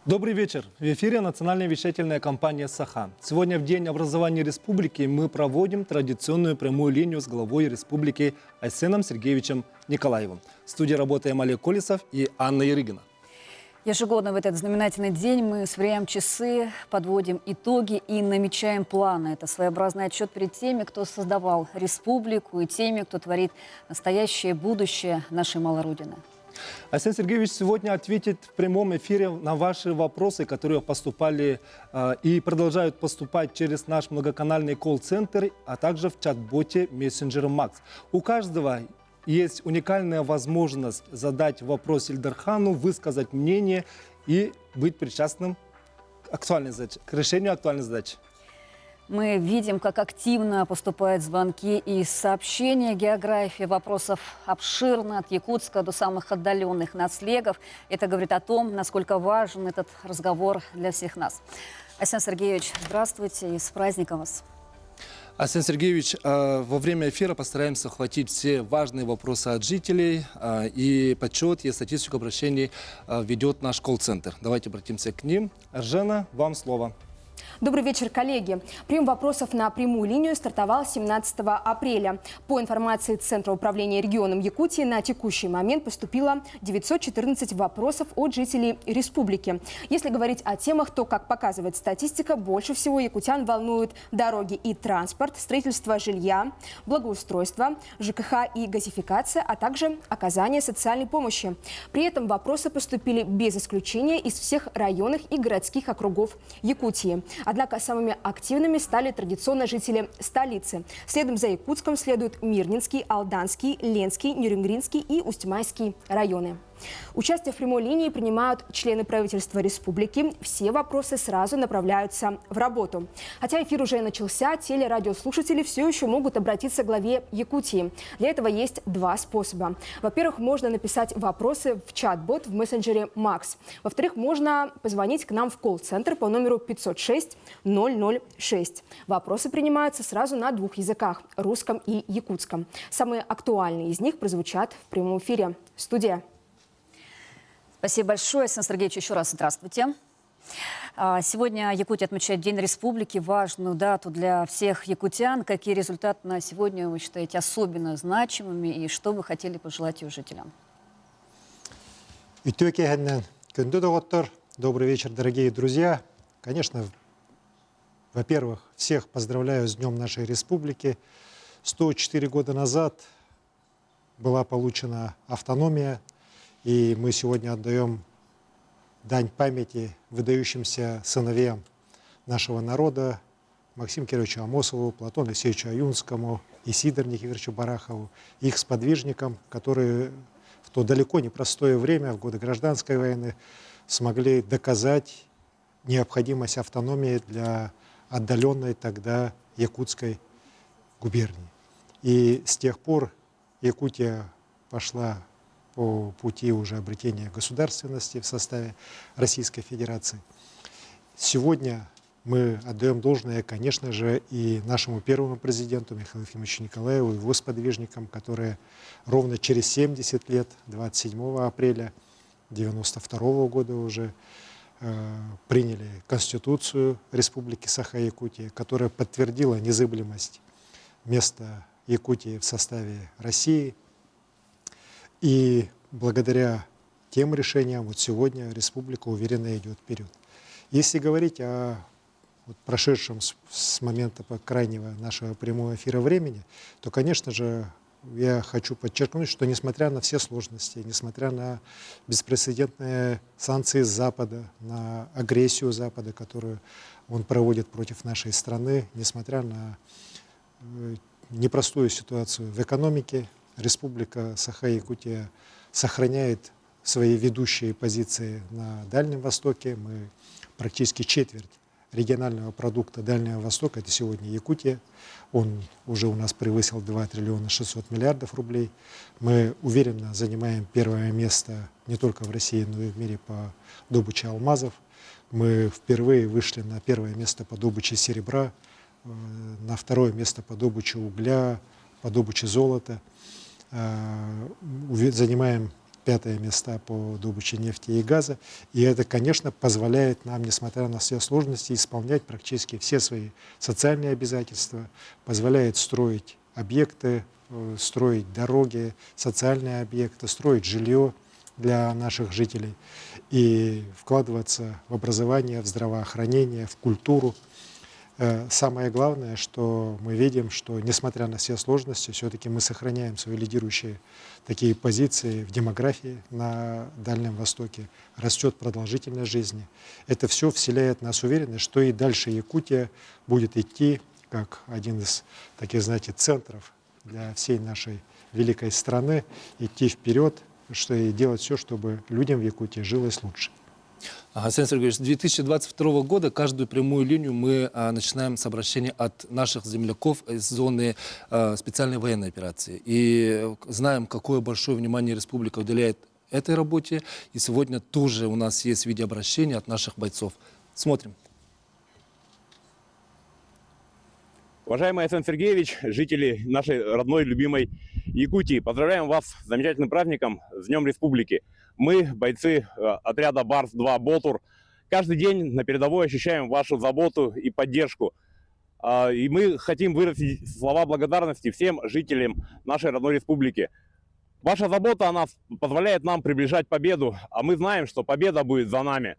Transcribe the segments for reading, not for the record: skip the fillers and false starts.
Добрый вечер. В эфире национальная вещательная компания «Саха». Сегодня в День образования республики мы проводим традиционную прямую линию с главой республики Айсеном Сергеевичем Николаевым. В студии работаем Олег Колесов и Анна Ярыгина. Ежегодно в этот знаменательный день мы сверяем часы, подводим итоги и намечаем планы. Это своеобразный отчет перед теми, кто создавал республику, и теми, кто творит настоящее будущее нашей малой Родины. Айсен Сергеевич сегодня ответит в прямом эфире на ваши вопросы, которые поступали и продолжают поступать через наш многоканальный колл-центр, а также в чат-боте мессенджера Макс. У каждого есть уникальная возможность задать вопрос Ильдархану, высказать мнение и быть причастным к решению актуальной задачи. Мы видим, как активно поступают звонки и сообщения. География вопросов обширна, от Якутска до самых отдаленных наслегов. Это говорит о том, насколько важен этот разговор для всех нас. Айсен Сергеевич, здравствуйте и с праздником вас. Айсен Сергеевич, во время эфира постараемся охватить все важные вопросы от жителей. И подсчет и статистику обращений ведет наш колл-центр. Давайте обратимся к ним. Аржена, вам слово. Добрый вечер, коллеги. Прием вопросов на прямую линию стартовал 17 апреля. По информации Центра управления регионом Якутии, на текущий момент поступило 914 вопросов от жителей республики. Если говорить о темах, то, как показывает статистика, больше всего якутян волнуют дороги и транспорт, строительство жилья, благоустройство, ЖКХ и газификация, а также оказание социальной помощи. При этом вопросы поступили без исключения из всех районных и городских округов Якутии. Однако самыми активными стали традиционно жители столицы. Следом за Якутском следуют Мирнинский, Алданский, Ленский, Нюрнбергский и Усть-Майский районы. Участие в прямой линии принимают члены правительства республики. Все вопросы сразу направляются в работу. Хотя эфир уже начался, телерадиослушатели все еще могут обратиться к главе Якутии. Для этого есть два способа. Во-первых, можно написать вопросы в чат-бот в мессенджере Макс. Во-вторых, можно позвонить к нам в колл-центр по номеру 506-006. Вопросы принимаются сразу на двух языках – русском и якутском. Самые актуальные из них прозвучат в прямом эфире. Студия. Спасибо большое. Айсен Сергеевич, еще раз здравствуйте. Сегодня Якутия отмечает День Республики, важную дату для всех якутян. Какие результаты на сегодня вы считаете особенно значимыми и что вы хотели пожелать ее жителям? Добрый вечер, дорогие друзья. Конечно, во-первых, всех поздравляю с Днем нашей Республики. 104 года назад была получена автономия. И мы сегодня отдаем дань памяти выдающимся сыновьям нашего народа Максиму Кировичу Амосову, Платону Алексеевичу Аюнскому, Исидору Никифоровичу Барахову, их сподвижникам, которые в то далеко непростое время, в годы гражданской войны, смогли доказать необходимость автономии для отдаленной тогда Якутской губернии. И с тех пор Якутия пошла по пути уже обретения государственности в составе Российской Федерации. Сегодня мы отдаем должное, конечно же, и нашему первому президенту Михаилу Ефимовичу Николаеву, его сподвижникам, которые ровно через 70 лет, 27 апреля 1992 года уже приняли Конституцию Республики Саха-Якутия, которая подтвердила незыблемость места Якутии в составе России. И благодаря тем решениям вот сегодня республика уверенно идет вперед. Если говорить о прошедшем с момента крайнего нашего прямого эфира времени, то, конечно же, я хочу подчеркнуть, что несмотря на все сложности, несмотря на беспрецедентные санкции Запада, на агрессию Запада, которую он проводит против нашей страны, несмотря на непростую ситуацию в экономике, Республика Саха-Якутия сохраняет свои ведущие позиции на Дальнем Востоке. Мы практически четверть регионального продукта Дальнего Востока, это сегодня Якутия. Он уже у нас превысил 2 триллиона 600 миллиардов рублей. Мы уверенно занимаем первое место не только в России, но и в мире по добыче алмазов. Мы впервые вышли на первое место по добыче серебра, на второе место по добыче угля, по добыче золота. Занимаем 5-е места по добыче нефти и газа. И это, конечно, позволяет нам, несмотря на все сложности, исполнять практически все свои социальные обязательства, позволяет строить объекты, строить дороги, социальные объекты, строить жилье для наших жителей и вкладываться в образование, в здравоохранение, в культуру. Самое главное, что мы видим, что несмотря на все сложности, все-таки мы сохраняем свои лидирующие такие позиции в демографии на Дальнем Востоке, растет продолжительность жизни. Это все вселяет в нас уверенность, что и дальше Якутия будет идти как один из таких, знаете, центров для всей нашей великой страны, идти вперед, что и делать все, чтобы людям в Якутии жилось лучше. Александр Сергеевич, с 2022 года каждую прямую линию мы начинаем с обращения от наших земляков из зоны специальной военной операции. И знаем, какое большое внимание республика уделяет этой работе. И сегодня тоже у нас есть видеообращение от наших бойцов. Смотрим. Уважаемый Александр Сергеевич, жители нашей родной, любимой Якутии, поздравляем вас с замечательным праздником, с Днем Республики. Мы, бойцы отряда Барс-2 «Болтур», каждый день на передовой ощущаем вашу заботу и поддержку. И мы хотим выразить слова благодарности всем жителям нашей родной республики. Ваша забота, она позволяет нам приближать победу, а мы знаем, что победа будет за нами.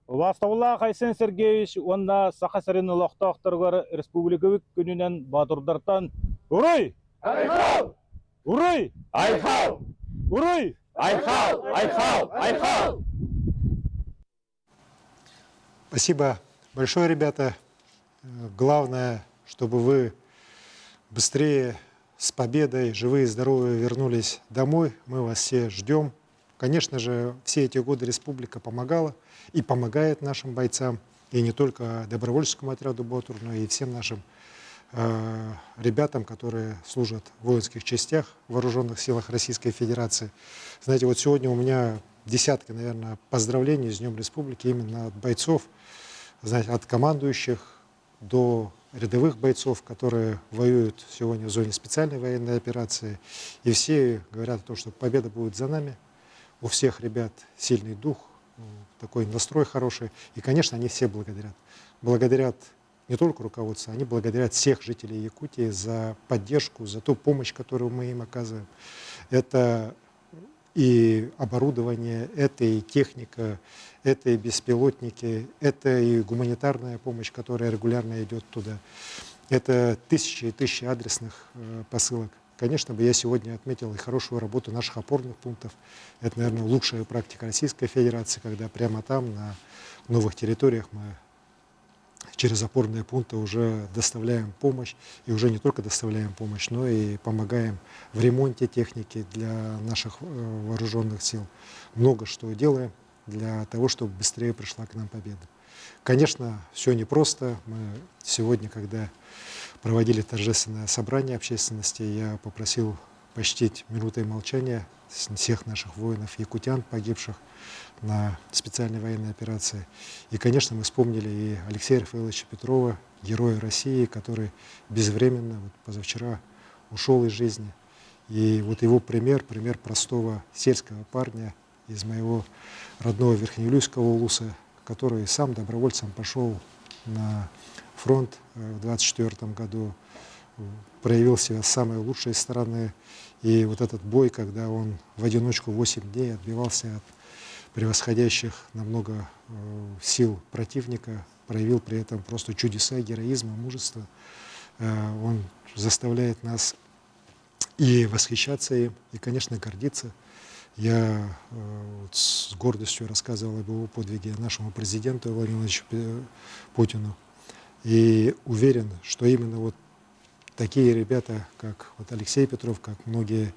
Вастаулла Хайсен Сергеевич, онда сахасарин улақтақтырғар республикавик күнінен батырдартан Урай! Айхал! Урай! Айхал! Урай! Айхал! Айхал! Айхал! Спасибо большое, ребята. Главное, чтобы вы быстрее с победой, живые и здоровые вернулись домой. Мы вас все ждем. Конечно же, все эти годы республика помогала и помогает нашим бойцам, и не только добровольческому отряду «Болтур», но и всем нашим ребятам, которые служат в воинских частях в вооруженных силах Российской Федерации. Знаете, вот сегодня у меня десятки, наверное, поздравлений с Днем Республики именно от бойцов, знаете, от командующих до рядовых бойцов, которые воюют сегодня в зоне специальной военной операции. И все говорят о том, что победа будет за нами. У всех ребят сильный дух, такой настрой хороший. И, конечно, они все благодарят. Благодарят не только руководство, они благодарят всех жителей Якутии за поддержку, за ту помощь, которую мы им оказываем. Это и оборудование, это и техника, это и беспилотники, это и гуманитарная помощь, которая регулярно идет туда. Это тысячи и тысячи адресных посылок. Конечно бы я сегодня отметил и хорошую работу наших опорных пунктов. Это, наверное, лучшая практика Российской Федерации, когда прямо там, на новых территориях, мы через опорные пункты уже доставляем помощь. И уже не только доставляем помощь, но и помогаем в ремонте техники для наших вооруженных сил. Много что делаем для того, чтобы быстрее пришла к нам победа. Конечно, все непросто. Мы сегодня, когда проводили торжественное собрание общественности, я попросил почтить минутой молчания всех наших воинов-якутян, погибших на специальной военной операции. И, конечно, мы вспомнили и Алексея Рафаиловича Петрова, героя России, который безвременно, вот позавчера, ушел из жизни. И вот его пример простого сельского парня из моего родного Верхнеюльского улуса, который сам добровольцем пошел на фронт в 24 году, проявил себя с самой лучшей стороны. И вот этот бой, когда он в одиночку 8 дней отбивался от превосходящих намного сил противника, проявил при этом просто чудеса героизма, мужества. Он заставляет нас и восхищаться им, и, конечно, гордиться. Я с гордостью рассказывал об его подвиге нашему президенту Владимиру Владимировичу Путину. И уверен, что именно вот такие ребята, как вот Алексей Петров, как многие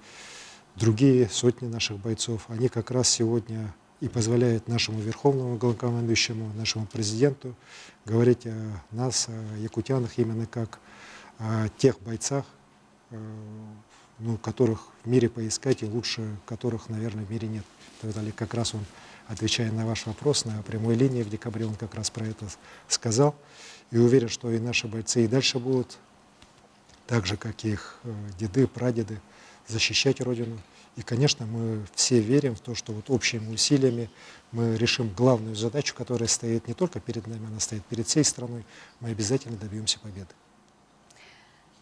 другие сотни наших бойцов, они как раз сегодня и позволяют нашему верховному главнокомандующему, нашему президенту говорить о нас, о якутянах, именно как о тех бойцах, которых в мире поискать и лучше которых, наверное, в мире нет. Тогда как раз он, отвечая на ваш вопрос, на прямой линии в декабре, он как раз про это сказал. И уверен, что и наши бойцы и дальше будут, так же, как и их деды, прадеды, защищать Родину И, конечно, мы все верим в то, что вот общими усилиями мы решим главную задачу, которая стоит не только перед нами, она стоит перед всей страной. Мы обязательно добьемся победы.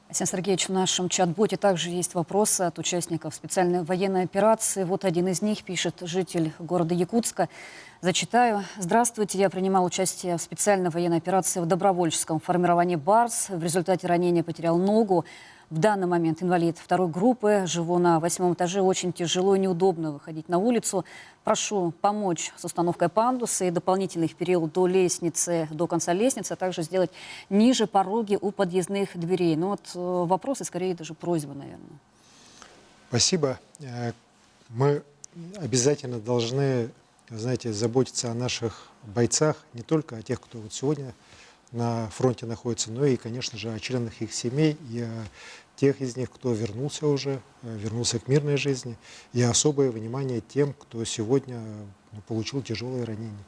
Александр Сергеевич, в нашем чат-боте также есть вопросы от участников специальной военной операции. Вот один из них пишет житель города Якутска. Зачитаю. Здравствуйте, я принимал участие в специальной военной операции в добровольческом формировании БАРС. В результате ранения потерял ногу. В данный момент инвалид 2-й группы. Живу на 8-м этаже. Очень тяжело и неудобно выходить на улицу. Прошу помочь с установкой пандуса и дополнительных перил до лестницы, до конца лестницы, а также сделать ниже пороги у подъездных дверей. Ну вот вопросы, скорее даже просьбы, наверное. Спасибо. Мы обязательно должны, знаете, заботиться о наших бойцах, не только о тех, кто вот сегодня на фронте находится, но и, конечно же, о членах их семей и о тех из них, кто вернулся к мирной жизни, и особое внимание тем, кто сегодня получил тяжелые ранения.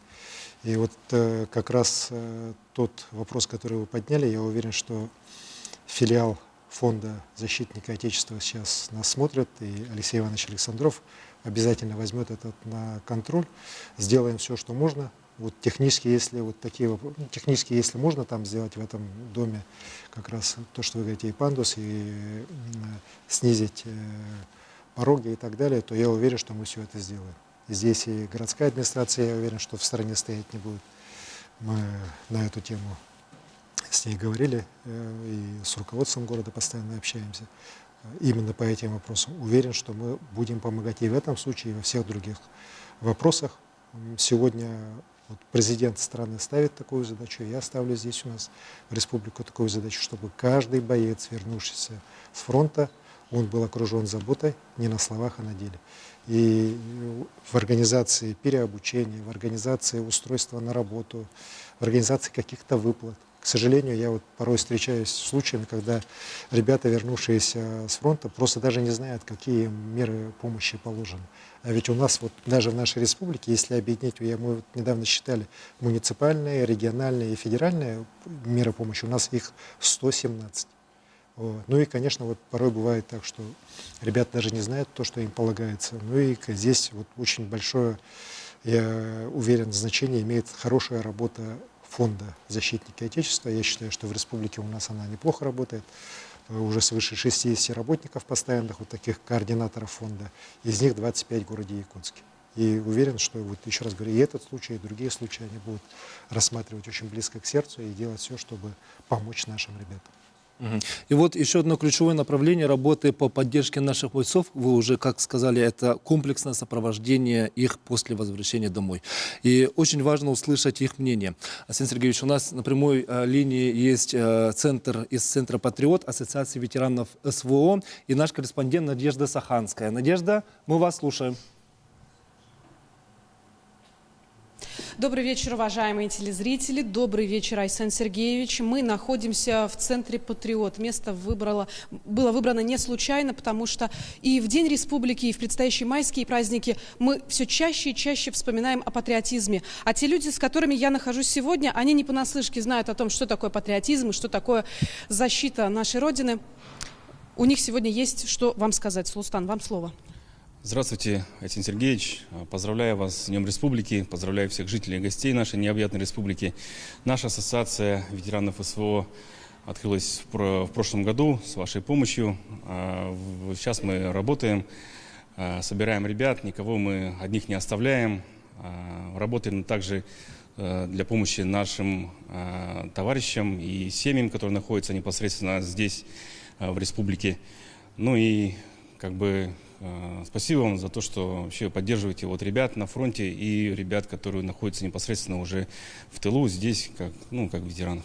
И вот как раз тот вопрос, который вы подняли, я уверен, что филиал фонда «Защитника Отечества» сейчас нас смотрит, и Алексей Иванович Александров обязательно возьмет это на контроль. Сделаем все, что можно. Вот технически, если можно там сделать в этом доме как раз то, что вы говорите, и пандус, и снизить пороги и так далее, то я уверен, что мы все это сделаем. Здесь и городская администрация, я уверен, что в стороне стоять не будет. Мы на эту тему с ней говорили, и с руководством города постоянно общаемся именно по этим вопросам. Уверен, что мы будем помогать и в этом случае, и во всех других вопросах. Сегодня вот президент страны ставит такую задачу, я ставлю здесь у нас в республику такую задачу, чтобы каждый боец, вернувшийся с фронта, он был окружен заботой не на словах, а на деле. И в организации переобучения, в организации устройства на работу, в организации каких-то выплат. К сожалению, я вот порой встречаюсь с случаями, когда ребята, вернувшиеся с фронта, просто даже не знают, какие меры помощи положены. А ведь у нас вот даже в нашей республике, если объединить, мы вот недавно считали муниципальные, региональные и федеральные меры помощи, у нас их 117. Вот. Ну и, конечно, вот порой бывает так, что ребята даже не знают то, что им полагается. Ну и здесь вот очень большое, я уверен, значение имеет хорошая работа фонда «Защитники Отечества». Я считаю, что в республике у нас она неплохо работает. Уже свыше 60 работников постоянных, вот таких координаторов фонда. Из них 25 в городе Якутске. И уверен, что, вот еще раз говорю, и этот случай, и другие случаи они будут рассматривать очень близко к сердцу и делать все, чтобы помочь нашим ребятам. И вот еще одно ключевое направление работы по поддержке наших бойцов, вы уже, как сказали, это комплексное сопровождение их после возвращения домой. И очень важно услышать их мнение. Александр Сергеевич, у нас на прямой линии есть центр из Центра «Патриот», Ассоциации ветеранов СВО, и наш корреспондент Надежда Саханская. Надежда, мы вас слушаем. Добрый вечер, уважаемые телезрители. Добрый вечер, Айсен Сергеевич. Мы находимся в центре «Патриот». Место было выбрано не случайно, потому что и в День Республики, и в предстоящие майские праздники мы все чаще и чаще вспоминаем о патриотизме. А те люди, с которыми я нахожусь сегодня, они не понаслышке знают о том, что такое патриотизм и что такое защита нашей Родины. У них сегодня есть что вам сказать. Сулустан, вам слово. Здравствуйте, Айсен Сергеевич. Поздравляю вас с Днем Республики. Поздравляю всех жителей и гостей нашей необъятной республики. Наша ассоциация ветеранов СВО открылась в прошлом году с вашей помощью. Сейчас мы работаем, собираем ребят, никого мы одних не оставляем. Работаем также для помощи нашим товарищам и семьям, которые находятся непосредственно здесь, в республике. Ну и спасибо вам за то, что вообще поддерживаете вот ребят на фронте и ребят, которые находятся непосредственно уже в тылу здесь, как ветеранов.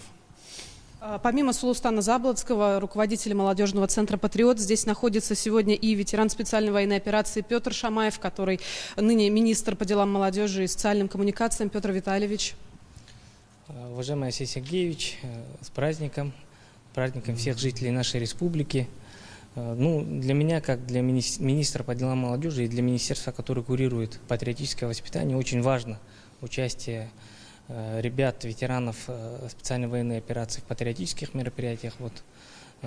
Помимо Сулустана Заблоцкого, руководителя молодежного центра «Патриот», здесь находится сегодня и ветеран специальной военной операции Петр Шамаев, который ныне министр по делам молодежи и социальным коммуникациям. Петр Витальевич. Уважаемый Алексей Сергеевич, с праздником всех жителей нашей республики. Для меня, как для министра по делам молодежи и для министерства, которое курирует патриотическое воспитание, очень важно участие ребят, ветеранов специальной военной операции в патриотических мероприятиях.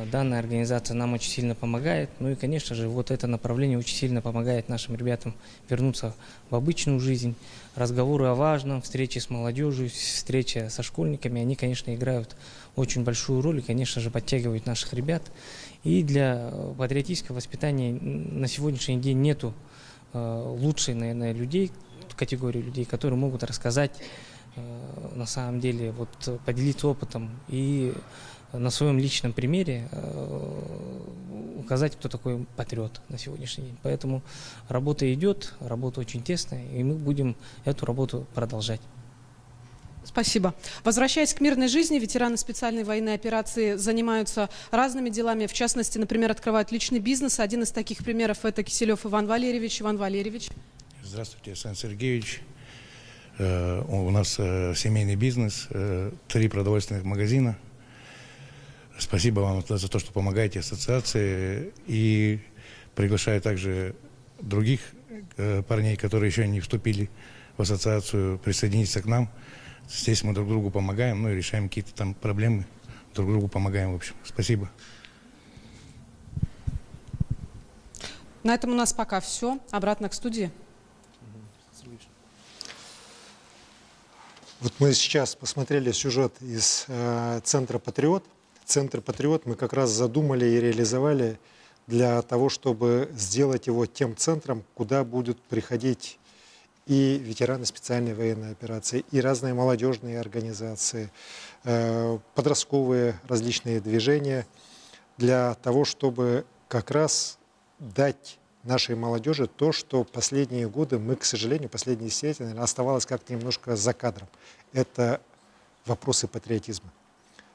Данная организация нам очень сильно помогает. Ну и, конечно же, вот это направление очень сильно помогает нашим ребятам вернуться в обычную жизнь. Разговоры о важном, встречи с молодежью, встречи со школьниками, они, конечно, играют очень большую роль и, конечно же, подтягивают наших ребят. И для патриотического воспитания на сегодняшний день нету лучшей, наверное, людей, категории людей, которые могут рассказать, на самом деле, вот, поделиться опытом и на своем личном примере указать, кто такой патриот на сегодняшний день. Поэтому работа идет, работа очень тесная, и мы будем эту работу продолжать. Спасибо. Возвращаясь к мирной жизни, ветераны специальной военной операции занимаются разными делами. В частности, например, открывают личный бизнес. Один из таких примеров – это Киселев Иван Валерьевич. Иван Валерьевич. Здравствуйте, Сан Сергеевич. У нас семейный бизнес, 3 продовольственных магазина. Спасибо вам за то, что помогаете ассоциации. И приглашаю также других парней, которые еще не вступили в ассоциацию, присоединиться к нам. Здесь мы друг другу помогаем, ну и решаем какие-то там проблемы. Друг другу помогаем, в общем. Спасибо. На этом у нас пока все. Обратно к студии. Вот мы сейчас посмотрели сюжет из Центра «Патриот». Центр «Патриот» мы как раз задумали и реализовали для того, чтобы сделать его тем центром, куда будут приходить и ветераны специальной военной операции, и разные молодежные организации, подростковые различные движения, для того, чтобы как раз дать нашей молодежи то, что последние годы мы, к сожалению, последние десятилетия, наверное, оставалось как-то немножко за кадром. Это вопросы патриотизма.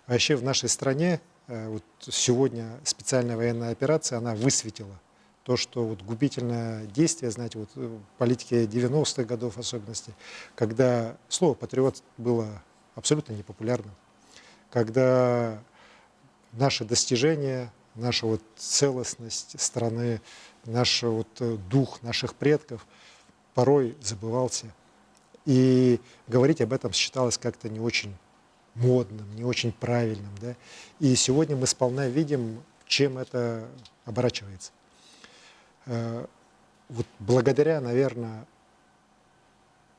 Вообще в нашей стране вот сегодня специальная военная операция, она высветила то, что вот губительное действие, знаете, вот в политике 90-х годов в особенности, когда слово «патриот» было абсолютно непопулярным, когда наши достижения, наша вот целостность страны, наш вот дух наших предков порой забывался. И говорить об этом считалось как-то не очень модным, не очень правильным. Да? И сегодня мы сполна видим, чем это оборачивается. Вот благодаря, наверное,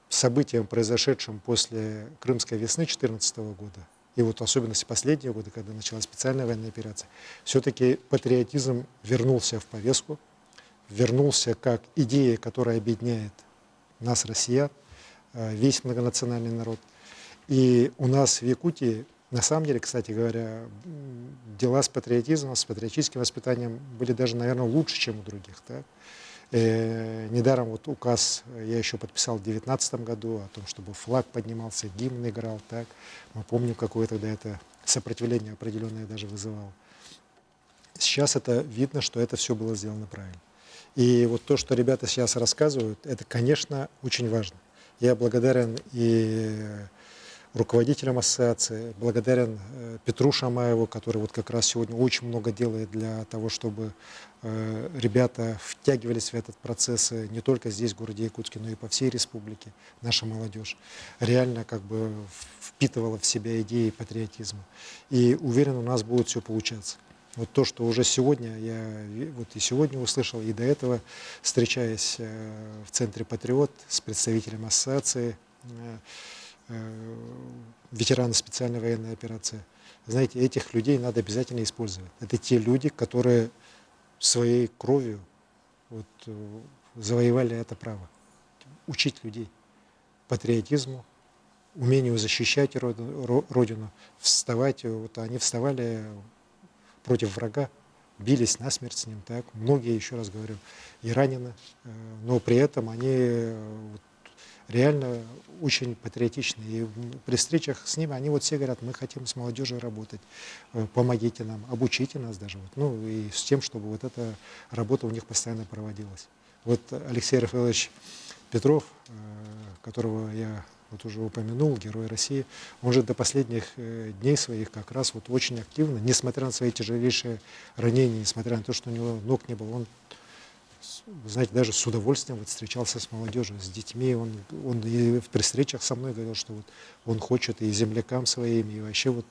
событиям, произошедшим после Крымской весны 2014 года, и вот особенности последние годы, когда началась специальная военная операция, все-таки патриотизм вернулся в повестку, вернулся как идея, которая объединяет нас, россиян, весь многонациональный народ. И у нас в Якутии, на самом деле, кстати говоря, дела с патриотизмом, с патриотическим воспитанием были даже, наверное, лучше, чем у других. Так? Недаром вот указ я еще подписал в 2019 году о том, чтобы флаг поднимался, гимн играл. Так? Мы помним, какое тогда это сопротивление определенное даже вызывало. Сейчас это видно, что это все было сделано правильно. И вот то, что ребята сейчас рассказывают, это, конечно, очень важно. Я благодарен и руководителям ассоциации, благодарен Петру Шамаеву, который вот как раз сегодня очень много делает для того, чтобы ребята втягивались в этот процесс не только здесь, в городе Якутске, но и по всей республике. Наша молодежь реально как бы впитывала в себя идеи патриотизма. И уверен, у нас будет все получаться. Вот то, что уже сегодня, я вот и сегодня услышал, и до этого, встречаясь в Центре «Патриот» с представителем ассоциации, ветераны специальной военной операции, знаете, этих людей надо обязательно использовать. Это те люди, которые своей кровью вот, завоевали это право. Учить людей патриотизму, умению защищать Родину, вставать. Вот они вставали против врага, бились насмерть с ним. Так. Многие, еще раз говорю, и ранены, но при этом они реально очень патриотичны. И при встречах с ними они вот все говорят, мы хотим с молодежью работать, помогите нам, обучите нас даже. Вот. Ну и с тем, чтобы вот эта работа у них постоянно проводилась. Вот Алексей Рафаэлович Петров, которого я вот уже упомянул, Герой России, он же до последних дней своих как раз вот очень активно, несмотря на свои тяжелейшие ранения, несмотря на то, что у него ног не было, он, знаете, даже с удовольствием вот встречался с молодежью, с детьми. Он и при встречах со мной говорил, что вот он хочет и землякам своим, и вообще вот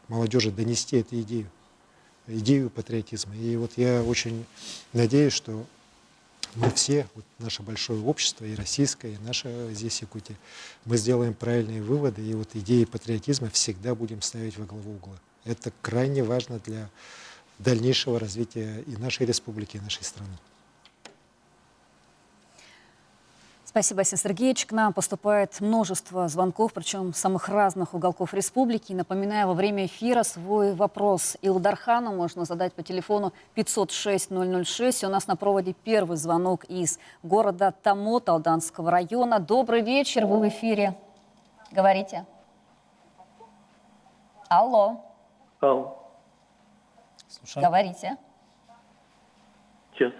молодежи донести эту идею. идею патриотизма. И вот я очень надеюсь, что мы все, вот наше большое общество, и российское, и наше здесь, Якутия, мы сделаем правильные выводы, и вот идеи патриотизма всегда будем ставить во главу угла. Это крайне важно для дальнейшего развития и нашей республики, и нашей страны. Спасибо, Арсений Сергеевич. К нам поступает множество звонков, причем с самых разных уголков республики. Напоминаю, во время эфира свой вопрос Илдархану можно задать по телефону 506-006. У нас на проводе первый звонок из города Томот, Алданского района. Добрый вечер, вы в эфире. Говорите. Алло. Алло. Слушаем. Говорите. Сейчас,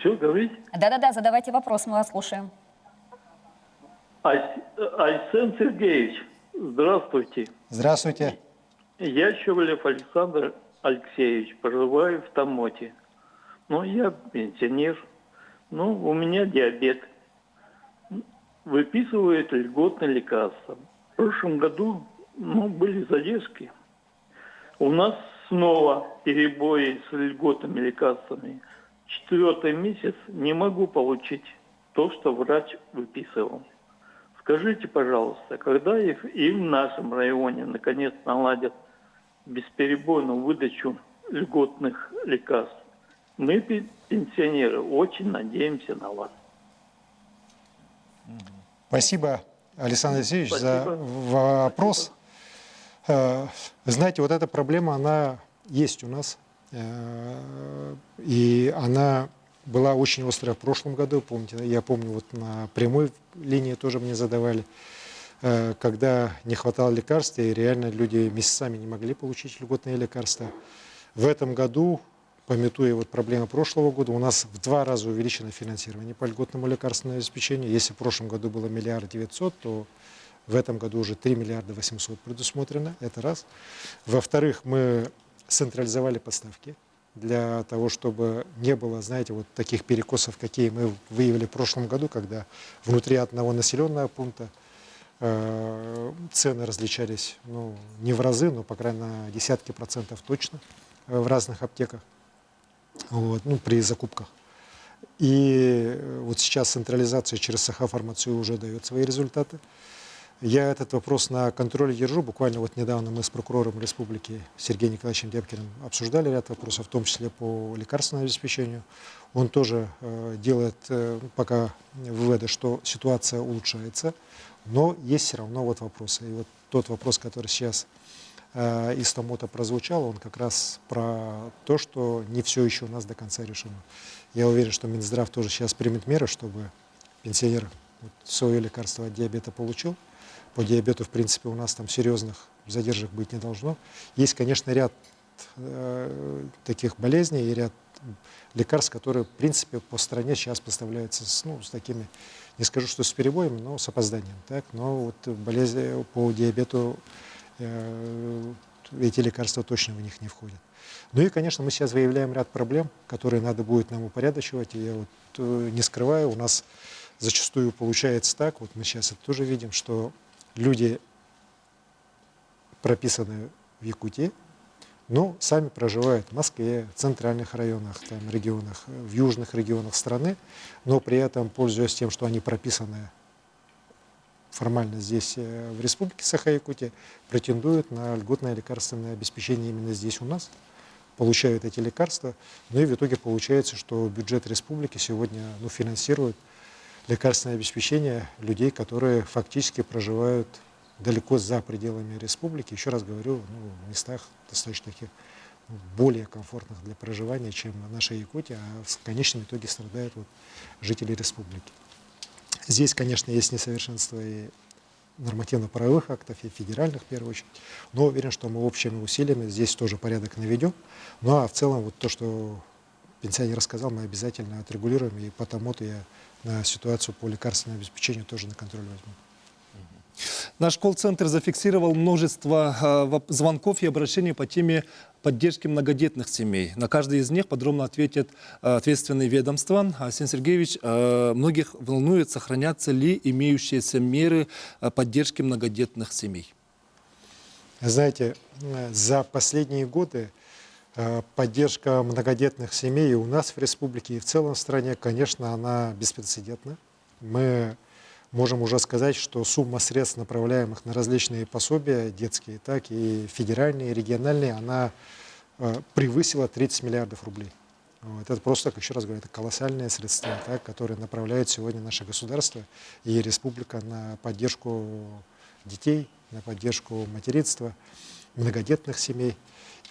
все, говорите? Да-да-да, задавайте вопрос, мы вас слушаем. Арсен Сергеевич, здравствуйте. Здравствуйте. Я Щевелев Александр Алексеевич, проживаю в Томоте. Я пенсионер, у меня диабет. Выписывают льготные лекарства. В прошлом году, были задержки. У нас снова перебои с льготными лекарствами. 4-й месяц не могу получить то, что врач выписывал. Скажите, пожалуйста, когда и в нашем районе наконец наладят бесперебойную выдачу льготных лекарств? Мы, пенсионеры, очень надеемся на вас. Спасибо, Александр Алексеевич, Спасибо. за вопрос. Знаете, вот эта проблема, она есть у нас. И она была очень острая в прошлом году, помните, я помню, вот на прямой линии тоже мне задавали, когда не хватало лекарств, и реально люди месяцами не могли получить льготные лекарства. В этом году, памятуя вот проблемы прошлого года, у нас в 2 раза увеличено финансирование по льготному лекарственному обеспечению. Если в прошлом году было 1 900 000 000, то в этом году уже 3 800 000 000 предусмотрено, это раз. Во-вторых, мы централизовали поставки для того, чтобы не было, знаете, вот таких перекосов, какие мы выявили в прошлом году, когда внутри одного населенного пункта цены различались, не в разы, но, по крайней мере, на десятки процентов точно в разных аптеках, при закупках. И вот сейчас централизация через Сахафармацию уже дает свои результаты. Я этот вопрос на контроле держу. Буквально вот недавно мы с прокурором республики Сергеем Николаевичем Депкиным обсуждали ряд вопросов, в том числе по лекарственному обеспечению. Он тоже делает пока выводы, что ситуация улучшается, но есть все равно вот вопросы. И вот тот вопрос, который сейчас из Томота прозвучал, он как раз про то, что не все еще у нас до конца решено. Я уверен, что Минздрав тоже сейчас примет меры, чтобы пенсионер свое лекарство от диабета получил. По диабету, в принципе, у нас там серьезных задержек быть не должно. Есть, конечно, ряд таких болезней и ряд лекарств, которые, в принципе, по стране сейчас поставляются с такими, не скажу, что с перебоем, но с опозданием. Так? Но вот болезни по диабету, эти лекарства точно в них не входят. Ну и, конечно, мы сейчас выявляем ряд проблем, которые надо будет нам упорядочивать. И я вот не скрываю, у нас зачастую получается так, вот мы сейчас это тоже видим, что люди прописаны в Якутии, но сами проживают в Москве, в центральных районах, регионах, в южных регионах страны, но при этом, пользуясь тем, что они прописаны формально здесь, в Республике Саха-Якутия, претендуют на льготное лекарственное обеспечение именно здесь у нас, получают эти лекарства, ну и в итоге получается, что бюджет республики сегодня финансирует лекарственное обеспечение людей, которые фактически проживают далеко за пределами республики. Еще раз говорю, в местах достаточно таких более комфортных для проживания, чем наша Якутия, а в конечном итоге страдают жители республики. Здесь, конечно, есть несовершенство и нормативно-правовых актов, и федеральных в первую очередь, но уверен, что мы общими усилиями здесь тоже порядок наведем. Ну а в целом вот то, что пенсионер рассказал, мы обязательно отрегулируем, и потому-то я на ситуацию по лекарственному обеспечению тоже на контроль возьму. Наш колл-центр зафиксировал множество звонков и обращений по теме поддержки многодетных семей. На каждый из них подробно ответят ответственные ведомства. Арсений Сергеевич, многих волнует, сохранятся ли имеющиеся меры поддержки многодетных семей. Знаете, за последние годы поддержка многодетных семей и у нас в республике, и в целом в стране, конечно, она беспрецедентна. Мы можем уже сказать, что сумма средств, направляемых на различные пособия детские, так и федеральные, и региональные, она превысила 30 миллиардов рублей. Вот. Это просто, как еще раз говорю, это колоссальные средства, так, которые направляют сегодня наше государство и республика на поддержку детей, на поддержку материнства, многодетных семей.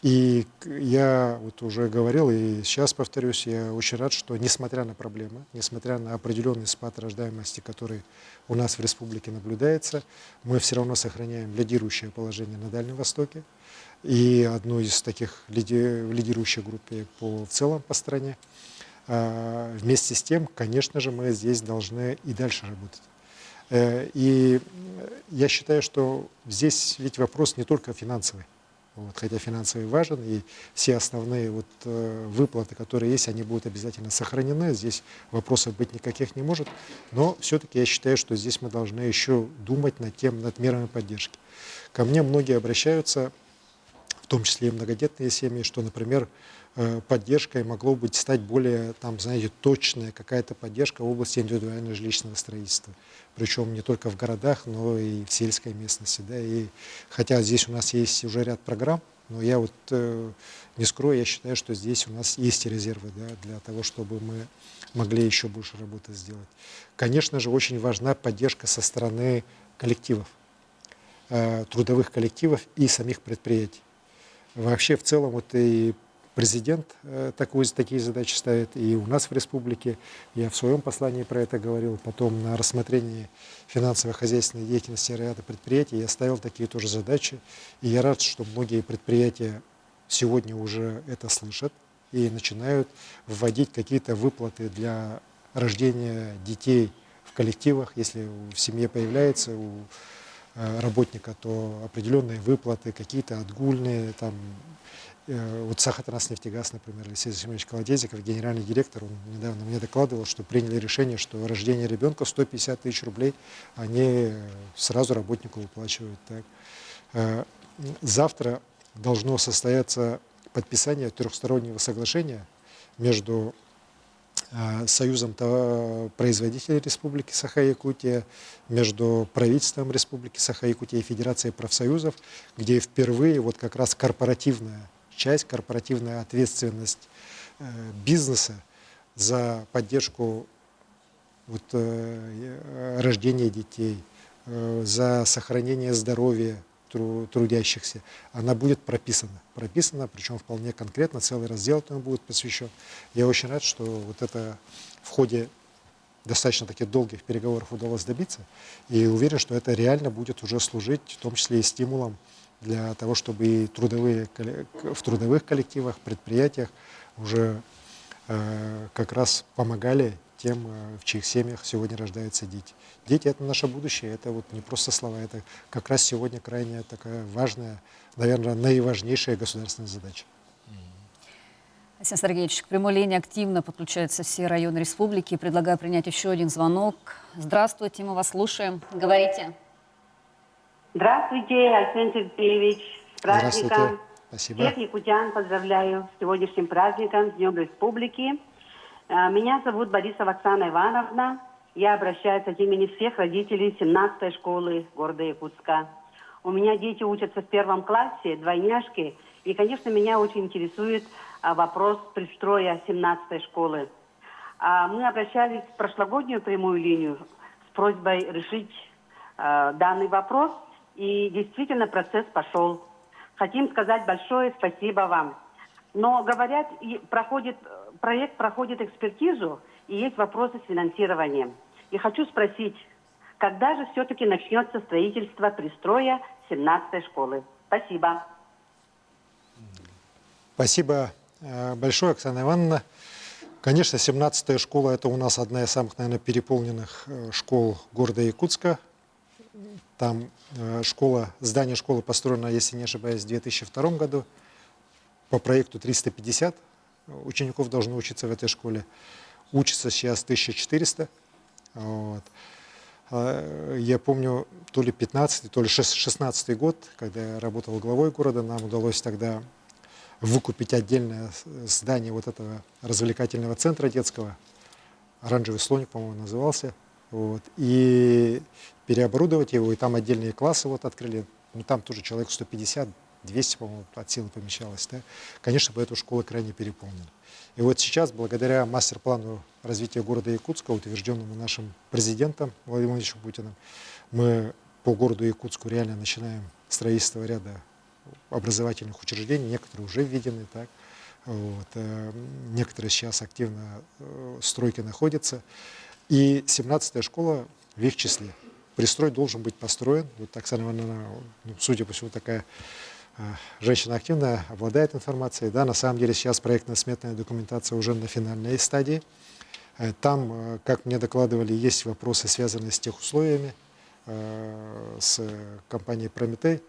И я вот уже говорил, и сейчас повторюсь, я очень рад, что несмотря на проблемы, несмотря на определенный спад рождаемости, который у нас в республике наблюдается, мы все равно сохраняем лидирующее положение на Дальнем Востоке и одну из таких лидирующих групп в целом по стране. Вместе с тем, конечно же, мы здесь должны и дальше работать. И я считаю, что здесь ведь вопрос не только финансовый. Вот, хотя финансовый важен, и все основные выплаты, которые есть, они будут обязательно сохранены. Здесь вопросов быть никаких не может. Но все-таки я считаю, что здесь мы должны еще думать над мерами поддержки. Ко мне многие обращаются, в том числе и многодетные семьи, что, например, поддержкой могло бы стать более, точная какая-то поддержка в области индивидуального жилищного строительства. Причем не только в городах, но и в сельской местности. Да, и, хотя здесь у нас есть уже ряд программ, но я не скрою, я считаю, что здесь у нас есть резервы, да, для того, чтобы мы могли еще больше работы сделать. Конечно же, очень важна поддержка со стороны коллективов, трудовых коллективов и самих предприятий. Вообще, в целом, и президент такие задачи ставит, и у нас в республике. Я в своем послании про это говорил. Потом на рассмотрении финансово-хозяйственной деятельности ряда предприятий я ставил такие тоже задачи. И я рад, что многие предприятия сегодня уже это слышат и начинают вводить какие-то выплаты для рождения детей в коллективах. Если в семье появляется у работника, то определенные выплаты, какие-то отгульные, вот Сахатранснефтегаз, например, Алексей Семенович Колодезиков, генеральный директор, он недавно мне докладывал, что приняли решение, что рождение ребенка 150 тысяч рублей они сразу работнику выплачивают. Так. Завтра должно состояться подписание трехстороннего соглашения между Союзом производителей Республики Саха-Якутия, между правительством Республики Саха-Якутия и Федерацией профсоюзов, где впервые как раз корпоративная часть, корпоративная ответственность бизнеса за поддержку рождения детей, за сохранение здоровья трудящихся, она будет прописана, причем вполне конкретно, целый раздел этому будет посвящен. Я очень рад, что это в ходе достаточно таких долгих переговоров удалось добиться, и уверен, что это реально будет уже служить, в том числе и стимулом для того, чтобы и в трудовых коллективах, предприятиях уже как раз помогали тем, в чьих семьях сегодня рождаются дети. Дети – это наше будущее, это не просто слова, это как раз сегодня крайне такая важная, наверное, наиважнейшая государственная задача. Алексей Сергеевич, к прямой линии активно подключаются все районы республики. Предлагаю принять еще один звонок. Здравствуйте, мы вас слушаем. Говорите. Здравствуйте, Алексей Сергеевич, с праздником. Здравствуйте. Спасибо. Всех якутян поздравляю с сегодняшним праздником, с Днем Республики. Меня зовут Борисова Оксана Ивановна. Я обращаюсь от имени всех родителей 17-й школы города Якутска. У меня дети учатся в 1 классе, двойняшки. И, конечно, меня очень интересует вопрос пристроя 17-й школы. Мы обращались в прошлогоднюю прямую линию с просьбой решить данный вопрос. И действительно процесс пошел. Хотим сказать большое спасибо вам. Но, говорят, проект проходит экспертизу, и есть вопросы с финансированием. И хочу спросить, когда же все-таки начнется строительство пристроя 17-й школы? Спасибо. Спасибо большое, Оксана Ивановна. Конечно, 17-я школа – это у нас одна из самых, наверное, переполненных школ города Якутска. Там здание школы построено, если не ошибаюсь, в 2002 году. По проекту 350 учеников должно учиться в этой школе. Учится сейчас 1400. Вот. Я помню, то ли 15-й, то ли 16-й год, когда я работал главой города, нам удалось тогда выкупить отдельное здание вот этого развлекательного центра детского. «Оранжевый слоник», по-моему, назывался. Вот, и переоборудовать его, и там отдельные классы вот открыли. Ну, там тоже человек 150, 200, по-моему, от силы помещалось. Да? Конечно, поэтому школа крайне переполнена. И вот сейчас, благодаря мастер-плану развития города Якутска, утвержденному нашим президентом Владимиром Владимировичем Путиным, мы по городу Якутску реально начинаем строительство ряда образовательных учреждений. Некоторые уже введены, так? Вот, некоторые сейчас активно в стройке находятся. И 17-я школа в их числе. Пристрой должен быть построен. Вот Оксана Ивановна, судя по всему, такая женщина активная, обладает информацией. Да, на самом деле сейчас проектно-сметная документация уже на финальной стадии. Там, как мне докладывали, есть вопросы, связанные с техусловиями, с компанией «Прометей».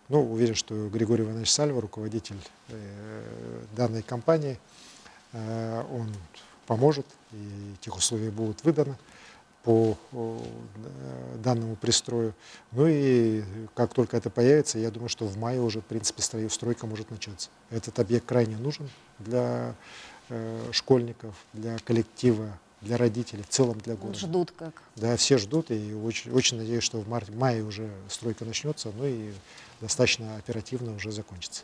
Ну, уверен, что Григорий Иванович Сальва, руководитель данной компании, он поможет, и техусловия будут выданы по данному пристрою. Ну и как только это появится, я думаю, что в мае уже, в принципе, стройка может начаться. Этот объект крайне нужен для школьников, для коллектива, для родителей, в целом для города. Ждут как. Да, все ждут, и очень надеюсь, что в мае уже стройка начнется, ну и достаточно оперативно уже закончится.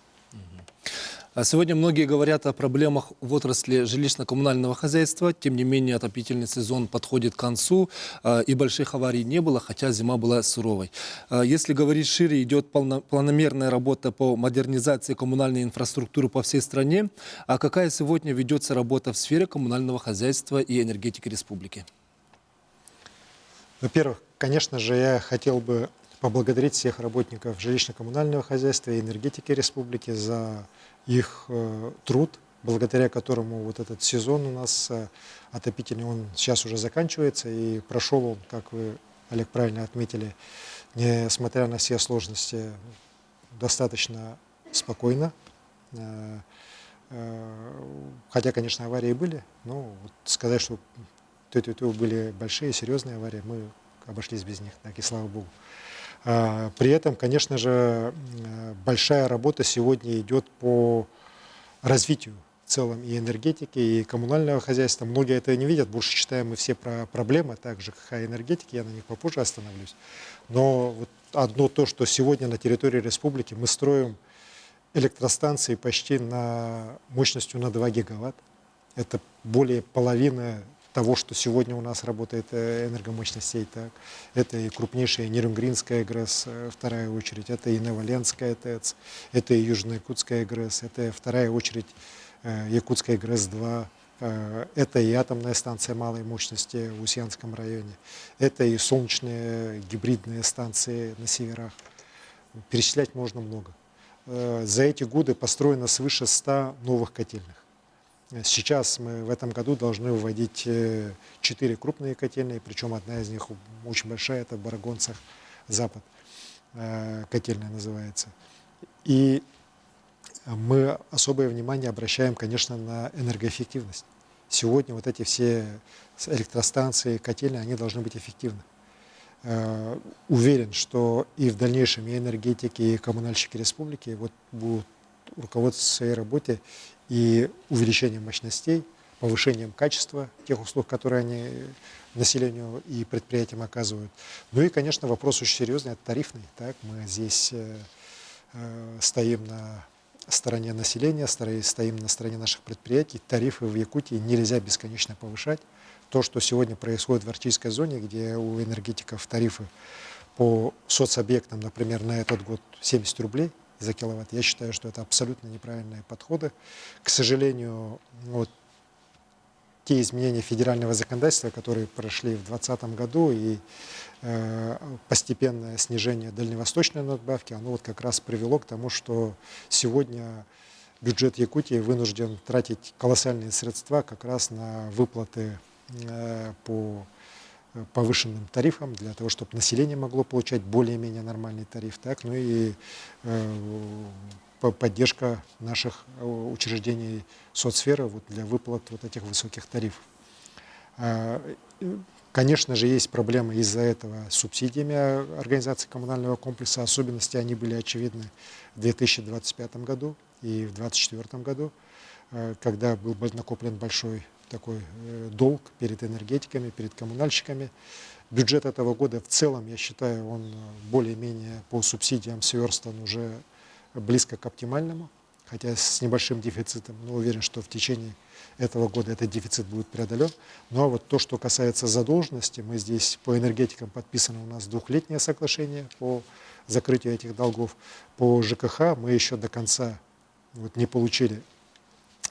Сегодня многие говорят о проблемах в отрасли жилищно-коммунального хозяйства. Тем не менее, отопительный сезон подходит к концу, и больших аварий не было, хотя зима была суровой. Если говорить шире, идет планомерная работа по модернизации коммунальной инфраструктуры по всей стране. А какая сегодня ведется работа в сфере коммунального хозяйства и энергетики республики? Во-первых, конечно же, я хотел бы поблагодарить всех работников жилищно-коммунального хозяйства и энергетики республики за их труд, благодаря которому вот этот сезон у нас отопительный, он сейчас уже заканчивается, и прошел он, как вы, Олег, правильно отметили, несмотря на все сложности, достаточно спокойно. Хотя, конечно, аварии были, но вот сказать, что были большие, серьезные аварии, мы обошлись без них, так и слава богу. При этом, конечно же, большая работа сегодня идет по развитию в целом и энергетики, и коммунального хозяйства. Многие это не видят, больше читаем мы все про проблемы, также ЖКХ и энергетики, я на них попозже остановлюсь. Но вот одно то, что сегодня на территории республики мы строим электростанции почти мощностью на 2 гигаватт. Это более половины того, что сегодня у нас работает энергомощностей. Так. Это и крупнейшая Нерюнгринская ГРЭС, вторая очередь, это и Новоленская ТЭЦ, это и Южно-Якутская ГРЭС, это вторая очередь Якутская ГРЭС-2, это и атомная станция малой мощности в Усьянском районе, это и солнечные гибридные станции на северах. Перечислять можно много. За эти годы построено свыше 100 новых котельных. Сейчас мы в этом году должны вводить 4 крупные котельные, причем одна из них очень большая, это в Барагонцах, Запад, котельная называется. И мы особое внимание обращаем, конечно, на энергоэффективность. Сегодня вот эти все электростанции, котельные, они должны быть эффективны. Уверен, что и в дальнейшем и энергетики, и коммунальщики республики будут руководствоваться своей работе и увеличением мощностей, повышением качества тех услуг, которые они населению и предприятиям оказывают. Ну и, конечно, вопрос очень серьезный, это тарифный. Так? Мы здесь стоим на стороне населения, стоим на стороне наших предприятий. Тарифы в Якутии нельзя бесконечно повышать. То, что сегодня происходит в Арктической зоне, где у энергетиков тарифы по соцобъектам, например, на этот год 70 рублей за киловатт, я считаю, что это абсолютно неправильные подходы. К сожалению, вот те изменения федерального законодательства, которые прошли в 2020 году, и постепенное снижение дальневосточной надбавки, оно вот как раз привело к тому, что сегодня бюджет Якутии вынужден тратить колоссальные средства как раз на выплаты по повышенным тарифам, для того, чтобы население могло получать более-менее нормальный тариф, так, ну и поддержка наших учреждений соцсферы вот, для выплат вот этих высоких тарифов. Конечно же, есть проблемы из-за этого с субсидиями организации коммунального комплекса. Особенности они были очевидны в 2025 году и в 2024 году, когда был накоплен большой такой долг перед энергетиками, перед коммунальщиками. Бюджет этого года в целом, я считаю, он более-менее по субсидиям сверстан уже близко к оптимальному, хотя с небольшим дефицитом, но уверен, что в течение этого года этот дефицит будет преодолен. Ну а вот то, что касается задолженности, мы здесь по энергетикам подписано у нас двухлетнее соглашение по закрытию этих долгов. По ЖКХ мы еще до конца не получили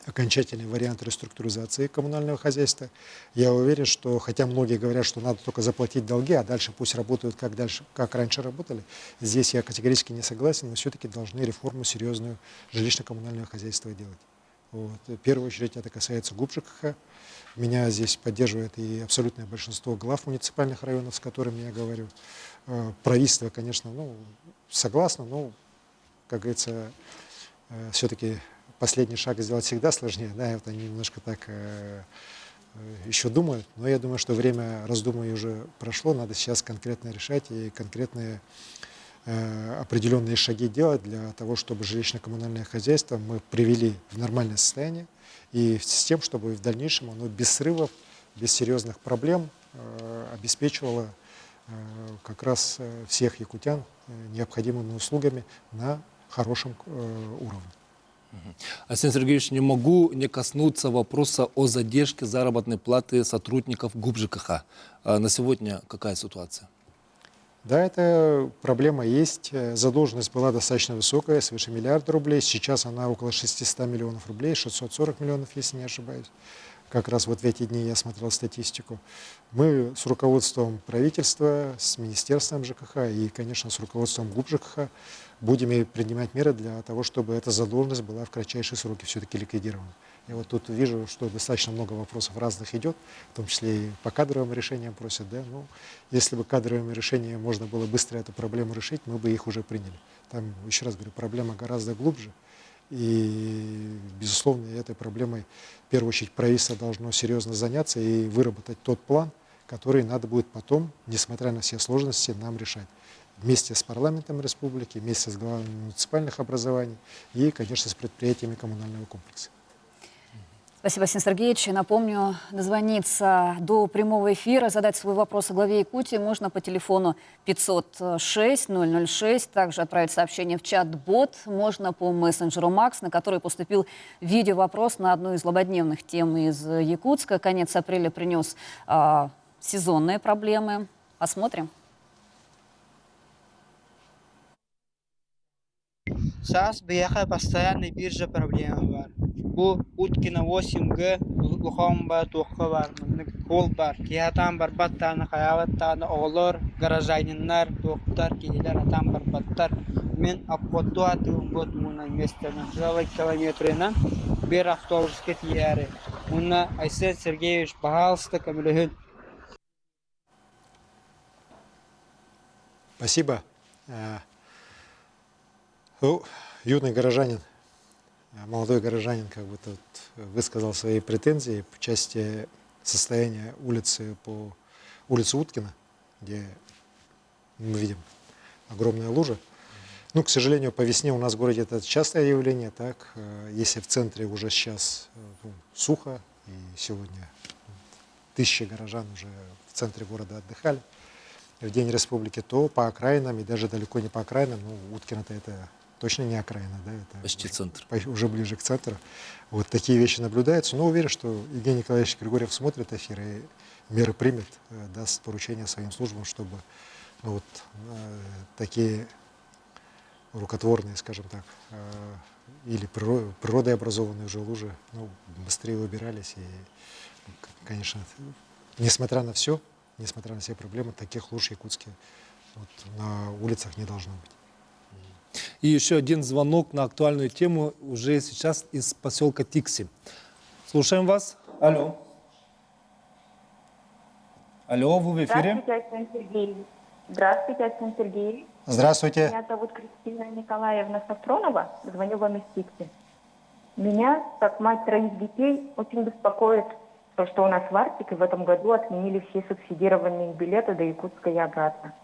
окончательный вариант реструктуризации коммунального хозяйства. Я уверен, что, хотя многие говорят, что надо только заплатить долги, а дальше пусть работают как раньше работали, здесь я категорически не согласен, мы все-таки должны реформу серьезную жилищно-коммунального хозяйства делать. Вот. В первую очередь это касается ГУП ЖКХ. Меня здесь поддерживает и абсолютное большинство глав муниципальных районов, с которыми я говорю. Правительство, конечно, согласно, но, как говорится, все-таки последний шаг сделать всегда сложнее. Да, вот они немножко так еще думают, но я думаю, что время раздумий уже прошло, надо сейчас конкретно решать и конкретные определенные шаги делать для того, чтобы жилищно-коммунальное хозяйство мы привели в нормальное состояние и с тем, чтобы в дальнейшем оно без срывов, без серьезных проблем обеспечивало как раз всех якутян необходимыми услугами на хорошем уровне. Арсений Сергеевич, не могу не коснуться вопроса о задержке заработной платы сотрудников ГУП ЖКХ. На сегодня какая ситуация? Да, эта проблема есть. Задолженность была достаточно высокая, свыше миллиарда рублей. Сейчас она около 600 миллионов рублей, 640 миллионов, если не ошибаюсь. Как раз вот в эти дни я смотрел статистику. Мы с руководством правительства, с Министерством ЖКХ и, конечно, с руководством ГУП ЖКХ будем принимать меры для того, чтобы эта задолженность была в кратчайшие сроки все-таки ликвидирована. Я вот тут вижу, что достаточно много вопросов разных идет, в том числе и по кадровым решениям просят. Да? Ну, если бы кадровыми решениями можно было быстро эту проблему решить, мы бы их уже приняли. Там, еще раз говорю, проблема гораздо глубже. И, безусловно, этой проблемой в первую очередь правительство должно серьезно заняться и выработать тот план, который надо будет потом, несмотря на все сложности, нам решать. Вместе с парламентом республики, вместе с главами муниципальных образований и, конечно, с предприятиями коммунального комплекса. Спасибо, Арсений Сергеевич. Напомню, дозвониться до прямого эфира, задать свой вопрос о главе Якутии можно по телефону 506-006. Также отправить сообщение в чат-бот можно по мессенджеру Макс, на который поступил видео-вопрос на одну из злободневных тем из Якутска. Конец апреля принес сезонные проблемы. Посмотрим. Сейчас приехала постоянная биржа проблема бар. Bu Utkina 8G Лухомба Тухка бар. Кол бар. Киятан бар баттаны хаяваттаны оғылар, гаражайныннар, тухтар, кейлер атан бар баттар. Мен аппотту атығын год мұна местерін. 2 километрінен бір автобус кет ері. Мұна Арсений Сергеевич, пожалуйста, камилыхын. Спасибо. Юный горожанин, молодой горожанин как бы тут высказал свои претензии по части состояния улицы по улице Уткина, где мы видим огромная лужа. Ну, к сожалению, по весне у нас в городе это частое явление, так, если в центре уже сейчас сухо, и сегодня тысячи горожан уже в центре города отдыхали в День Республики, то по окраинам, и даже далеко не по окраинам, ну, Уткина-то это точно не окраина, да, это почти центр. Уже ближе к центру. Вот такие вещи наблюдаются. Но уверен, что Евгений Николаевич Григорьев смотрит эфир и меры примет, даст поручение своим службам, чтобы такие рукотворные, скажем так, или природой образованные уже лужи быстрее убирались. И, конечно, несмотря на все проблемы, таких луж якутских на улицах не должно быть. И еще один звонок на актуальную тему уже сейчас из поселка Тикси. Слушаем вас. Алло. Алло, вы в эфире. Здравствуйте, Арсений Сергеевич. Здравствуйте, Арсений Сергеевич. Здравствуйте. Меня зовут Кристина Николаевна Сафронова. Звоню вам из Тикси. Меня, как мать 3 детей, очень беспокоит то, что у нас в Арктике в этом году отменили все субсидированные билеты до Якутска и обратно.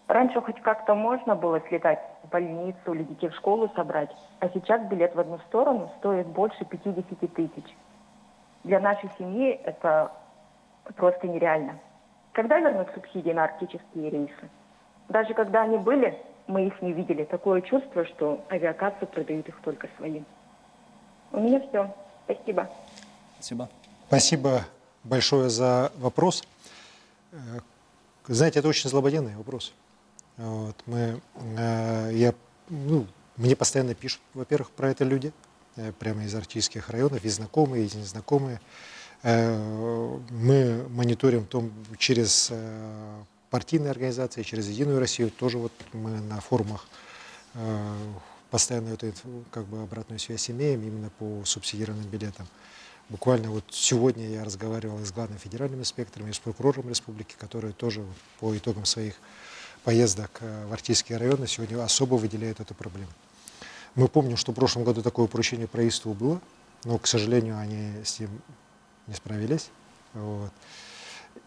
Раньше хоть как-то можно было слетать в больницу или детей в школу собрать, а сейчас билет в одну сторону стоит больше 50 тысяч. Для нашей семьи это просто нереально. Когда вернут субсидии на арктические рейсы? Даже когда они были, мы их не видели. Такое чувство, что авиакассы продают их только своим. У меня все. Спасибо. Спасибо. Спасибо большое за вопрос. Знаете, это очень злободневный вопрос. Вот, мне постоянно пишут, во-первых, про это люди, прямо из арктических районов, и знакомые, и незнакомые. Мы мониторим через партийные организации, через Единую Россию. Тоже вот мы на форумах постоянно эту обратную связь имеем именно по субсидированным билетам. Буквально вот сегодня я разговаривал и с главным федеральным инспектором, и с прокурором республики, которые тоже по итогам своих поездок в арктические районы сегодня особо выделяют эту проблему. Мы помним, что в прошлом году такое поручение правительству было, но, к сожалению, они с ним не справились. Вот.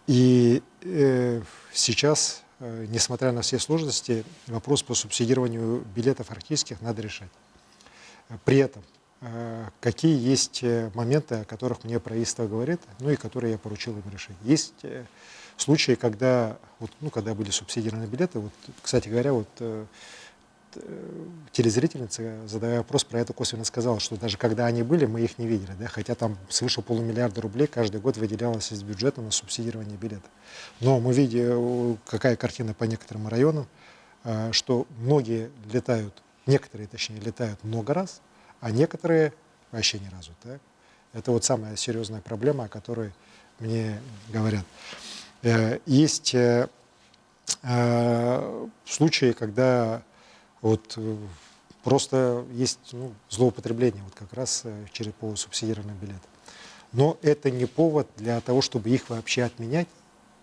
И сейчас, несмотря на все сложности, вопрос по субсидированию билетов арктических надо решать. При этом, какие есть моменты, о которых мне правительство говорит, ну и которые я поручил им решить. Есть случаи, когда, когда были субсидированные билеты, кстати говоря, телезрительница, задавая вопрос, про это косвенно сказала, что даже когда они были, мы их не видели, да, хотя там свыше $500 миллиарда рублей каждый год выделялось из бюджета на субсидирование билетов. Но мы видим, какая картина по некоторым районам, что многие летают, некоторые, точнее, летают много раз, а некоторые вообще ни разу. Так? Это вот самая серьезная проблема, о которой мне говорят. Есть случаи, когда просто есть злоупотребление как раз по субсидированным билетам. Но это не повод для того, чтобы их вообще отменять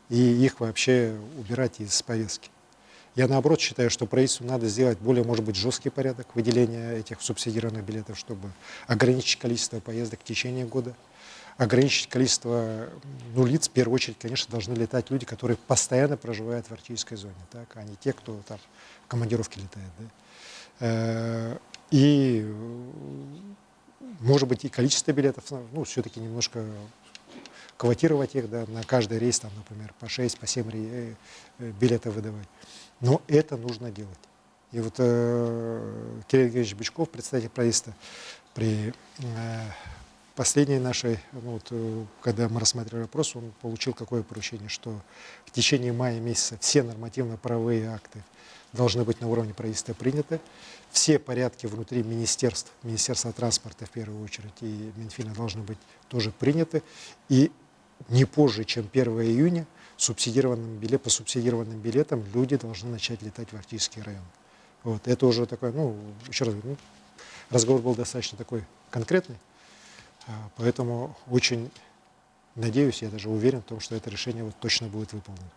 и их вообще убирать из повестки. Я наоборот считаю, что правительству надо сделать более, может быть, жесткий порядок выделения этих субсидированных билетов, чтобы ограничить количество поездок в течение года, ограничить количество лиц. В первую очередь, конечно, должны летать люди, которые постоянно проживают в арктической зоне, так, а не те, кто там в командировке летает. Да? И, может быть, и количество билетов, все-таки немножко квотировать их, да, на каждый рейс, там, например, по 6, по 7 билетов выдавать. Но это нужно делать. И вот Кирилл Евгеньевич Бычков, представитель правительства, при последней нашей, когда мы рассматривали вопрос, он получил какое поручение, что в течение мая месяца все нормативно-правовые акты должны быть на уровне правительства приняты, все порядки внутри министерств, Министерства транспорта в первую очередь и Минфина должны быть тоже приняты, и не позже, чем 1 июня по субсидированным билетам люди должны начать летать в арктические районы. Вот. Это уже такой, еще раз говорю, разговор был достаточно такой конкретный, поэтому очень надеюсь, я даже уверен в том, что это решение точно будет выполнено.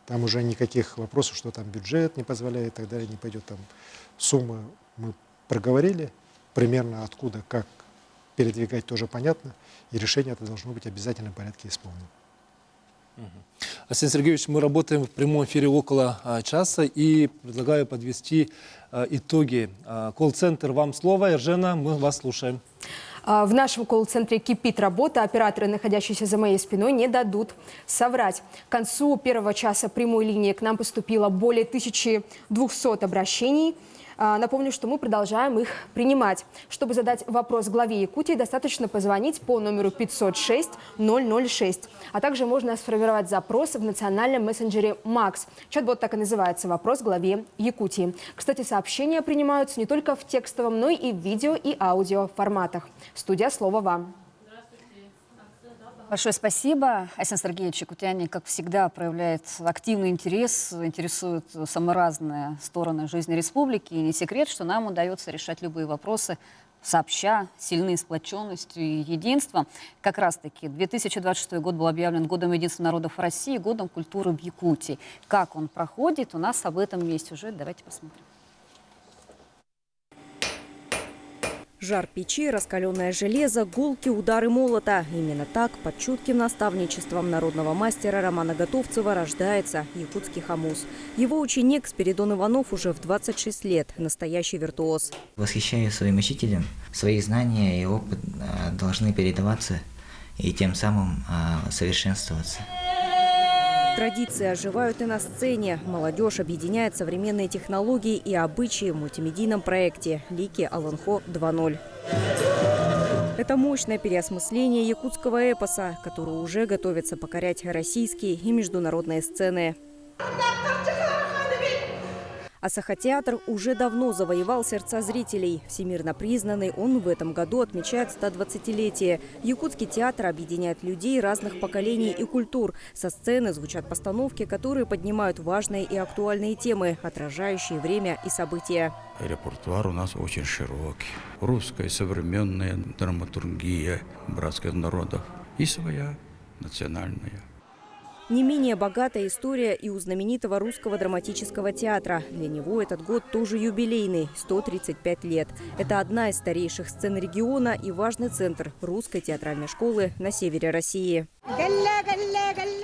Там уже никаких вопросов, что там бюджет не позволяет и так далее, не пойдет. Там суммы мы проговорили, примерно откуда, как передвигать тоже понятно, и решение это должно быть в обязательном порядке исполнено. Арсений Сергеевич, мы работаем в прямом эфире около часа и предлагаю подвести итоги. Колл-центр, вам слово. Ержена, мы вас слушаем. В нашем колл-центре кипит работа. Операторы, находящиеся за моей спиной, не дадут соврать. К концу первого часа прямой линии к нам поступило более 1200 обращений. Напомню, что мы продолжаем их принимать. Чтобы задать вопрос главе Якутии, достаточно позвонить по номеру 506-006. А также можно сформировать запрос в национальном мессенджере МАКС. Чат-бот так и называется «Вопрос главе Якутии». Кстати, сообщения принимаются не только в текстовом, но и в видео и аудио форматах. Студия, слово вам. Большое спасибо. Арсений Сергеевич, якутяне, как всегда, проявляет активный интерес, интересуют самые разные стороны жизни республики. И не секрет, что нам удается решать любые вопросы сообща, сильны сплоченностью и единством. Как раз-таки 2026 год был объявлен годом единства народов России, годом культуры в Якутии. Как он проходит, у нас об этом есть сюжет. Давайте посмотрим. Жар печи, раскаленное железо, гулки, удары молота. Именно так, под чутким наставничеством народного мастера Романа Готовцева, рождается якутский хомус. Его ученик Спиридон Иванов уже в 26 лет, настоящий виртуоз. Восхищаюсь своим учителем. Свои знания и опыт должны передаваться и тем самым совершенствоваться. Традиции оживают и на сцене. Молодежь объединяет современные технологии и обычаи в мультимедийном проекте «Лики Аланхо 2.0». Это мощное переосмысление якутского эпоса, который уже готовится покорять российские и международные сцены. Асахатеатр уже давно завоевал сердца зрителей. Всемирно признанный, он в этом году отмечает 120-летие. Якутский театр объединяет людей разных поколений и культур. Со сцены звучат постановки, которые поднимают важные и актуальные темы, отражающие время и события. Репертуар у нас очень широкий. Русская современная драматургия братских народов и своя национальная. Не менее богатая история и у знаменитого русского драматического театра. Для него этот год тоже юбилейный – 135 лет. Это одна из старейших сцен региона и важный центр русской театральной школы на севере России.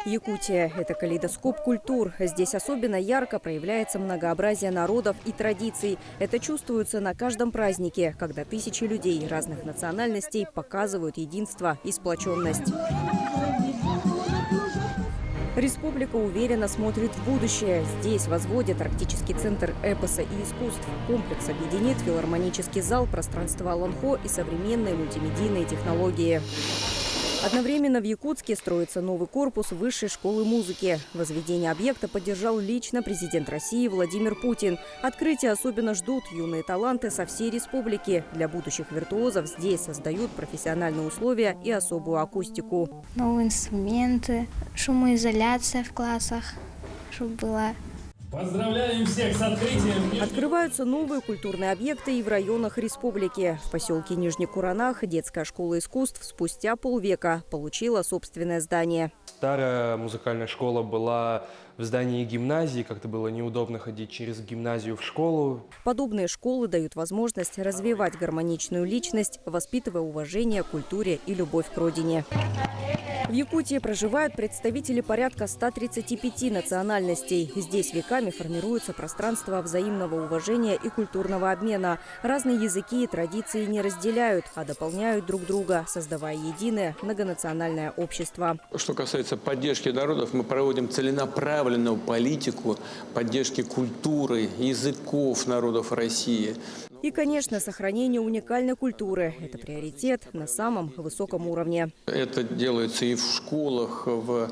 Якутия – это калейдоскоп культур. Здесь особенно ярко проявляется многообразие народов и традиций. Это чувствуется на каждом празднике, когда тысячи людей разных национальностей показывают единство и сплоченность. Республика уверенно смотрит в будущее. Здесь возводят арктический центр эпоса и искусств. Комплекс объединит филармонический зал, пространство Аланхо и современные мультимедийные технологии. Одновременно в Якутске строится новый корпус Высшей школы музыки. Возведение объекта поддержал лично президент России Владимир Путин. Открытие особенно ждут юные таланты со всей республики. Для будущих виртуозов здесь создают профессиональные условия и особую акустику. Новые инструменты, шумоизоляция в классах, чтобы было. Поздравляем всех с открытием! Открываются новые культурные объекты и в районах республики. В поселке Нижний Куранах детская школа искусств спустя полвека получила собственное здание. Старая музыкальная школа была в здании гимназии, как-то было неудобно ходить через гимназию в школу. Подобные школы дают возможность развивать гармоничную личность, воспитывая уважение к культуре и любовь к родине. В Якутии проживают представители порядка 135 национальностей. Здесь веками формируется пространство взаимного уважения и культурного обмена. Разные языки и традиции не разделяют, а дополняют друг друга, создавая единое многонациональное общество. Что касается поддержки народов, мы проводим целенаправленную политику поддержки культуры, языков народов России. И, конечно, сохранение уникальной культуры – это приоритет на самом высоком уровне. Это делается и в школах, в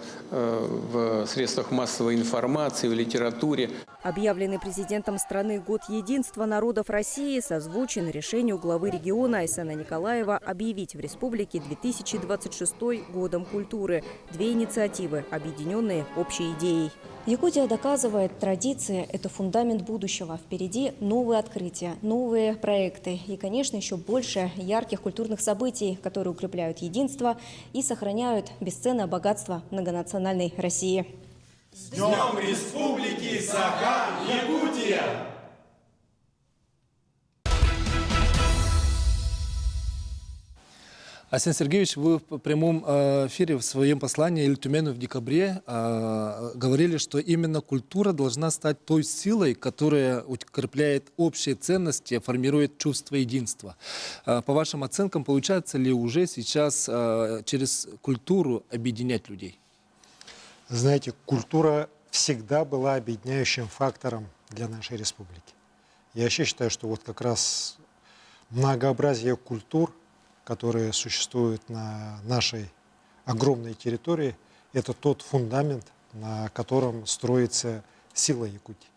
средствах массовой информации, в литературе. Объявленный президентом страны Год единства народов России созвучен решению главы региона Айсена Николаева объявить в республике 2026 годом культуры. Две инициативы, объединенные общей идеей. Якутия доказывает, традиции – это фундамент будущего. Впереди новые открытия, новые проекты и, конечно, еще больше ярких культурных событий, которые укрепляют единство и сохраняют бесценное богатство многонациональной России. С Днем Республики Саха-Якутия! Арсений Сергеевич, вы в прямом эфире в своем послании Эль-Тюмену в декабре говорили, что именно культура должна стать той силой, которая укрепляет общие ценности, формирует чувство единства. По вашим оценкам, получается ли уже сейчас через культуру объединять людей? Знаете, культура всегда была объединяющим фактором для нашей республики. Я вообще считаю, что вот как раз многообразие культур, которые существуют на нашей огромной территории, это тот фундамент, на котором строится сила Якутии.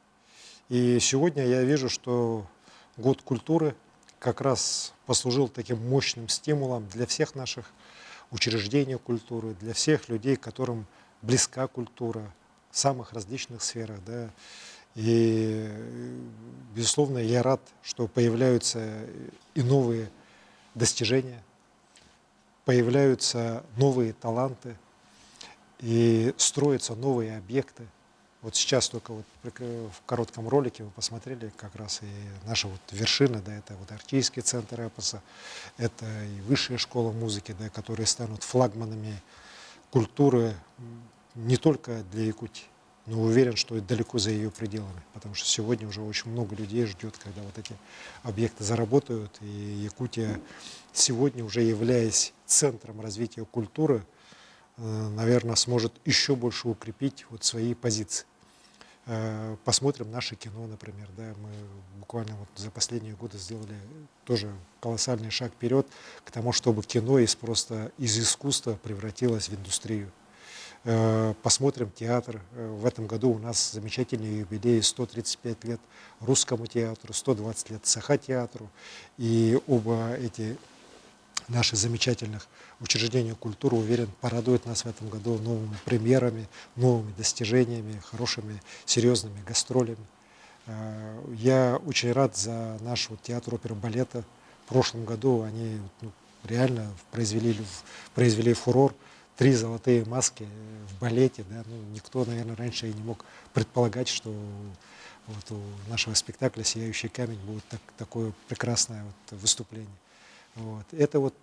И сегодня я вижу, что Год культуры как раз послужил таким мощным стимулом для всех наших учреждений культуры, для всех людей, которым близка культура в самых различных сферах. Да. И, безусловно, я рад, что появляются и новые достижения, появляются новые таланты и строятся новые объекты. Вот сейчас только вот в коротком ролике вы посмотрели как раз и наша вот вершина, да, это вот Артийский центр эпоса, это и высшая школа музыки, да, которые станут флагманами культуры не только для Якутии, но уверен, что и далеко за ее пределами, потому что сегодня уже очень много людей ждет, когда вот эти объекты заработают, и Якутия сегодня, уже являясь центром развития культуры, наверное, сможет еще больше укрепить вот свои позиции. Посмотрим наше кино, например. Да, мы буквально вот за последние годы сделали тоже колоссальный шаг вперед к тому, чтобы кино просто из искусства превратилось в индустрию. Посмотрим театр. В этом году у нас замечательный юбилей, 135 лет русскому театру, 120 лет Саха-театру. И оба эти наши замечательных учреждения культуры, уверен, порадуют нас в этом году новыми премьерами, новыми достижениями, хорошими, серьезными гастролями. Я очень рад за наш вот театр оперы балета. В прошлом году они реально произвели фурор. 3 золотые маски в балете. Да? Никто, наверное, раньше и не мог предполагать, что вот у нашего спектакля «Сияющий камень» будет такое прекрасное вот выступление. Вот. Это вот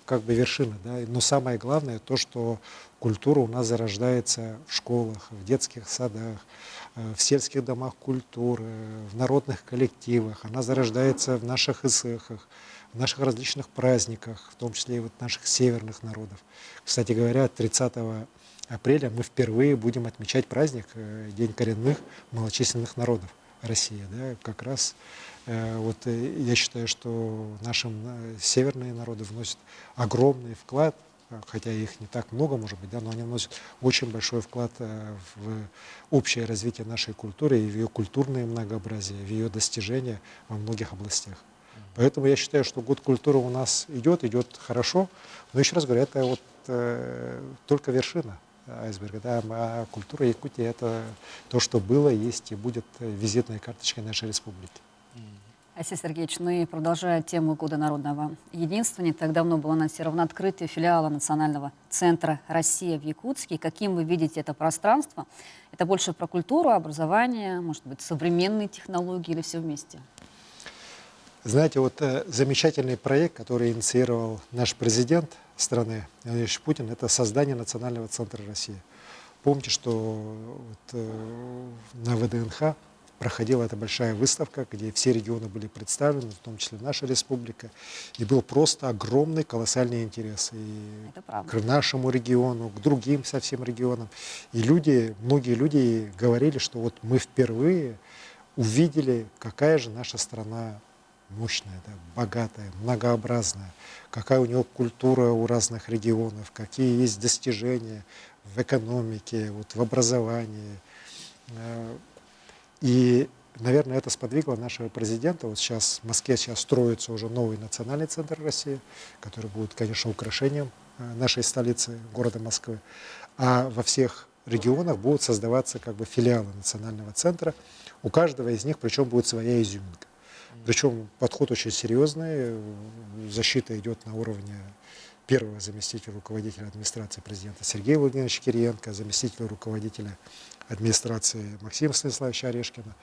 как бы вершина, да? Но самое главное то, что культура у нас зарождается в школах, в детских садах, в сельских домах культуры, в народных коллективах, она зарождается в наших ИСЭХах, в наших различных праздниках, в том числе и вот наших северных народов. Кстати говоря, 30 апреля мы впервые будем отмечать праздник День коренных малочисленных народов России. Да? Как раз вот я считаю, что наши северные народы вносят огромный вклад, хотя их не так много, может быть, да, но они вносят очень большой вклад в общее развитие нашей культуры и в ее культурное многообразие, в ее достижения во многих областях. Поэтому я считаю, что год культуры у нас идет хорошо, но еще раз говорю, это вот только вершина айсберга, да, а культура Якутии — это то, что было, есть и будет визитной карточкой нашей республики. Айсей Сергеевич, ну и продолжая тему Года народного единства, не так давно было анонсировано открытие филиала Национального центра «Россия» в Якутске. Каким вы видите это пространство? Это больше про культуру, образование, может быть, современные технологии или все вместе? Знаете, вот замечательный проект, который инициировал наш президент страны Владимир Ильич Путин, это создание Национального центра «Россия». Помните, что вот, на ВДНХ проходила эта большая выставка, где все регионы были представлены, в том числе наша республика, и был просто огромный, колоссальный интерес и к нашему региону, к другим совсем регионам. И многие люди говорили, что вот мы впервые увидели, какая же наша страна мощная, да, богатая, многообразная, какая у нее культура у разных регионов, какие есть достижения в экономике, вот, в образовании. И, наверное, это сподвигло нашего президента. Вот сейчас в Москве строится уже новый Национальный центр России, который будет, конечно, украшением нашей столицы, города Москвы. А во всех регионах будут создаваться как бы филиалы Национального центра. У каждого из них, причем, будет своя изюминка. Причем подход очень серьезный. Защита идет на уровне первого заместителя руководителя администрации президента Сергея Владимировича Кириенко, заместителя руководителя администрации Максима Станиславовича Орешкина.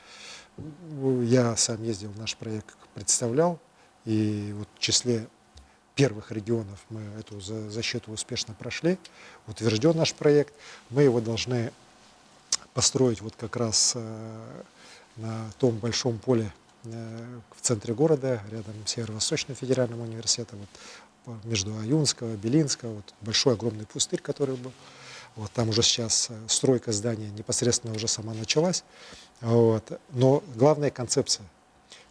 Я сам ездил, наш проект представлял, и вот в числе первых регионов мы эту защиту успешно прошли. Утвержден наш проект. Мы его должны построить вот как раз на том большом поле в центре города, рядом с Северо-Восточным федеральным университетом, вот, между Аюнского, Белинского, вот, большой огромный пустырь, который был. Вот, там уже сейчас стройка здания непосредственно уже сама началась. Вот. Но главная концепция.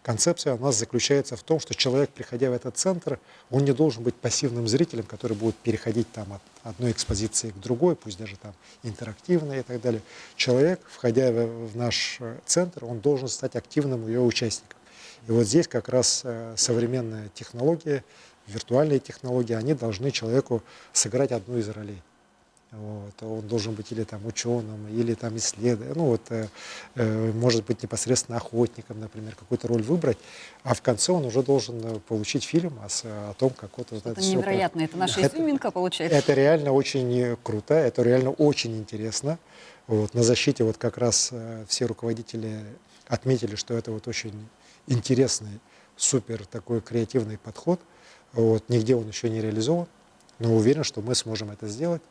Концепция у нас заключается в том, что человек, приходя в этот центр, он не должен быть пассивным зрителем, который будет переходить там от одной экспозиции к другой, пусть даже там интерактивной и так далее. Человек, входя в наш центр, он должен стать активным ее участником. И вот здесь как раз современные технологии, виртуальные технологии, они должны человеку сыграть одну из ролей. Вот, он должен быть или там ученым, или там исследователем, ну вот, может быть непосредственно охотником, например, какую-то роль выбрать, а в конце он уже должен получить фильм о том, как вот это Это невероятно, это наша изюминка получается. Это реально очень круто, это реально очень интересно. Вот, на защите вот как раз все руководители отметили, что это вот очень интересный, супер такой креативный подход. Вот, нигде он еще не реализован, но уверен, что мы сможем это сделать.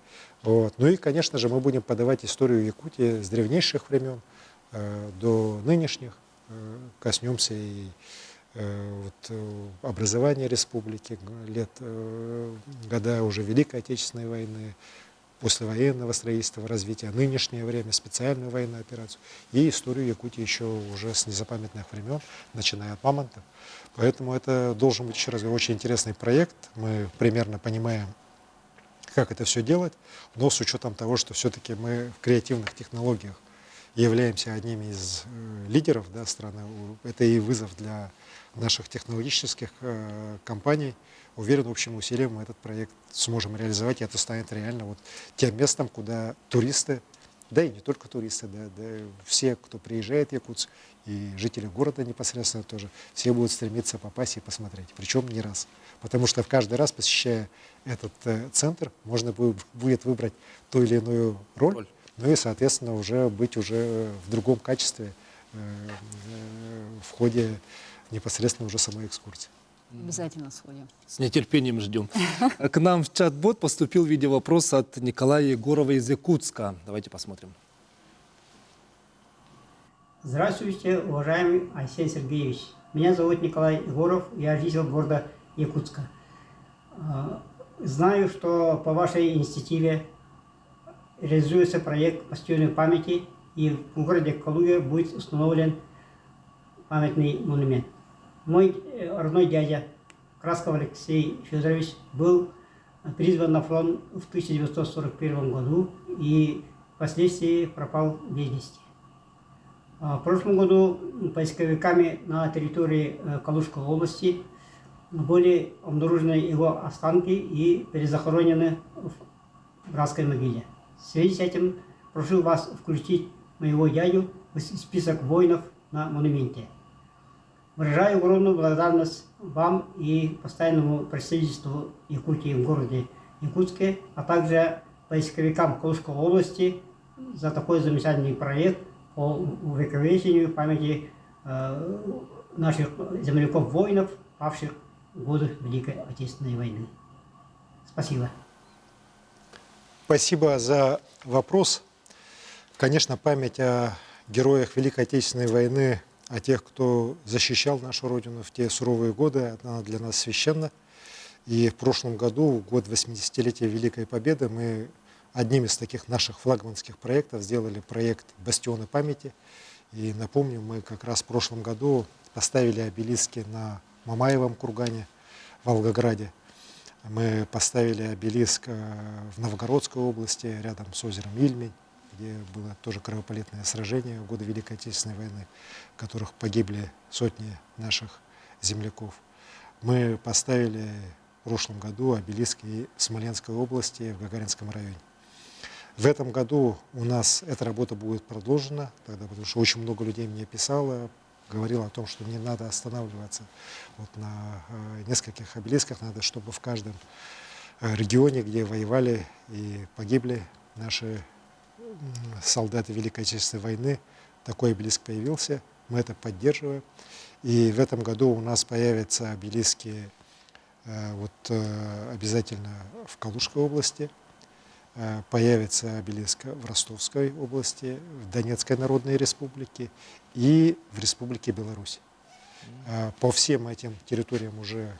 Вот. Ну и, конечно же, мы будем подавать историю Якутии с древнейших времен до нынешних, коснемся и образования республики, года уже Великой Отечественной войны, послевоенного строительства, развития, нынешнее время, специальную военную операцию и историю Якутии еще уже с незапамятных времен, начиная от мамонтов. Поэтому это должен быть, еще раз говорю, очень интересный проект. Мы примерно понимаем, как это все делать, но с учетом того, что все-таки мы в креативных технологиях являемся одними из лидеров, да, страны, это и вызов для наших технологических компаний. Уверен, общим усилием мы этот проект сможем реализовать, и это станет реально вот тем местом, куда туристы, да и не только туристы, да все, кто приезжает в Якутск, и жители города непосредственно тоже, все будут стремиться попасть и посмотреть, причем не раз. Потому что в каждый раз, посещая этот центр, можно будет выбрать ту или иную роль, ну и, соответственно, уже быть уже в другом качестве в ходе непосредственно уже самой экскурсии. Обязательно сходим. С нетерпением ждем. К нам в чат-бот поступил видеовопрос от Николая Егорова из Якутска. Давайте посмотрим. Здравствуйте, уважаемый Арсений Сергеевич. Меня зовут Николай Егоров, я житель города Якутска. Знаю, что по вашей инициативе реализуется проект «Бастионы памяти», и в городе Калуге будет установлен памятный монумент. Мой родной дядя Красков Алексей Федорович был призван на фронт в 1941 году и впоследствии пропал без вести. В прошлом году поисковиками на территории Калужской области были обнаружены его останки и перезахоронены в братской могиле. В связи с этим прошу вас включить моего дядю в список воинов на монументе. Выражаю огромную благодарность вам и постоянному представительству Якутии в городе Якутске, а также поисковикам Калужской области за такой замечательный проект по увековечению памяти наших земляков-воинов, павших в годы Великой Отечественной войны. Спасибо. Спасибо за вопрос. Конечно, память о героях Великой Отечественной войны, о тех, кто защищал нашу Родину в те суровые годы, она для нас священна. И в прошлом году, в год 80-летия Великой Победы, мы одним из таких наших флагманских проектов сделали проект «Бастионы памяти». И напомню, мы как раз в прошлом году поставили обелиски на Мамаевом кургане в Волгограде. Мы поставили обелиск в Новгородской области, рядом с озером Ильмень, где было тоже кровопролитное сражение в годы Великой Отечественной войны, в которых погибли сотни наших земляков. Мы поставили в прошлом году обелиски в Смоленской области, в Гагаринском районе. В этом году у нас эта работа будет продолжена, потому что очень много людей мне писало, говорило о том, что не надо останавливаться вот на нескольких обелисках, надо, чтобы в каждом регионе, где воевали и погибли наши солдаты Великой Отечественной войны, такой обелиск появился, мы это поддерживаем. И в этом году у нас появятся обелиски обязательно в Калужской области, появится обелиск в Ростовской области, в Донецкой Народной Республике и в Республике Беларусь. По всем этим территориям уже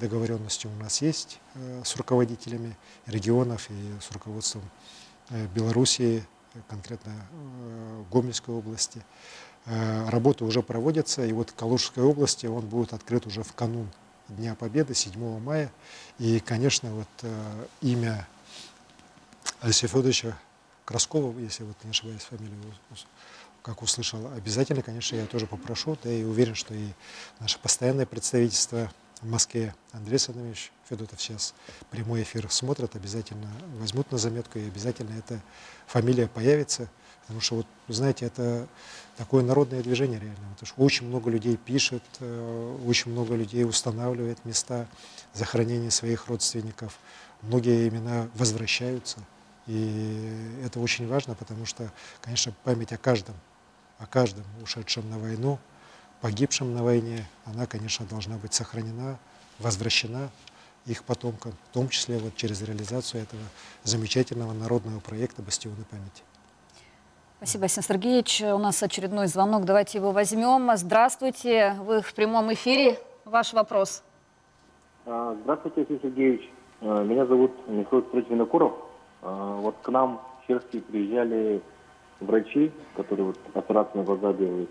договоренности у нас есть с руководителями регионов и с руководством Белоруссии, конкретно Гомельской области. Работы уже проводятся, и вот в Калужской области он будет открыт уже в канун Дня Победы, 7 мая. И, конечно, имя Алексея Федоровича Краскова, если не ошибаюсь, фамилию, как услышал, обязательно, конечно, я тоже попрошу, да и уверен, что и наше постоянное представительство в Москве Андрей Санович Федотов сейчас прямой эфир смотрят, обязательно возьмут на заметку, и обязательно эта фамилия появится. Потому что, вот, знаете, это такое народное движение реально. Потому что очень много людей пишет, очень много людей устанавливает места захоронения своих родственников. Многие имена возвращаются. И это очень важно, потому что, конечно, память о каждом ушедшем на войну, погибшем на войне, она, конечно, должна быть сохранена, возвращена их потомкам, в том числе вот через реализацию этого замечательного народного проекта «Бастионы памяти». Спасибо, Александр Сергеевич. У нас очередной звонок. Давайте его возьмем. Здравствуйте. Вы в прямом эфире. Ваш вопрос. Здравствуйте, Алексей Сергеевич. Меня зовут Михаил Винокуров. Вот к нам в Черский приезжали врачи, которые вот операцию на глаза делают.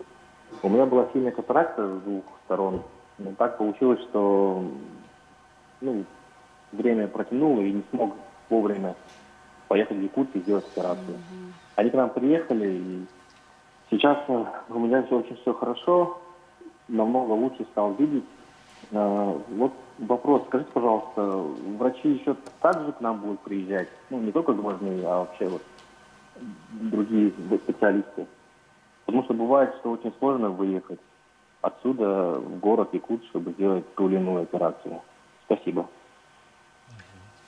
У меня была сильная катаракта с двух сторон. Но так получилось, что время протянуло и не смог вовремя поехать в Якутию и сделать операцию. Они к нам приехали, и сейчас у меня все хорошо, намного лучше стал видеть. Вот вопрос, скажите, пожалуйста, врачи еще также к нам будут приезжать? Не только глазные, а вообще вот другие специалисты. Потому что бывает, что очень сложно выехать отсюда в город Якут, чтобы сделать ту или иную операцию. Спасибо.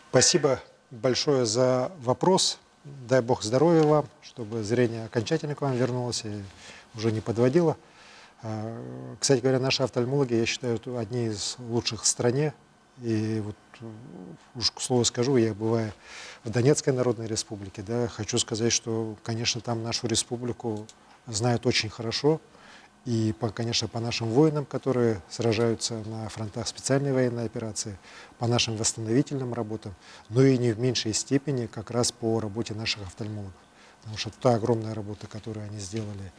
Спасибо большое за вопрос. Дай Бог здоровья вам, чтобы зрение окончательно к вам вернулось и уже не подводило. Кстати говоря, наши офтальмологи, я считаю, одни из лучших в стране. И вот уж к слову скажу, я бываю в Донецкой Народной Республике, да, хочу сказать, что, конечно, там нашу республику знают очень хорошо. И, конечно, по нашим воинам, которые сражаются на фронтах специальной военной операции, по нашим восстановительным работам, но и не в меньшей степени как раз по работе наших офтальмологов. Потому что та огромная работа, которую они сделали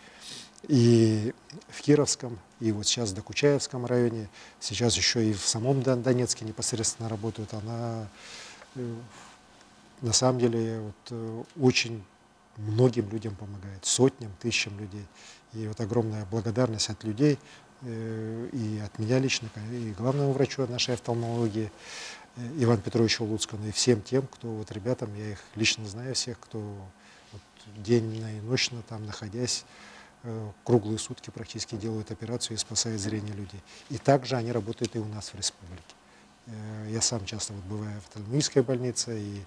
и в Кировском, и вот сейчас в Докучаевском районе, сейчас еще и в самом Донецке непосредственно работают, она на самом деле вот, очень многим людям помогает, сотням, тысячам людей. И вот огромная благодарность от людей, и от меня лично, и главному врачу нашей офтальмологии Ивану Петровичу Луцкому, и всем тем, кто, вот ребятам, я их лично знаю всех, кто вот, денно и ночно там находясь, круглые сутки практически делают операцию и спасают зрение людей. И также они работают и у нас в республике. Я сам часто вот бываю в офтальмологической больнице и,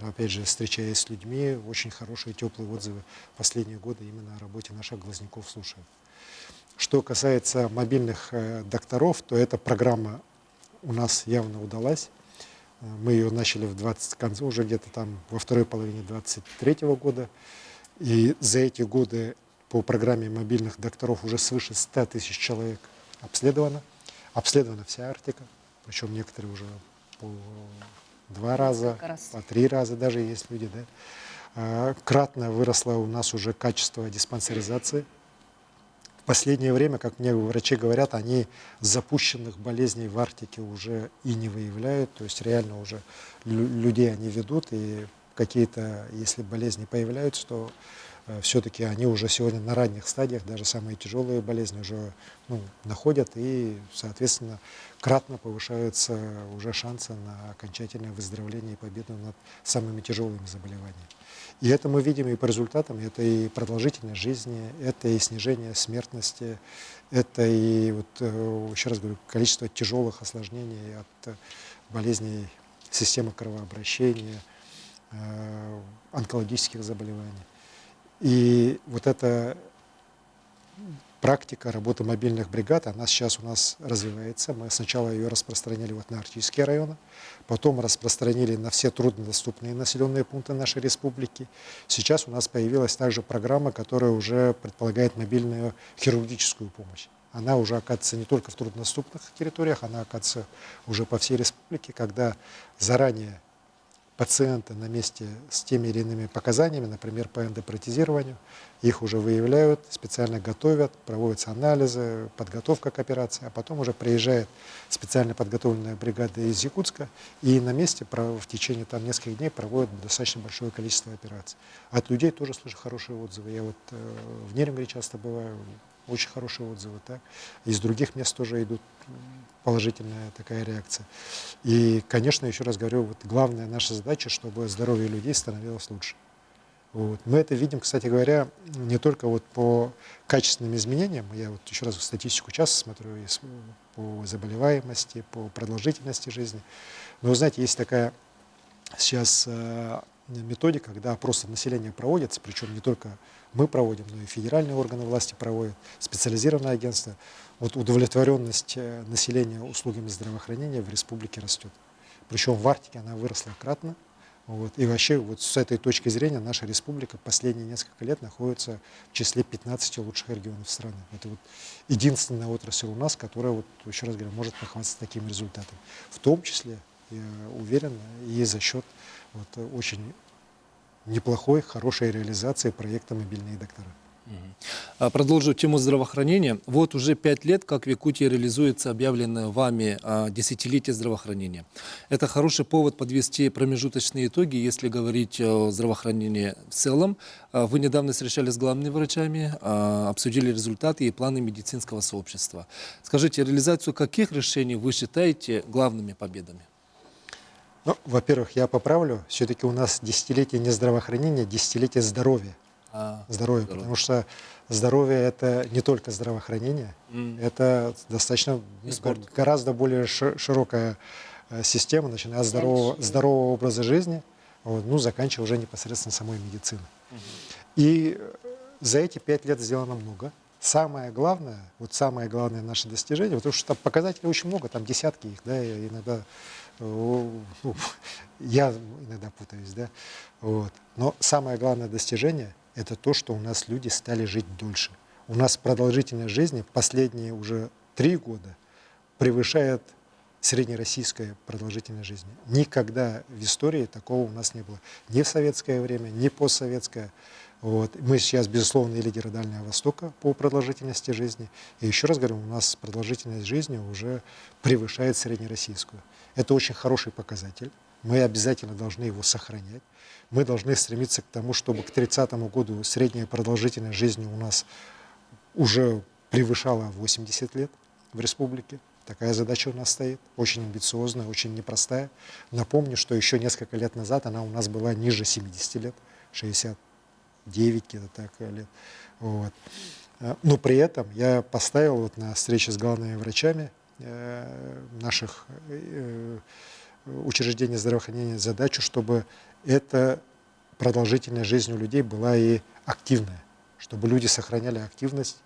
опять же, встречаясь с людьми, очень хорошие, теплые отзывы последние годы именно о работе наших глазников слушаю. Что касается мобильных докторов, то эта программа у нас явно удалась. Мы ее начали уже где-то там во второй половине 2023 года. И за эти годы по программе мобильных докторов уже свыше 100 тысяч человек обследовано. Обследована вся Арктика. Причем некоторые уже по 2 раза, по 3 раза даже есть люди. Да? Кратно выросло у нас уже качество диспансеризации. В последнее время, как мне врачи говорят, они запущенных болезней в Арктике уже и не выявляют. То есть реально уже людей они ведут, и какие-то, если болезни появляются, то все-таки они уже сегодня на ранних стадиях, даже самые тяжелые болезни уже находят, и, соответственно, кратно повышаются уже шансы на окончательное выздоровление и победу над самыми тяжелыми заболеваниями. И это мы видим и по результатам, это и продолжительность жизни, это и снижение смертности, это и, вот, еще раз говорю, количество тяжелых осложнений от болезней системы кровообращения, онкологических заболеваний. И вот эта практика работы мобильных бригад, она сейчас у нас развивается. Мы сначала ее распространили вот на арктические районы, потом распространили на все труднодоступные населенные пункты нашей республики. Сейчас у нас появилась также программа, которая уже предполагает мобильную хирургическую помощь. Она уже оказывается не только в труднодоступных территориях, она оказывается уже по всей республике, когда заранее пациенты на месте с теми или иными показаниями, например, по эндопротезированию, их уже выявляют, специально готовят, проводятся анализы, подготовка к операции, а потом уже приезжает специально подготовленная бригада из Якутска и на месте в течение там нескольких дней проводят достаточно большое количество операций. От людей тоже слышу хорошие отзывы. Я вот в Нерюнгри часто бываю, очень хорошие отзывы. Так. Из других мест тоже идут положительная такая реакция. И, конечно, еще раз говорю, вот главная наша задача, чтобы здоровье людей становилось лучше. Вот. Мы это видим, кстати говоря, не только вот по качественным изменениям. Я вот еще раз статистику часто смотрю по заболеваемости, по продолжительности жизни. Но, вы знаете, есть такая сейчас методика, когда опросы населения проводятся, причем не только мы проводим, но и федеральные органы власти проводят, специализированное агентство. Вот удовлетворенность населения услугами здравоохранения в республике растет. Причем в Арктике она выросла кратно. Вот. И вообще вот с этой точки зрения наша республика последние несколько лет находится в числе 15 лучших регионов страны. Это вот единственная отрасль у нас, которая, вот, еще раз говорю, может похвастаться таким результатом. В том числе, я уверен, и за счет вот, очень неплохой, хорошей реализации проекта «Мобильные доктора». Продолжу тему здравоохранения. Вот уже 5 лет, как в Якутии реализуется объявленное вами десятилетие здравоохранения. Это хороший повод подвести промежуточные итоги, если говорить о здравоохранении в целом. Вы недавно встречались с главными врачами, обсудили результаты и планы медицинского сообщества. Скажите, реализацию каких решений вы считаете главными победами? Ну, во-первых, я поправлю. Все-таки у нас десятилетие не здравоохранения, а десятилетие здоровья. Здоровье, потому что здоровье — это не только здравоохранение, это достаточно гораздо более широкая система, начиная от здорового образа жизни, вот, ну, заканчивая уже непосредственно самой медициной. И за эти 5 лет сделано много. Самое главное наше достижение, потому что там показателей очень много, там десятки их, да, и иногда, я иногда путаюсь, да, вот. Но самое главное достижение — это то, что у нас люди стали жить дольше. У нас продолжительность жизни последние уже 3 года превышает среднероссийская продолжительность жизни. Никогда в истории такого у нас не было. Ни в советское время, ни постсоветское. Вот. Мы сейчас, безусловно, лидеры Дальнего Востока по продолжительности жизни. И еще раз говорю, у нас продолжительность жизни уже превышает среднероссийскую. Это очень хороший показатель. Мы обязательно должны его сохранять. Мы должны стремиться к тому, чтобы к 30-му году средняя продолжительность жизни у нас уже превышала 80 лет в республике. Такая задача у нас стоит, очень амбициозная, очень непростая. Напомню, что еще несколько лет назад она у нас была ниже 70 лет, 69 где-то так лет. Вот. Но при этом я поставил вот на встрече с главными врачами наших учреждений здравоохранения задачу, чтобы эта продолжительность жизни у людей была и активная, чтобы люди сохраняли активность,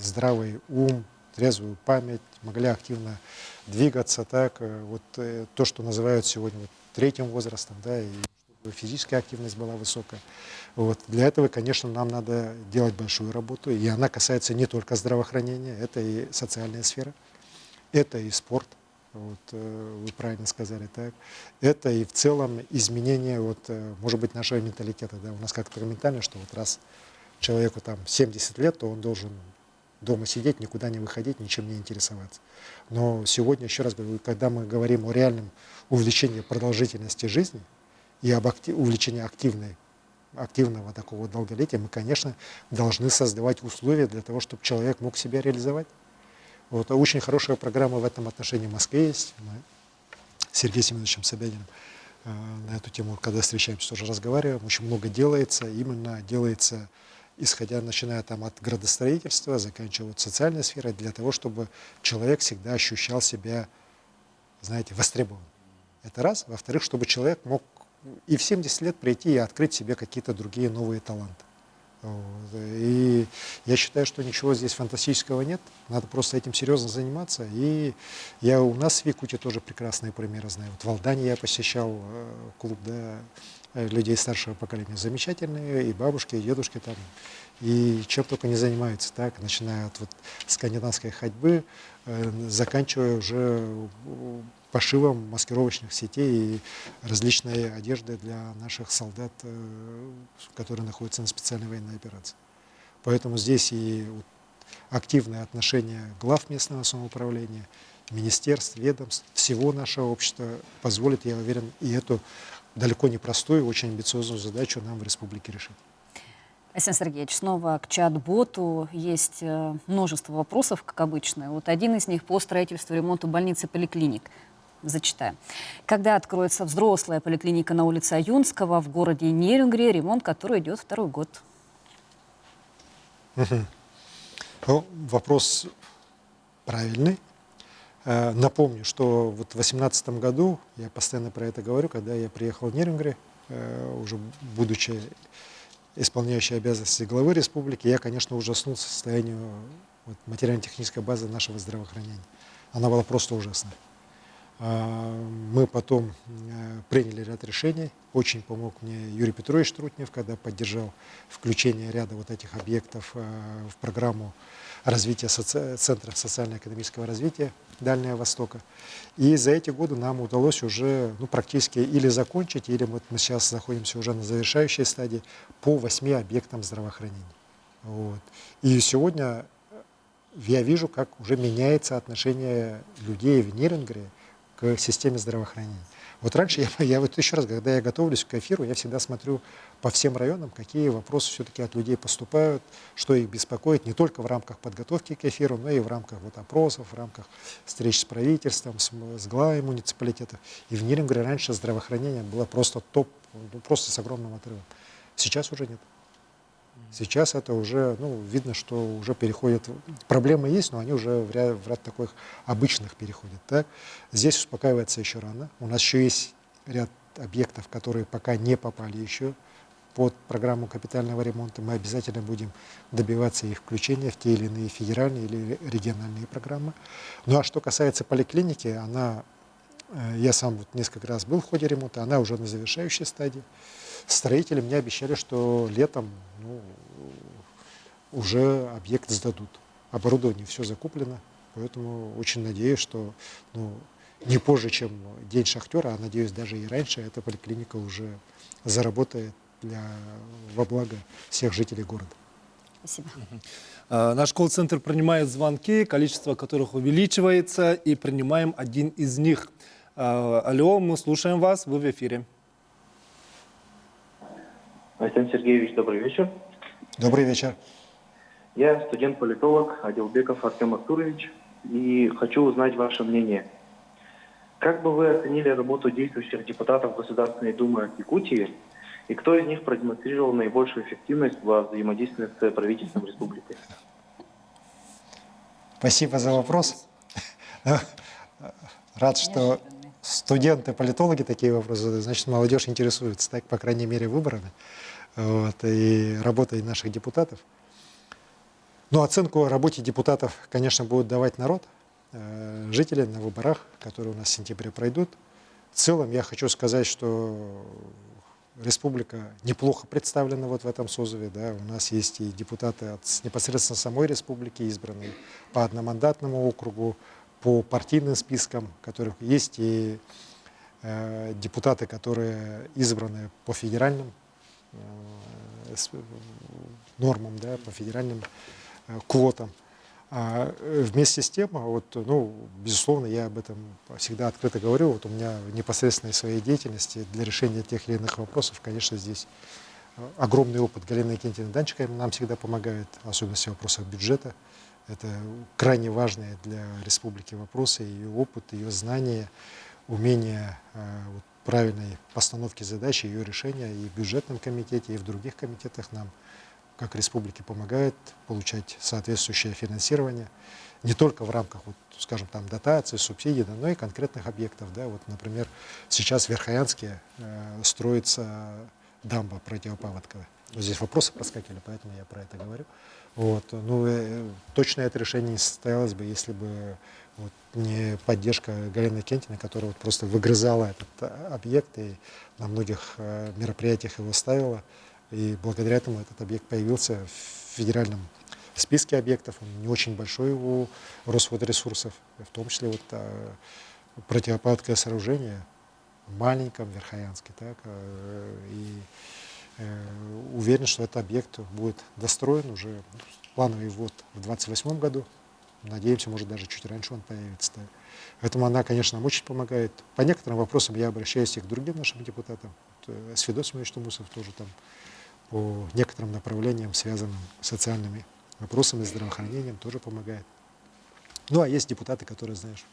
здравый ум, трезвую память, могли активно двигаться, так, вот то, что называют сегодня вот 3-м возрастом, да, и чтобы физическая активность была высокая. Вот. Для этого, конечно, нам надо делать большую работу, и она касается не только здравоохранения, это и социальная сфера, это и спорт. Вот, вы правильно сказали, так. Это и в целом изменение, вот, может быть, нашего менталитета. Да. У нас как-то ментально, что вот раз человеку там 70 лет, то он должен дома сидеть, никуда не выходить, ничем не интересоваться. Но сегодня, еще раз говорю, когда мы говорим о реальном увеличении продолжительности жизни и об увеличении активного такого долголетия, мы, конечно, должны создавать условия для того, чтобы человек мог себя реализовать. Вот, очень хорошая программа в этом отношении в Москве есть. Мы с Сергеем Семеновичем Собяниным на эту тему, когда встречаемся, тоже разговариваем. Очень много делается, именно делается, начиная там от градостроительства, заканчивая вот социальной сферой, для того, чтобы человек всегда ощущал себя, знаете, востребованным. Это раз. Во-вторых, чтобы человек мог и в 70 лет прийти и открыть себе какие-то другие новые таланты. И я считаю, что ничего здесь фантастического нет, надо просто этим серьезно заниматься. И я у нас в Якутии тоже прекрасные примеры знаю. Вот в Алдане я посещал клуб, да, людей старшего поколения, замечательные, и бабушки, и дедушки там, и чем только не занимаются, так, начиная от вот скандинавской ходьбы, заканчивая уже пошивом маскировочных сетей и различной одежды для наших солдат, которые находятся на специальной военной операции. Поэтому здесь и активное отношение глав местного самоуправления, министерств, ведомств, всего нашего общества позволит, я уверен, и эту далеко не простую, очень амбициозную задачу нам в республике решить. Айсен Сергеевич, снова к чат-боту. Есть множество вопросов, как обычно. Вот один из них по строительству и ремонту больниц и поликлиник. Зачитаю. Когда откроется взрослая поликлиника на улице Аюнского в городе Нерюнгри, ремонт который идет 2-й год? Ну, вопрос правильный. Напомню, что вот в 2018 году, я постоянно про это говорю, когда я приехал в Нерюнгри, уже будучи исполняющий обязанности главы республики, я, конечно, ужаснулся состоянию материально-технической базы нашего здравоохранения. Она была просто ужасная. Мы потом приняли ряд решений. Очень помог мне Юрий Петрович Трутнев, когда поддержал включение ряда вот этих объектов в программу развития Центра социально-экономического развития Дальнего Востока. И за эти годы нам удалось уже практически или закончить, или вот мы сейчас находимся уже на завершающей стадии по 8 объектам здравоохранения. Вот. И сегодня я вижу, как уже меняется отношение людей в Нерюнгри к системе здравоохранения. Вот раньше, я вот еще раз, когда я готовлюсь к эфиру, я всегда смотрю по всем районам, какие вопросы все-таки от людей поступают, что их беспокоит, не только в рамках подготовки к эфиру, но и в рамках опросов, в рамках встреч с правительством, с главой муниципалитетов. И в Нерюнгри раньше здравоохранение было просто топ, просто с огромным отрывом. Сейчас уже нет. Сейчас это уже, видно, что уже переходят, проблемы есть, но они уже в ряд таких обычных переходят. Так? Здесь успокаиваться еще рано. У нас еще есть ряд объектов, которые пока не попали еще под программу капитального ремонта. Мы обязательно будем добиваться их включения в те или иные федеральные или региональные программы. Ну а что касается поликлиники, я сам несколько раз был в ходе ремонта, она уже на завершающей стадии. Строители мне обещали, что летом уже объект сдадут. Оборудование все закуплено, поэтому очень надеюсь, что не позже, чем День шахтера, а надеюсь даже и раньше, эта поликлиника уже заработает во благо всех жителей города. Спасибо. Наш колл-центр принимает звонки, количество которых увеличивается, и принимаем один из них. Алло, мы слушаем вас, вы в эфире. Айсен Сергеевич, добрый вечер. Добрый вечер. Я студент-политолог Адилбеков Артем Артурович и хочу узнать ваше мнение. Как бы вы оценили работу действующих депутатов Государственной Думы от Якутии и кто из них продемонстрировал наибольшую эффективность во взаимодействии с правительством республики? Спасибо за вопрос. Рад, что студенты-политологи такие вопросы задают, значит, молодежь интересуется, так, по крайней мере, выборами и работой наших депутатов. Но оценку о работе депутатов, конечно, будет давать народ, жители на выборах, которые у нас в сентябре пройдут. В целом я хочу сказать, что республика неплохо представлена вот в этом созыве. Да. У нас есть и депутаты от непосредственно самой республики, избранные по одномандатному округу, по партийным спискам, которых есть и депутаты, которые избраны по федеральным нормам, да, по федеральным квотам. Вместе с тем, безусловно, я об этом всегда открыто говорю. Вот у меня в непосредственной своей деятельности для решения тех или иных вопросов, конечно, здесь огромный опыт Галины Кентьевны Данченко нам всегда помогает, особенно в вопросах бюджета. Это крайне важные для республики вопросы, ее опыт, ее знания, умение правильной постановки задачи, ее решения и в бюджетном комитете, и в других комитетах нам, как республике, помогает получать соответствующее финансирование не только в рамках, скажем, дотаций, субсидий, но и конкретных объектов. Да. Вот, например, сейчас в Верхоянске строится дамба противопаводковая. Здесь вопросы проскакивали, поэтому я про это говорю. Точно это решение не состоялось бы, если бы не поддержка Галины Кентьевны, которая просто выгрызала этот объект и на многих мероприятиях его ставила. И благодаря этому этот объект появился в федеральном списке объектов. Он не очень большой у Росводресурсов, в том числе противопаводковое сооружение в маленьком Верхоянске. Так, и уверен, что этот объект будет достроен уже, плановый ввод в 2028 году. Надеемся, может, даже чуть раньше он появится. Так. Поэтому она, конечно, нам очень помогает. По некоторым вопросам я обращаюсь и к другим нашим депутатам. Свидос Муэштумусов тоже там по некоторым направлениям, связанным с социальными вопросами, здравоохранением, тоже помогает. Ну, а есть депутаты, которые, знаешь,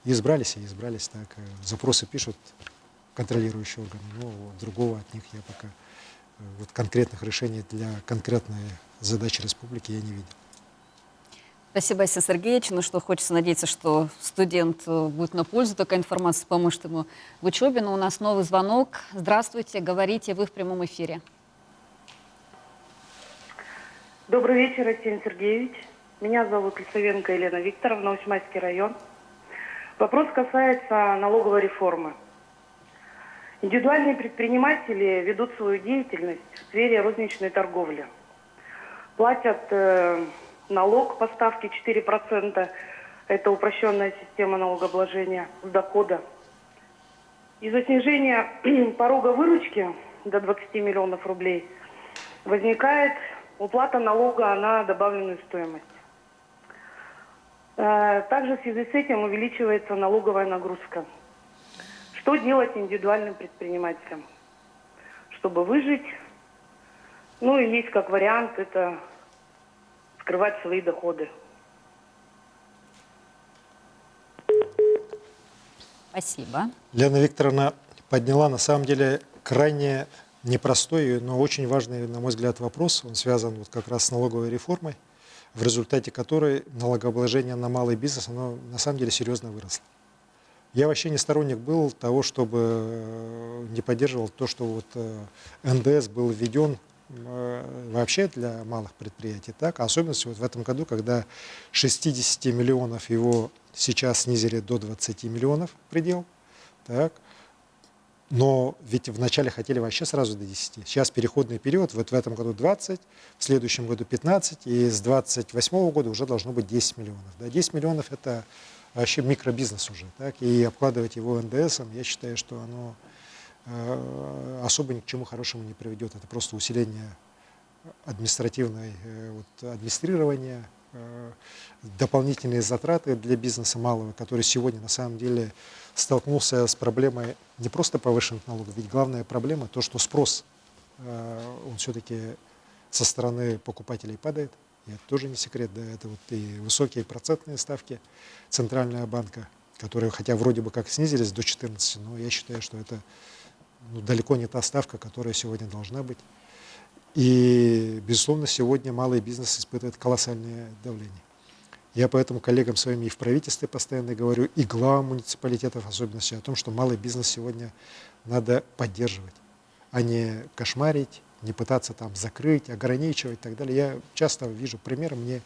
избрались, так, запросы пишут контролирующие органы, но другого от них я пока вот конкретных решений для конкретной задачи республики я не видел. Спасибо, Айсен Сергеевич. Ну что, хочется надеяться, что студент будет на пользу, такая информация поможет ему в учебе. Но у нас новый звонок. Здравствуйте, говорите, вы в прямом эфире. Добрый вечер, Айсен Сергеевич. Меня зовут Лисовенко Елена Викторовна, Усьмайский район. Вопрос касается налоговой реформы. Индивидуальные предприниматели ведут свою деятельность в сфере розничной торговли. Платят налог по ставке 4%. Это упрощенная система налогообложения с дохода. Из-за снижения порога выручки до 20 миллионов рублей возникает уплата налога на добавленную стоимость. Также в связи с этим увеличивается налоговая нагрузка. Что делать индивидуальным предпринимателям, чтобы выжить? Ну и есть как вариант это скрывать свои доходы. Спасибо. Лена Викторовна подняла на самом деле крайне непростой, но очень важный, на мой взгляд, вопрос. Он связан вот как раз с налоговой реформой, в результате которой налогообложение на малый бизнес, оно на самом деле серьезно выросло. Я вообще не сторонник был того, чтобы не поддерживал то, что вот НДС был введен вообще для малых предприятий, так, а особенно вот в этом году, когда 60 миллионов его сейчас снизили до 20 миллионов предел, так, но ведь вначале хотели вообще сразу до 10. Сейчас переходный период, вот в этом году 20, в следующем году 15, и с 28 года уже должно быть 10 миллионов. Да, 10 миллионов это вообще микробизнес уже, так, и обкладывать его НДСом, я считаю, что оно особо ни к чему хорошему не приведет. Это просто усиление администрирования, дополнительные затраты для бизнеса малого, который сегодня на самом деле столкнулся с проблемой не просто повышенных налогов, ведь главная проблема то, что спрос, он все-таки со стороны покупателей падает. И это тоже не секрет, да, это вот и высокие процентные ставки Центрального банка, которые хотя вроде бы как снизились до 14, но я считаю, что это далеко не та ставка, которая сегодня должна быть. И, безусловно, сегодня малый бизнес испытывает колоссальное давление. Я поэтому коллегам своим и в правительстве постоянно говорю, и главам муниципалитетов особенности о том, что малый бизнес сегодня надо поддерживать, а не кошмарить, не пытаться там закрыть, ограничивать и так далее. Я часто вижу примеры, мне,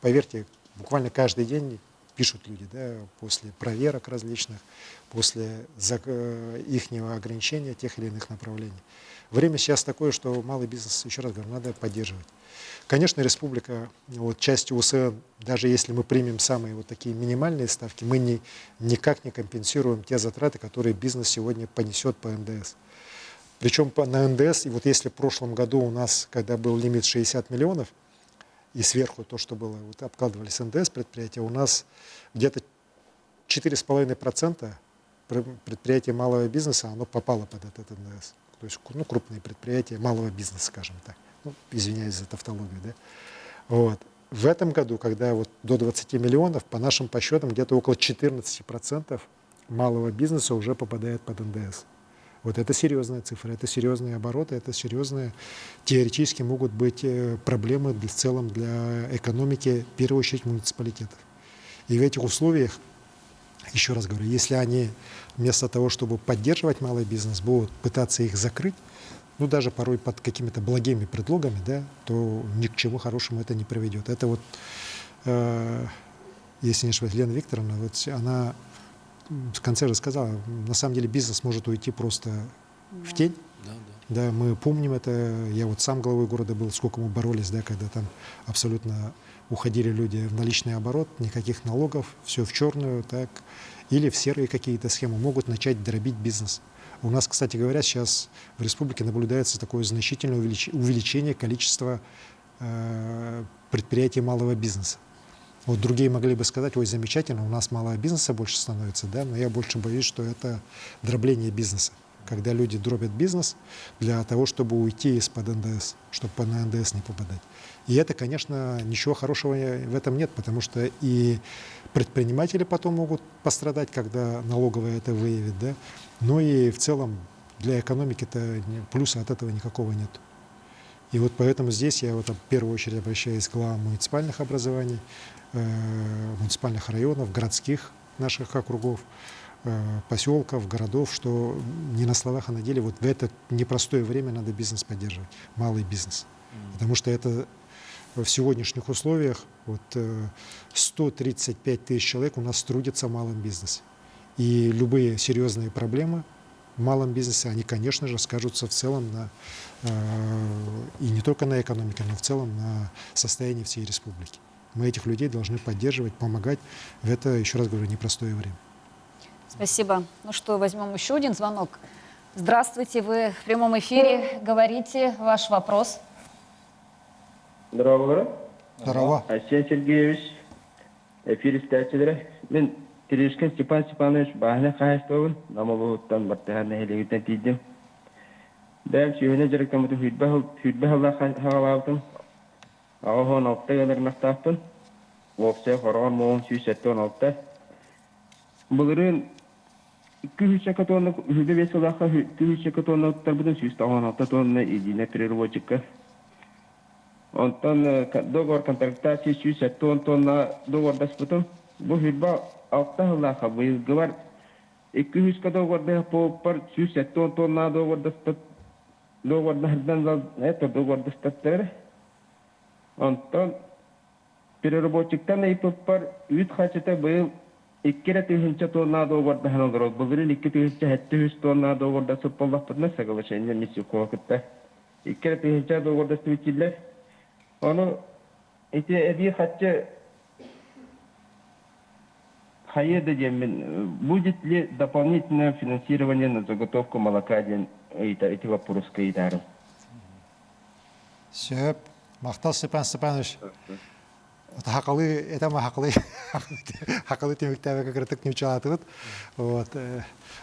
поверьте, буквально каждый день пишут люди, да, после проверок различных, после ихнего ограничения тех или иных направлений. Время сейчас такое, что малый бизнес, еще раз говорю, надо поддерживать. Конечно, республика, вот часть УСН, даже если мы примем самые вот такие минимальные ставки, мы никак не компенсируем те затраты, которые бизнес сегодня понесет по НДС. Причем на НДС, и вот если в прошлом году у нас, когда был лимит 60 миллионов, и сверху то, что было, вот обкладывались НДС предприятия, у нас где-то 4,5% предприятия малого бизнеса, оно попало под этот НДС. То есть крупные предприятия малого бизнеса, скажем так. Извиняюсь за тавтологию. Да? Вот. В этом году, когда вот до 20 миллионов, по нашим подсчетам, где-то около 14% малого бизнеса уже попадает под НДС. Вот это серьезная цифра, это серьезные обороты, это серьезные, теоретически могут быть проблемы в целом для экономики, в первую очередь, муниципалитетов. И в этих условиях, еще раз говорю, если они вместо того, чтобы поддерживать малый бизнес, будут пытаться их закрыть, даже порой под какими-то благими предлогами, да, то ни к чему хорошему это не приведет. Это вот, если не ошибаюсь, Лена Викторовна, вот она в конце же сказала, на самом деле бизнес может уйти просто в тень. Да, мы помним это. Я вот сам главой города был, сколько мы боролись, да, когда там абсолютно уходили люди в наличный оборот, никаких налогов, все в черную, так, или в серые какие-то схемы, могут начать дробить бизнес. У нас, кстати говоря, сейчас в республике наблюдается такое значительное увеличение количества предприятий малого бизнеса. Вот другие могли бы сказать, ой, замечательно, у нас малого бизнеса больше становится, да, но я больше боюсь, что это дробление бизнеса. когда люди дробят бизнес для того, чтобы уйти из-под НДС, чтобы на НДС не попадать. И это, конечно, ничего хорошего в этом нет, потому что и предприниматели потом могут пострадать, когда налоговая это выявит, да? Но и в целом для экономики-то плюса от этого никакого нет. И вот поэтому здесь я вот в первую очередь обращаюсь к главам муниципальных образований, муниципальных районов, городских наших округов, поселков, городов, что не на словах, а на деле вот в это непростое время надо бизнес поддерживать, малый бизнес. Потому что это в сегодняшних условиях вот, 135 тысяч человек у нас трудятся в малом бизнесе. И любые серьезные проблемы в малом бизнесе, они, конечно же, скажутся в целом на, и не только на экономике, но в целом на состоянии всей республики. Мы этих людей должны поддерживать, помогать в это, еще раз говорю, непростое время. Спасибо. Ну что, возьмем еще один звонок. Здравствуйте, вы в прямом эфире. Говорите ваш вопрос. Здорово. Здорово. Арсений Сергеевич, эфир источили. Мен Терешкин Степан Степанович бахна хайстовын, намалуттан баттахана хелегитен тидим. Дәм сүйене жереккәмәтү хүтбә Аллах халавтым. Аһон оптаялар мактапын. Вопсе хорон моон сүйсәттән отта. Булырын күчә катонны хүтбә бесалаха күчә катонны оттабыдан сүйстәгән отта тонны идине переводчикка. Онтан договор контрактации сүйсәттән тонна договор даспытым. Бу хүтбә Аллаха быйыл гывар 200 договорда по пар сүйсәттән тонна договор даспыт. Договор даһдан это договор даспыттыр. Онтан переработчиктан айппар үт хачата быйыл 200 тонна договор даһан олор. Булырын 200 тонна договор даспыт боллаппытна соглашение миссия коакытта. 200 договор даспыттилер. Оны эти эди хача будет ли дополнительное финансирование на заготовку молока эти вопросы кайдару? Все, Махтал Степан Степанович. Хакалы, это мы хакалы тем как раз так не участвует. Вот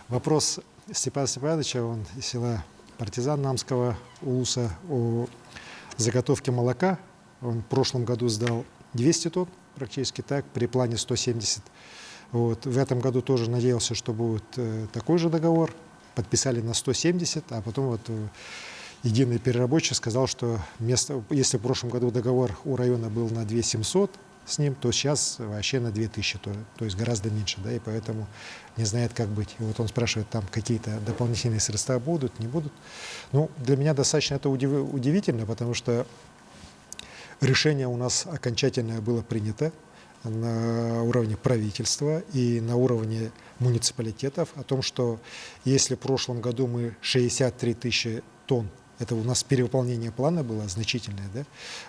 вопрос Степана Степановича, он из села Партизан Намского улуса о заготовке молока. Он в прошлом году сдал 200 тонн, практически так, при плане 170. Вот. В этом году тоже надеялся, что будет такой же договор. Подписали на 170, а потом вот единый переработчик сказал, что если в прошлом году договор у района был на 2700 с ним, то сейчас вообще на 2000, то есть гораздо меньше, да, и поэтому не знает, как быть. И вот он спрашивает, там какие-то дополнительные средства будут, не будут. Ну, для меня достаточно это удивительно, потому что решение у нас окончательное было принято на уровне правительства и на уровне муниципалитетов о том, что если в прошлом году мы 63 тысячи тонн, это у нас перевыполнение плана было значительное, да?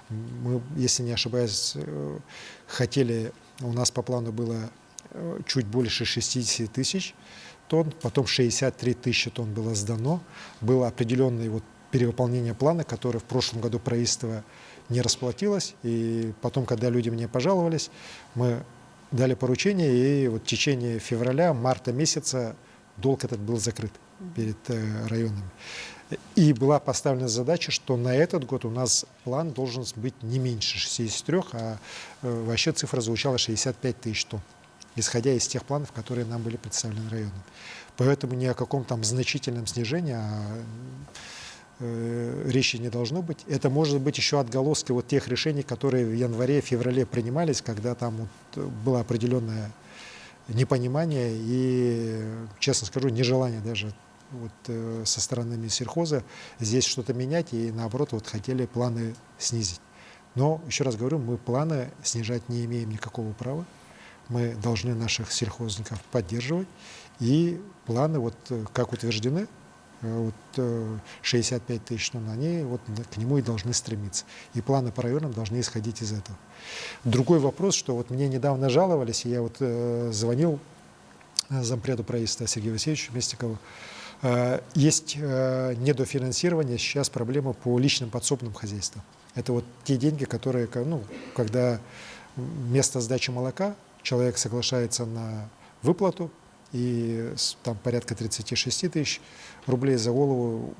Мы, если не ошибаюсь, хотели, у нас по плану было чуть больше 60 тысяч тонн, потом 63 тысячи тонн было сдано, было определенное вот перевыполнение плана, которое в прошлом году правительство не расплатилось, и потом, когда люди мне пожаловались, мы дали поручение, и вот в течение февраля-марта месяца долг этот был закрыт перед районами. И была поставлена задача, что на этот год у нас план должен быть не меньше 63, а вообще цифра звучала 65 тысяч тонн, исходя из тех планов, которые нам были представлены районами. Поэтому ни о каком там значительном снижении речи не должно быть. Это может быть еще отголоски вот тех решений, которые в январе-феврале принимались, когда там вот было определенное непонимание и, честно скажу, нежелание даже вот со стороны Минсельхоза здесь что-то менять, и наоборот вот хотели планы снизить. Но, еще раз говорю, мы планы снижать не имеем никакого права. Мы должны наших сельхозников поддерживать, и планы, вот как утверждены, вот 65 тысяч тонн, они вот к нему и должны стремиться. И планы по районам должны исходить из этого. Другой вопрос, что вот мне недавно жаловались, и я вот звонил зампреду правительства Сергею Васильевичу Местикову. Есть недофинансирование, сейчас проблема по личным подсобным хозяйствам. Это вот те деньги, которые, ну, когда вместо сдачи молока человек соглашается на выплату, и там порядка 36 тысяч рублей за голову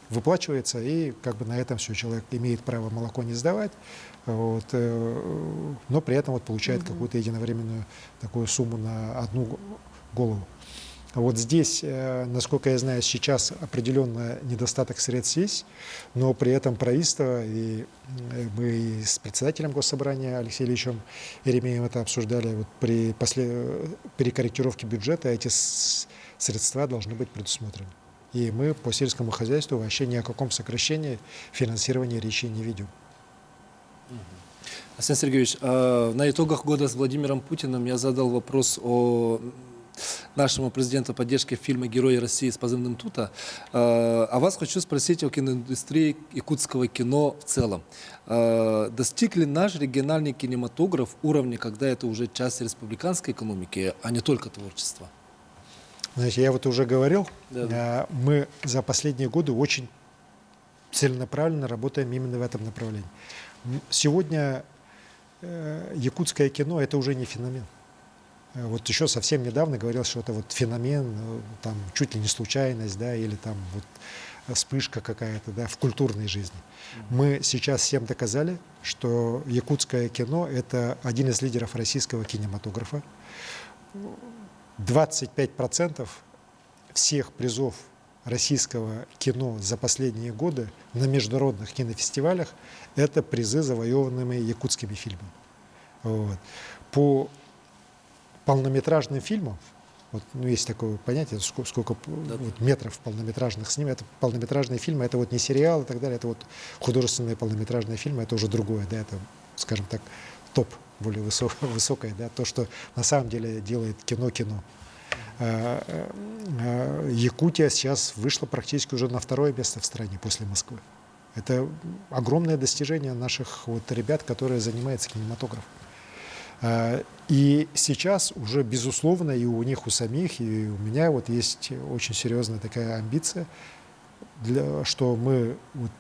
выплачивается, и как бы на этом все, человек имеет право молоко не сдавать, вот, но при этом вот получает какую-то единовременную такую сумму на одну голову. Вот здесь, насколько я знаю, сейчас определенно недостаток средств есть, но при этом правительство, и мы и с председателем Госсобрания Алексеем Ильичем Еремеевым это обсуждали, вот при корректировке бюджета эти средства должны быть предусмотрены. И мы по сельскому хозяйству вообще ни о каком сокращении финансирования речи не ведем. Арсений Сергеевич, на итогах года с Владимиром Путиным я задал вопрос о нашему президенту поддержки фильма «Герои России» с позывным «Тута». А вас хочу спросить о киноиндустрии якутского кино в целом. Достиг ли наш региональный кинематограф уровня, когда это уже часть республиканской экономики, а не только творчество? Знаете, я вот уже говорил, Да. мы за последние годы очень целенаправленно работаем именно в этом направлении. Сегодня якутское кино – это уже не феномен. Вот еще совсем недавно говорил, что это вот феномен, там, чуть ли не случайность, да, или там вот вспышка какая-то, да, в культурной жизни. Мы сейчас всем доказали, что якутское кино – это один из лидеров российского кинематографа. 25% всех призов российского кино за последние годы на международных кинофестивалях – это призы, завоеванными якутскими фильмами. Вот. По полнометражным фильмам, вот, ну, есть такое понятие, сколько вот, метров полнометражных снимок, это полнометражные фильмы, это вот не сериал и так далее, это вот художественные полнометражные фильмы, это уже другое, да, это, скажем так, топ более высокое, да, то, что на самом деле делает кино. Якутия сейчас вышла практически уже на второе место в стране после Москвы. Это огромное достижение наших вот ребят, которые занимаются кинематографом. И сейчас уже, безусловно, и у них, у самих, и у меня вот есть очень серьезная такая амбиция, что мы вот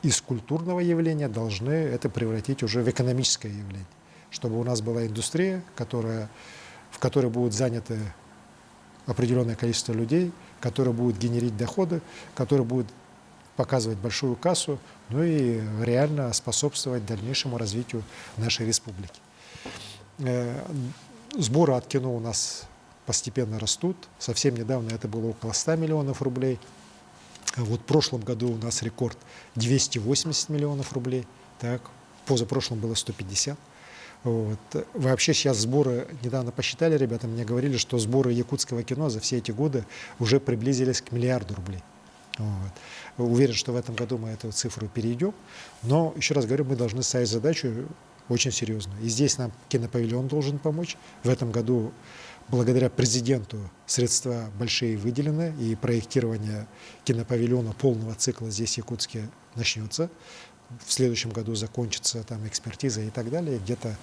из культурного явления должны это превратить уже в экономическое явление. Чтобы у нас была индустрия, в которой будут заняты определенное количество людей, которые будут генерить доходы, которые будут показывать большую кассу, ну и реально способствовать дальнейшему развитию нашей республики. Сборы от кино у нас постепенно растут. Совсем недавно это было около 100 миллионов рублей. Вот в прошлом году у нас рекорд 280 миллионов рублей. Так, позапрошлом было 150. Вот. Вообще сейчас сборы, недавно посчитали, ребята мне говорили, что сборы якутского кино за все эти годы уже приблизились к 1 миллиарду рублей. Вот. Уверен, что в этом году мы эту цифру перейдем. Но, еще раз говорю, мы должны ставить задачу очень серьезно. И здесь нам кинопавильон должен помочь. В этом году, благодаря президенту, средства большие выделены, и проектирование кинопавильона полного цикла здесь в Якутске начнется. В следующем году закончится там экспертиза и так далее. Где-то,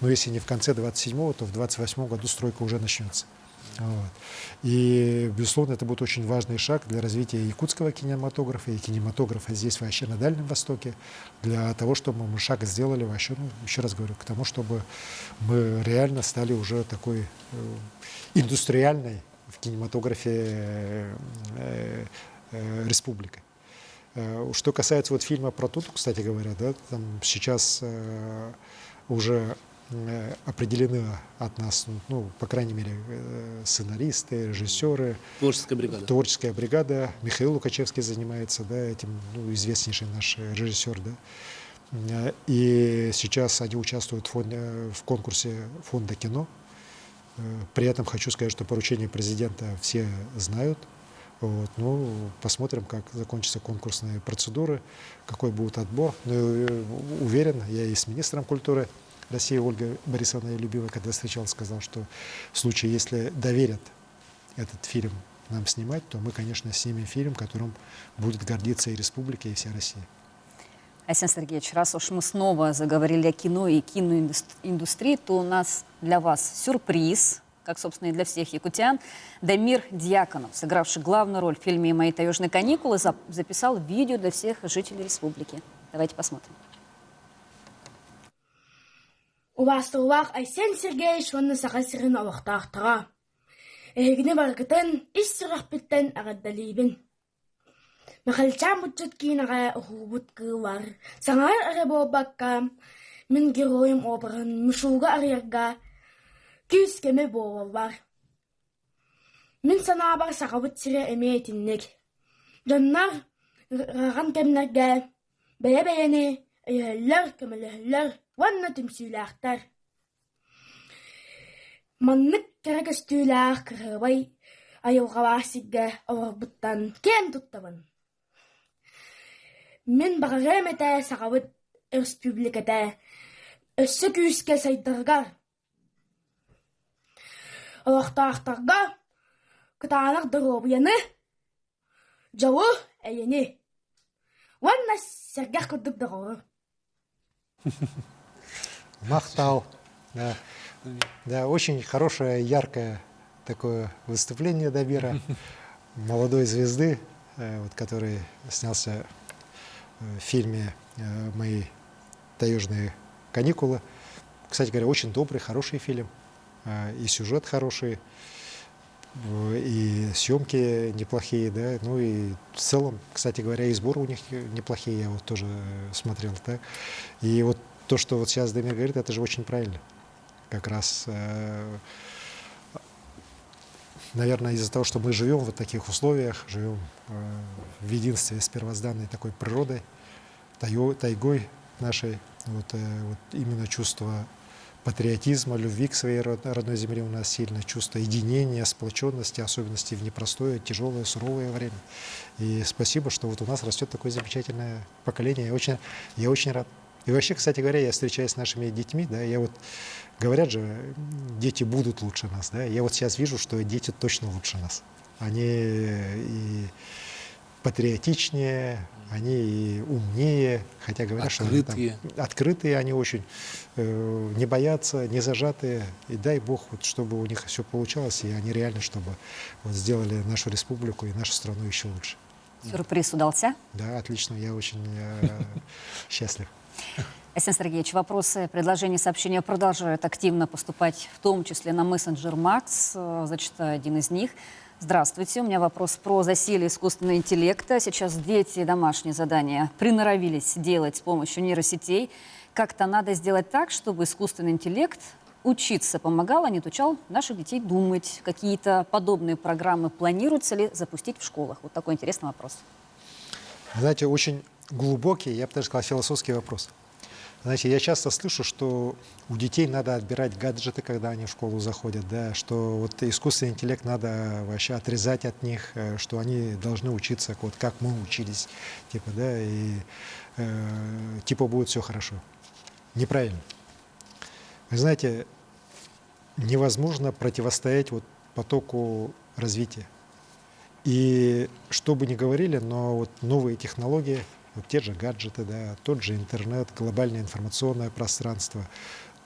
ну если не в конце 27-го, то в 28-м году стройка уже начнется. Вот. И, безусловно, это будет очень важный шаг для развития якутского кинематографа и кинематографа здесь вообще на Дальнем Востоке, для того, чтобы мы шаг сделали вообще, ну, еще раз говорю, к тому, чтобы мы реально стали уже такой индустриальной в кинематографе республикой. Что касается вот фильма про Туту, кстати говоря, да, там сейчас уже определены от нас, ну, по крайней мере, сценаристы, режиссеры. Творческая бригада. Михаил Лукачевский занимается, да, этим, ну, известнейший наш режиссер, да. И сейчас они участвуют в конкурсе Фонда кино. При этом хочу сказать, что поручение президента все знают. Вот, ну, посмотрим, как закончатся конкурсные процедуры, какой будет отбор. Но уверен, я и с министром культуры России Ольгой Борисовной Любимой, когда встречался, сказал, что в случае, если доверят этот фильм нам снимать, то мы, конечно, снимем фильм, которым будет гордиться и республика, и вся Россия. Арсений Сергеевич, раз уж мы снова заговорили о кино и киноиндустрии, то у нас для вас сюрприз, как, собственно, и для всех якутян. Дамир Дьяконов, сыгравший главную роль в фильме «Мои таежные каникулы», записал видео для всех жителей республики. Давайте посмотрим. Убастыллах Арсений Сергеевич онны саға сирин авақтақтыға. Эгне баргатан иссерахпиттан агаддалибин. Махалчам мутчаткинага ухубут кылвар. Саңар арабобакка мен героем обран мушуга арьярга күйскеме болвар. Мен санабар сагабыт сире эметиннек. Жаннар раган кемнерге бәйе-бәйене ыйыллар көмөлөлөр ванна түмсүйләхтар. Маннык керекестүүләх кырыбай айылгавасигге орбуттан кем туттабын. Мен багаремете сагабыт республиката өссө күйіске сайдыргар. Олақтақтарға кытанық дұробияны жауы әйені. Ванна сәргәх күрдік дұғыры. Махтал. Да. Да, очень хорошее, яркое такое выступление Дабира, молодой звезды, вот, который снялся в фильме «Мои таежные каникулы». Кстати говоря, очень добрый, хороший фильм. И сюжет хороший, и съемки неплохие, да. Ну и в целом, кстати говоря, и сборы у них неплохие, я вот тоже смотрел, да. И вот то, что вот сейчас Дамир говорит, это же очень правильно. Как раз, наверное, из-за того, что мы живем в таких условиях, живем в единстве с первозданной такой природой, тайгой нашей, вот именно чувство патриотизма, любви к своей родной земле у нас сильно, чувство единения, сплоченности, особенности в непростое, тяжелое, суровое время. И спасибо, что вот у нас растет такое замечательное поколение. Я очень рад. И вообще, кстати говоря, я встречаюсь с нашими детьми, да, я вот, говорят же, дети будут лучше нас, да, я вот сейчас вижу, что дети точно лучше нас. Они и патриотичнее, они и умнее, хотя говорят, открытые. Что они там, открытые, они очень не боятся, не зажатые, и дай Бог, вот, чтобы у них все получалось, и они реально, чтобы вот, сделали нашу республику и нашу страну еще лучше. Сюрприз удался? Да, отлично, я очень счастлив. Асен Сергеевич, вопросы, предложения, сообщения продолжают активно поступать, в том числе на мессенджер Макс. Зачитаю один из них. Здравствуйте, у меня вопрос про засилие искусственного интеллекта. Сейчас дети домашние задания приноровились делать с помощью нейросетей. Как-то надо сделать так, чтобы искусственный интеллект учиться помогал, а не отучал наших детей думать. Какие-то подобные программы планируется ли запустить в школах? Вот такой интересный вопрос. Знаете, очень глубокий, я бы даже сказал, философский вопрос. Знаете, я часто слышу, что у детей надо отбирать гаджеты, когда они в школу заходят, да, что вот искусственный интеллект надо вообще отрезать от них, что они должны учиться, вот как мы учились, типа, да, и типа будет все хорошо. Неправильно. Вы знаете, невозможно противостоять вот потоку развития. И что бы ни говорили, но вот новые технологии, вот те же гаджеты, да, тот же интернет, глобальное информационное пространство,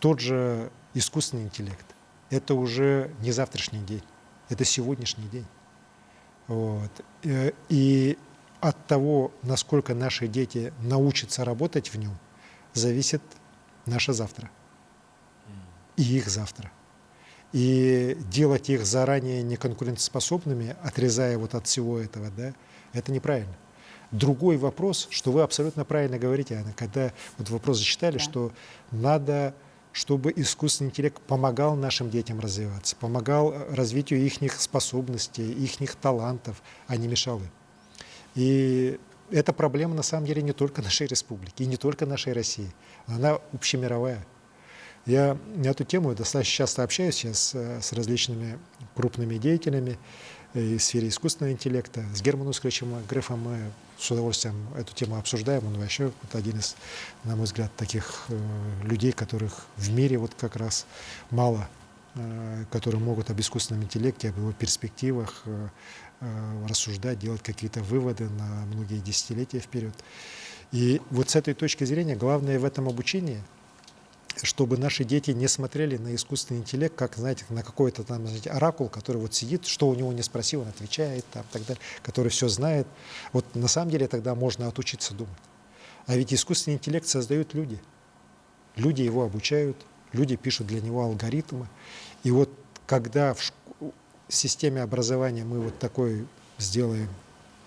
тот же искусственный интеллект. Это уже не завтрашний день, это сегодняшний день. Вот. И от того, насколько наши дети научатся работать в нем, зависит наше завтра и их завтра. И делать их заранее неконкурентоспособными, отрезая вот от всего этого, да, это неправильно. Другой вопрос, что вы абсолютно правильно говорите, Анна, когда вот вопрос зачитали, да, что надо, чтобы искусственный интеллект помогал нашим детям развиваться, помогал развитию их способностей, их талантов, а не мешал им. И эта проблема на самом деле не только нашей республики, и не только нашей России, она общемировая. Я на эту тему достаточно часто общаюсь сейчас с различными крупными деятелями в сфере искусственного интеллекта. С Германом Оскаровичем Грефом мы с удовольствием эту тему обсуждаем. Он вообще вот один из, на мой взгляд, таких людей, которых в мире вот как раз мало, которые могут об искусственном интеллекте, об его перспективах рассуждать, делать какие-то выводы на многие десятилетия вперед. И вот с этой точки зрения главное в этом обучении, чтобы наши дети не смотрели на искусственный интеллект, как, знаете, на какой-то там, знаете, оракул, который вот сидит, что у него не спроси, он отвечает, там, так далее, который все знает. Вот на самом деле тогда можно отучиться думать. А ведь искусственный интеллект создают люди. Люди его обучают, люди пишут для него алгоритмы. И вот когда в системе образования мы вот такой сделаем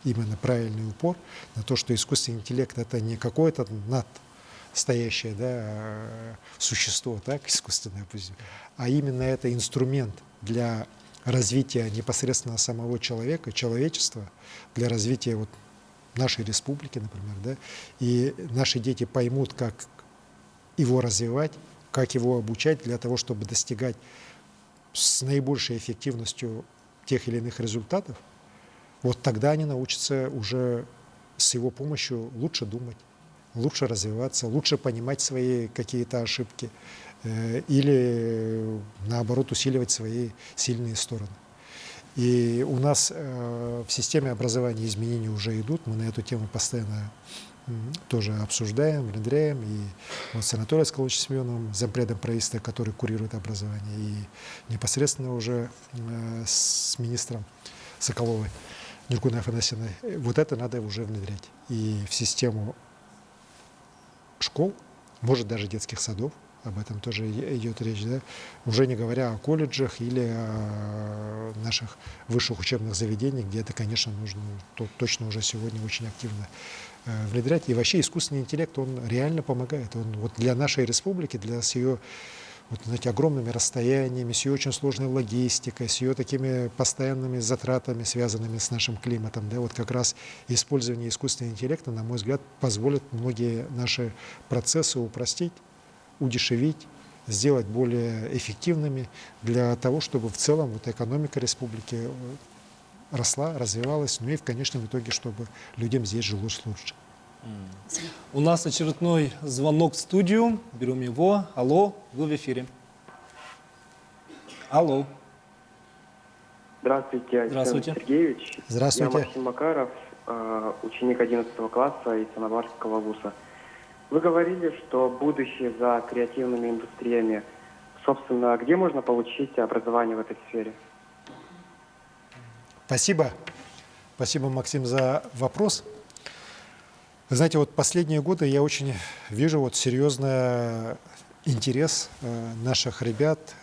именно правильный упор на то, что искусственный интеллект — это не какое-то надстоящее, да, существо, так, искусственное, а именно это инструмент для развития непосредственно самого человека, человечества, для развития вот нашей республики, например, да, и наши дети поймут, как его развивать, как его обучать для того, чтобы достигать с наибольшей эффективностью тех или иных результатов, вот тогда они научатся уже с его помощью лучше думать, лучше развиваться, лучше понимать свои какие-то ошибки или, наоборот, усиливать свои сильные стороны. И у нас в системе образования изменения уже идут, мы на эту тему постоянно тоже обсуждаем, внедряем, и вот с Анатолием Скаловичем, зампредом правительства, который курирует образование, и непосредственно уже с министром Соколовой, Нургулой Афанасьевной, вот это надо уже внедрять. И в систему школ, может даже детских садов, об этом тоже идет речь, да? Уже не говоря о колледжах или о наших высших учебных заведениях, где это, конечно, нужно точно уже сегодня очень активно внедрять. И вообще искусственный интеллект, он реально помогает. Он вот для нашей республики, с ее вот, знаете, огромными расстояниями, с ее очень сложной логистикой, с ее такими постоянными затратами, связанными с нашим климатом, да, вот как раз использование искусственного интеллекта, на мой взгляд, позволит многие наши процессы упростить, удешевить, сделать более эффективными для того, чтобы в целом вот экономика республики росла, развивалась, ну и в конечном итоге, чтобы людям здесь жилось лучше. У нас очередной звонок в студию. Берем его. Алло, вы в эфире. Алло. Здравствуйте, Александр Сергеевич. Здравствуйте. Я Максим Макаров, ученик 11 класса из Санабарского вуза. Вы говорили, что будущее за креативными индустриями. Собственно, где можно получить образование в этой сфере? Спасибо. Спасибо, Максим, за вопрос. Вы знаете, вот последние годы я очень вижу вот серьезный интерес наших ребят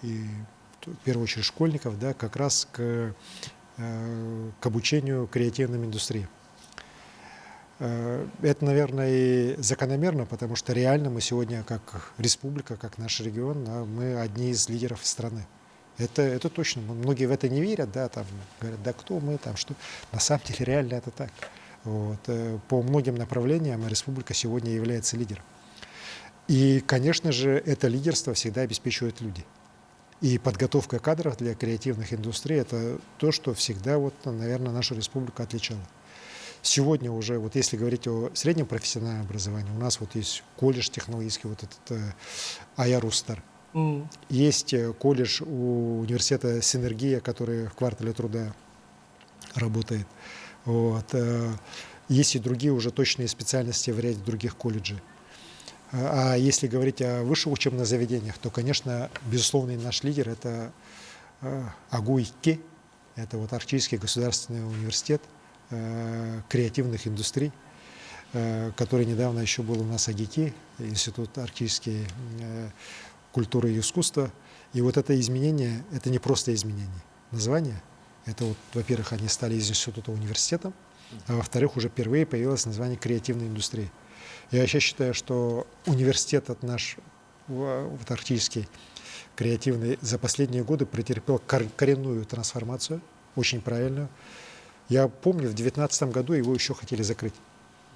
и в первую очередь школьников, да, как раз к обучению креативным индустриям. Это, наверное, и закономерно, потому что реально мы сегодня, как республика, как наш регион, мы одни из лидеров страны. Это точно. Многие в это не верят, да, там говорят, да кто мы, там что. На самом деле реально это так. Вот. По многим направлениям республика сегодня является лидером. И, конечно же, это лидерство всегда обеспечивают люди. И подготовка кадров для креативных индустрий – это то, что всегда, вот, наверное, нашу республику отличало. Сегодня уже, вот если говорить о среднем профессиональном образовании, у нас вот есть колледж технологический, вот этот АЯ-РУСТАР. Есть колледж у университета «Синергия», который в квартале труда работает. Вот. Есть и другие уже точные специальности в ряде других колледжей. А если говорить о высших учебных заведениях, то, конечно, безусловный наш лидер – это АГУ-ИККИ, это вот Арктический государственный университет креативных индустрий, который недавно еще был у нас АГИКИ, Институт арктической культуры и искусства. И вот это изменение, это не просто изменение названия. Это вот, во-первых, они стали из института университетом, а во-вторых, уже впервые появилось название креативной индустрии. Я вообще считаю, что университет наш, вот, арктический, креативный, за последние годы претерпел коренную трансформацию, очень правильную. Я помню, в 2019 году его еще хотели закрыть,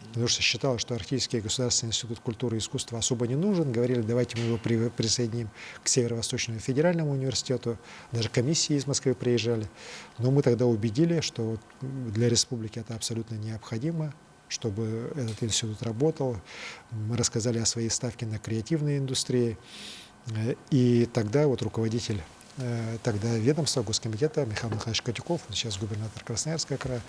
потому что считалось, что Арктический государственный институт культуры и искусства особо не нужен. Говорили, давайте мы его присоединим к Северо-Восточному федеральному университету. Даже комиссии из Москвы приезжали. Но мы тогда убедили, что для республики это абсолютно необходимо, чтобы этот институт работал. Мы рассказали о своей ставке на креативные индустрии. И тогда вот руководитель тогда ведомства Госкомитета Михаил Михайлович Котюков, он сейчас губернатор Красноярского края,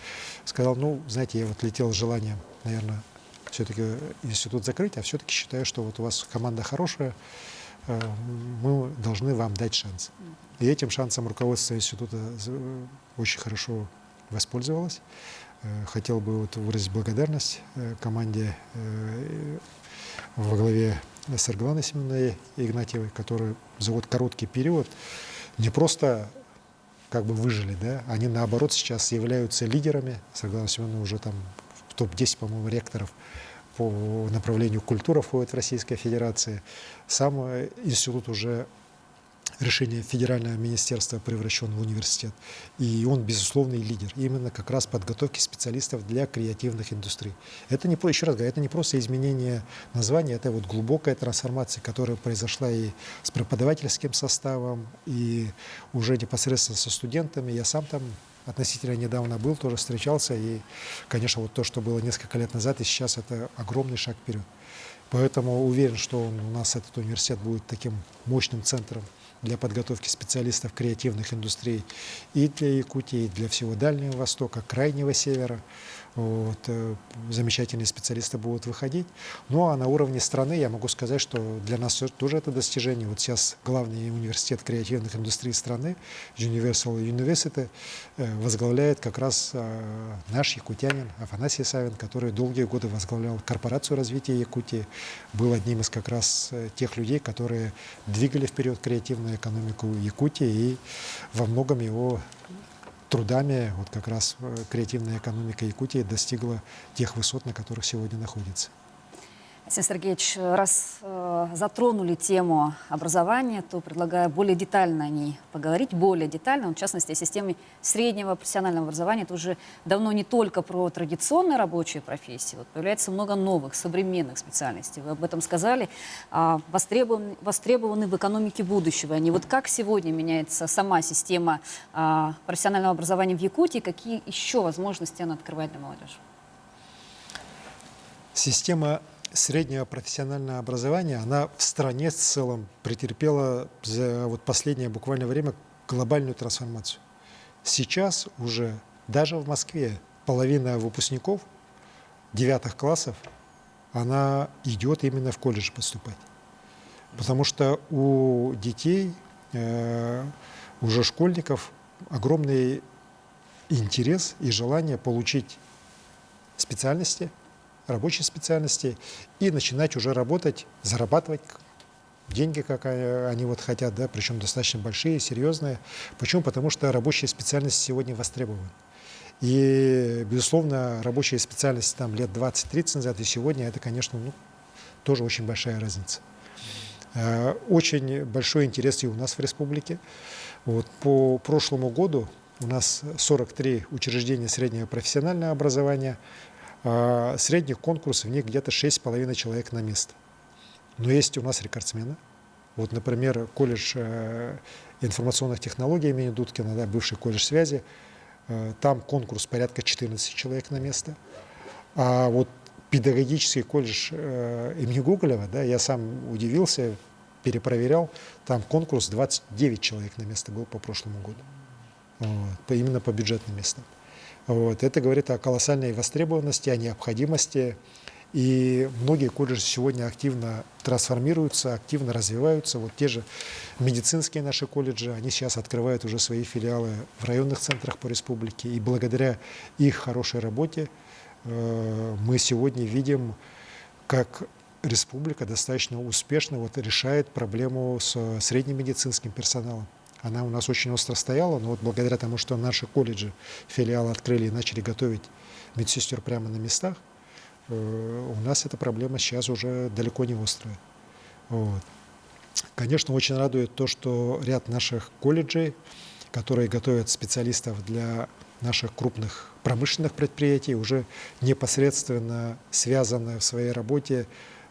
сказал, ну, знаете, я вот летел с желанием, наверное, все-таки институт закрыть, а все-таки считаю, что вот у вас команда хорошая, мы должны вам дать шанс. И этим шансом руководство института очень хорошо воспользовалось. Хотел бы вот выразить благодарность команде во главе с Светланой Семеновной Игнатьевой, которая за вот короткий период не просто как бы выжили, да, они наоборот сейчас являются лидерами, Светлана Семеновна уже там в топ-10, по-моему, ректоров по направлению культура входит в Российской Федерации. Сам институт уже решение федерального министерства превращен в университет. И он безусловный лидер именно как раз подготовки специалистов для креативных индустрий. Это не, еще раз говорю, это не просто изменение названия, это вот глубокая трансформация, которая произошла и с преподавательским составом, и уже непосредственно со студентами. Я сам там относительно недавно был, тоже встречался. И, конечно, вот то, что было несколько лет назад, и сейчас это огромный шаг вперед. Поэтому уверен, что у нас этот университет будет таким мощным центром для подготовки специалистов креативных индустрий и для Якутии, и для всего Дальнего Востока, Крайнего Севера. Вот, замечательные специалисты будут выходить. Ну а на уровне страны я могу сказать, что для нас тоже это достижение. Вот сейчас главный университет креативных индустрий страны, Universal University, возглавляет как раз наш якутянин Афанасий Савин, который долгие годы возглавлял корпорацию развития Якутии, был одним из как раз тех людей, которые двигали вперед креативную экономику Якутии, и во многом его трудами вот как раз креативная экономика Якутии достигла тех высот, на которых сегодня находится. Алексей Сергеевич, раз затронули тему образования, то предлагаю более детально о ней поговорить, более детально, в частности, о системе среднего профессионального образования. Это уже давно не только про традиционные рабочие профессии, вот появляется много новых, современных специальностей. Вы об этом сказали, востребованы в экономике будущего. Они вот как сегодня меняется сама система профессионального образования в Якутии, какие еще возможности она открывает для молодежи? Система среднего профессионального образования, она в стране в целом претерпела за вот последнее буквально время глобальную трансформацию. Сейчас уже даже в Москве половина выпускников 9 классов, она идет именно в колледж поступать. Потому что у детей, уже школьников, огромный интерес и желание получить специальности, рабочие специальности и начинать уже работать, зарабатывать деньги, как они вот хотят, да, причем достаточно большие, серьезные. Почему? Потому что рабочие специальности сегодня востребованы. И, безусловно, рабочие специальности там лет 20-30 назад и сегодня, это, конечно, тоже очень большая разница. Очень большой интерес и у нас в республике. Вот, по прошлому году у нас 43 учреждения среднего профессионального образования. Средних конкурсов в них где-то 6,5 человек на место. Но есть у нас рекордсмены. Вот, например, колледж информационных технологий имени Дудкина, да, бывший колледж связи, там конкурс порядка 14 человек на место. А вот педагогический колледж имени Гоголева, да, я сам удивился, перепроверял, там конкурс 29 человек на место был по прошлому году. Вот, именно по бюджетным местам. Вот, это говорит о колоссальной востребованности, о необходимости. И многие колледжи сегодня активно трансформируются, активно развиваются. Вот те же медицинские наши колледжи, они сейчас открывают уже свои филиалы в районных центрах по республике. И благодаря их хорошей работе мы сегодня видим, как республика достаточно успешно вот решает проблему с средним медицинским персоналом. Она у нас очень остро стояла, но вот благодаря тому, что наши колледжи, филиалы открыли и начали готовить медсестер прямо на местах, у нас эта проблема сейчас уже далеко не острая. Вот. Конечно, очень радует то, что ряд наших колледжей, которые готовят специалистов для наших крупных промышленных предприятий, уже непосредственно связаны в своей работе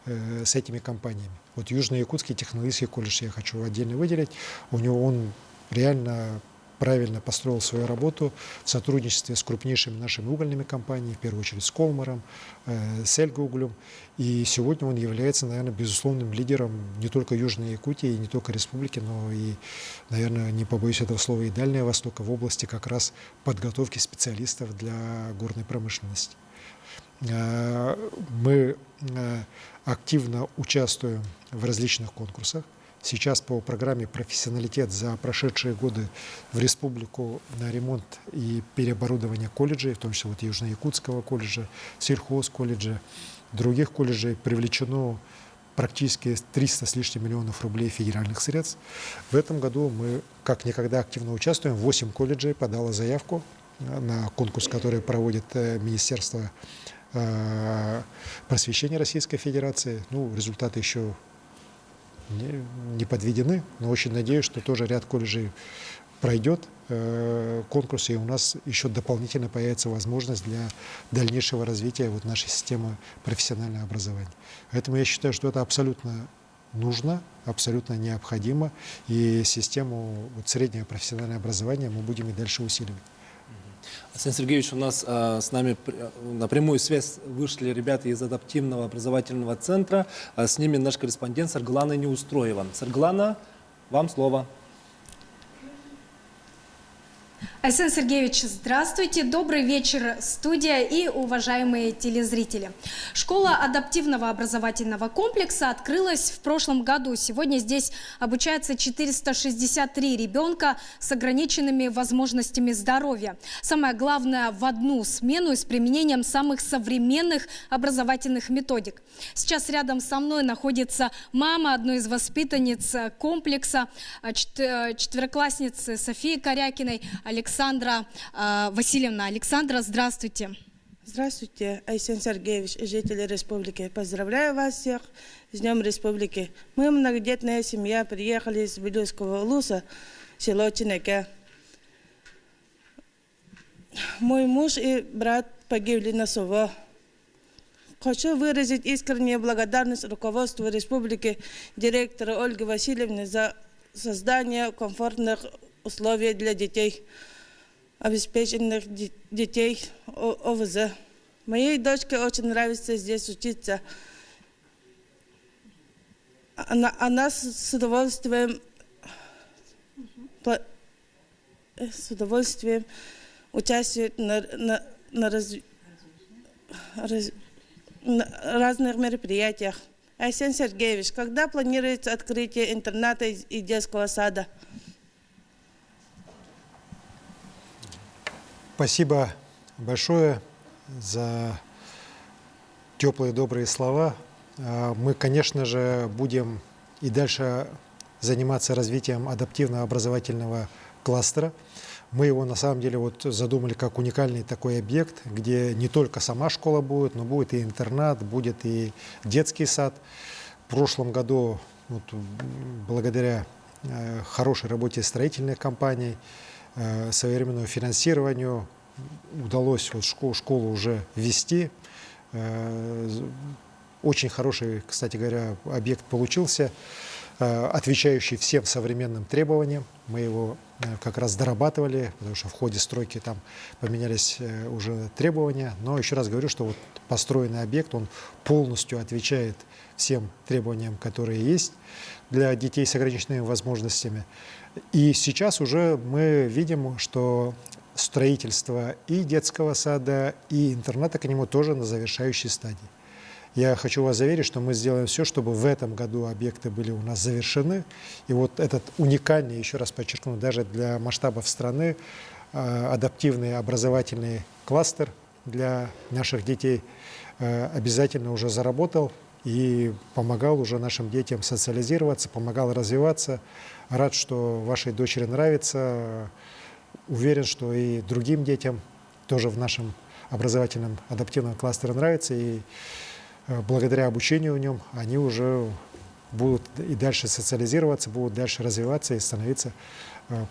с этими компаниями. Вот Южно-Якутский технологический колледж я хочу отдельно выделить. У него он реально правильно построил свою работу в сотрудничестве с крупнейшими нашими угольными компаниями, в первую очередь с Колмаром, с Эльгоуглем. И сегодня он является, наверное, безусловным лидером не только Южной Якутии, не только республики, но и, наверное, не побоюсь этого слова, и Дальнего Востока в области как раз подготовки специалистов для горной промышленности. Мы активно участвуем в различных конкурсах. Сейчас по программе «Профессионалитет» за прошедшие годы в республику на ремонт и переоборудование колледжей, в том числе вот Южно-Якутского колледжа, сельхозколледжа, других колледжей, привлечено практически 300 с лишним миллионов рублей федеральных средств. В этом году мы как никогда активно участвуем. 8 колледжей подало заявку на конкурс, который проводит Министерство просвещения Российской Федерации. Ну, результаты еще не подведены, но очень надеюсь, что тоже ряд колледжей пройдет конкурс, и у нас еще дополнительно появится возможность для дальнейшего развития вот нашей системы профессионального образования. Поэтому я считаю, что это абсолютно нужно, абсолютно необходимо, и систему вот, среднего профессионального образования мы будем и дальше усиливать. Арсений Сергеевич, у нас с нами на прямую связь вышли ребята из адаптивного образовательного центра. С ними наш корреспондент Сарглана Неустроева. Сарглана, вам слово. Арсений Сергеевич, здравствуйте. Добрый вечер, студия и уважаемые телезрители. Школа адаптивного образовательного комплекса открылась в прошлом году. Сегодня здесь обучается 463 ребенка с ограниченными возможностями здоровья. Самое главное, в одну смену и с применением самых современных образовательных методик. Сейчас рядом со мной находится мама одной из воспитанниц комплекса, четвероклассницы Софии Корякиной, Александра Васильевна. Александра, здравствуйте. Здравствуйте, Арсений Сергеевич и жители республики. Поздравляю вас всех с Днем Республики. Мы многодетная семья, приехали из Белюйского Улуса, село Чинеке. Мой муж и брат погибли на СОВО. Хочу выразить искреннюю благодарность руководству республики, директору Ольге Васильевне за создание комфортных условий для детей, обеспеченных детей ОВЗ. Моей дочке очень нравится здесь учиться. Она с удовольствием участвует на разных мероприятиях. Арсений Сергеевич, когда планируется открытие интерната и детского сада? Спасибо большое за теплые, добрые слова. Мы, конечно же, будем и дальше заниматься развитием адаптивного образовательного кластера. Мы его, на самом деле, вот задумали как уникальный такой объект, где не только сама школа будет, но будет и интернат, будет и детский сад. В прошлом году, вот, благодаря хорошей работе строительных компаний, современному финансированию удалось вот школу уже ввести. Очень хороший, кстати говоря, объект получился, отвечающий всем современным требованиям. Мы его как раз дорабатывали, потому что в ходе стройки там поменялись уже требования. Но еще раз говорю, что вот построенный объект, он полностью отвечает всем требованиям, которые есть для детей с ограниченными возможностями. И сейчас уже мы видим, что строительство и детского сада, и интерната к нему тоже на завершающей стадии. Я хочу вас заверить, что мы сделаем все, чтобы в этом году объекты были у нас завершены. И вот этот уникальный, еще раз подчеркну, даже для масштабов страны, адаптивный образовательный кластер для наших детей обязательно уже заработал и помогал уже нашим детям социализироваться, помогал развиваться. Рад, что вашей дочери нравится. Уверен, что и другим детям тоже в нашем образовательном адаптивном кластере нравится. И благодаря обучению в нем они уже будут и дальше социализироваться, будут дальше развиваться и становиться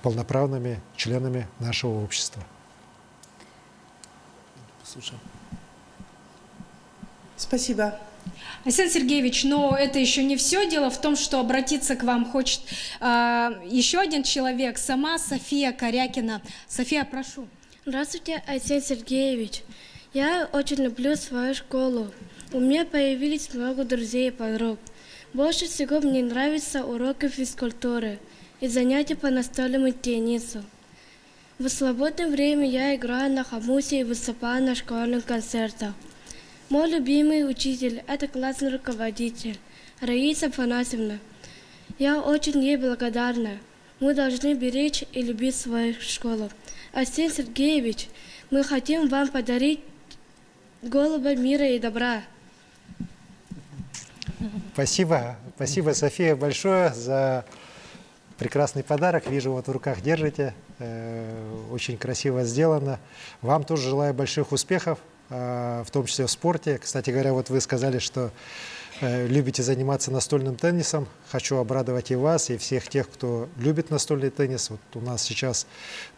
полноправными членами нашего общества. Слушаем. Спасибо. Арсений Сергеевич, но это еще не все. Дело в том, что обратиться к вам хочет еще один человек, сама София Корякина. София, прошу. Здравствуйте, Арсений Сергеевич. Я очень люблю свою школу. У меня появились много друзей и подруг. Больше всего мне нравятся уроки физкультуры и занятия по настольному теннису. В свободное время я играю на хомусе и выступаю на школьных концертах. Мой любимый учитель – это классный руководитель Раиса Афанасьевна. Я очень ей благодарна. Мы должны беречь и любить свою школу. Арсений Сергеевич, мы хотим вам подарить голуба мира и добра. Спасибо, София, большое за прекрасный подарок. Вижу, вот в руках держите. Очень красиво сделано. Вам тоже желаю больших успехов, в том числе в спорте. Кстати говоря, вот вы сказали, что любите заниматься настольным теннисом. Хочу обрадовать и вас, и всех тех, кто любит настольный теннис. Вот у нас сейчас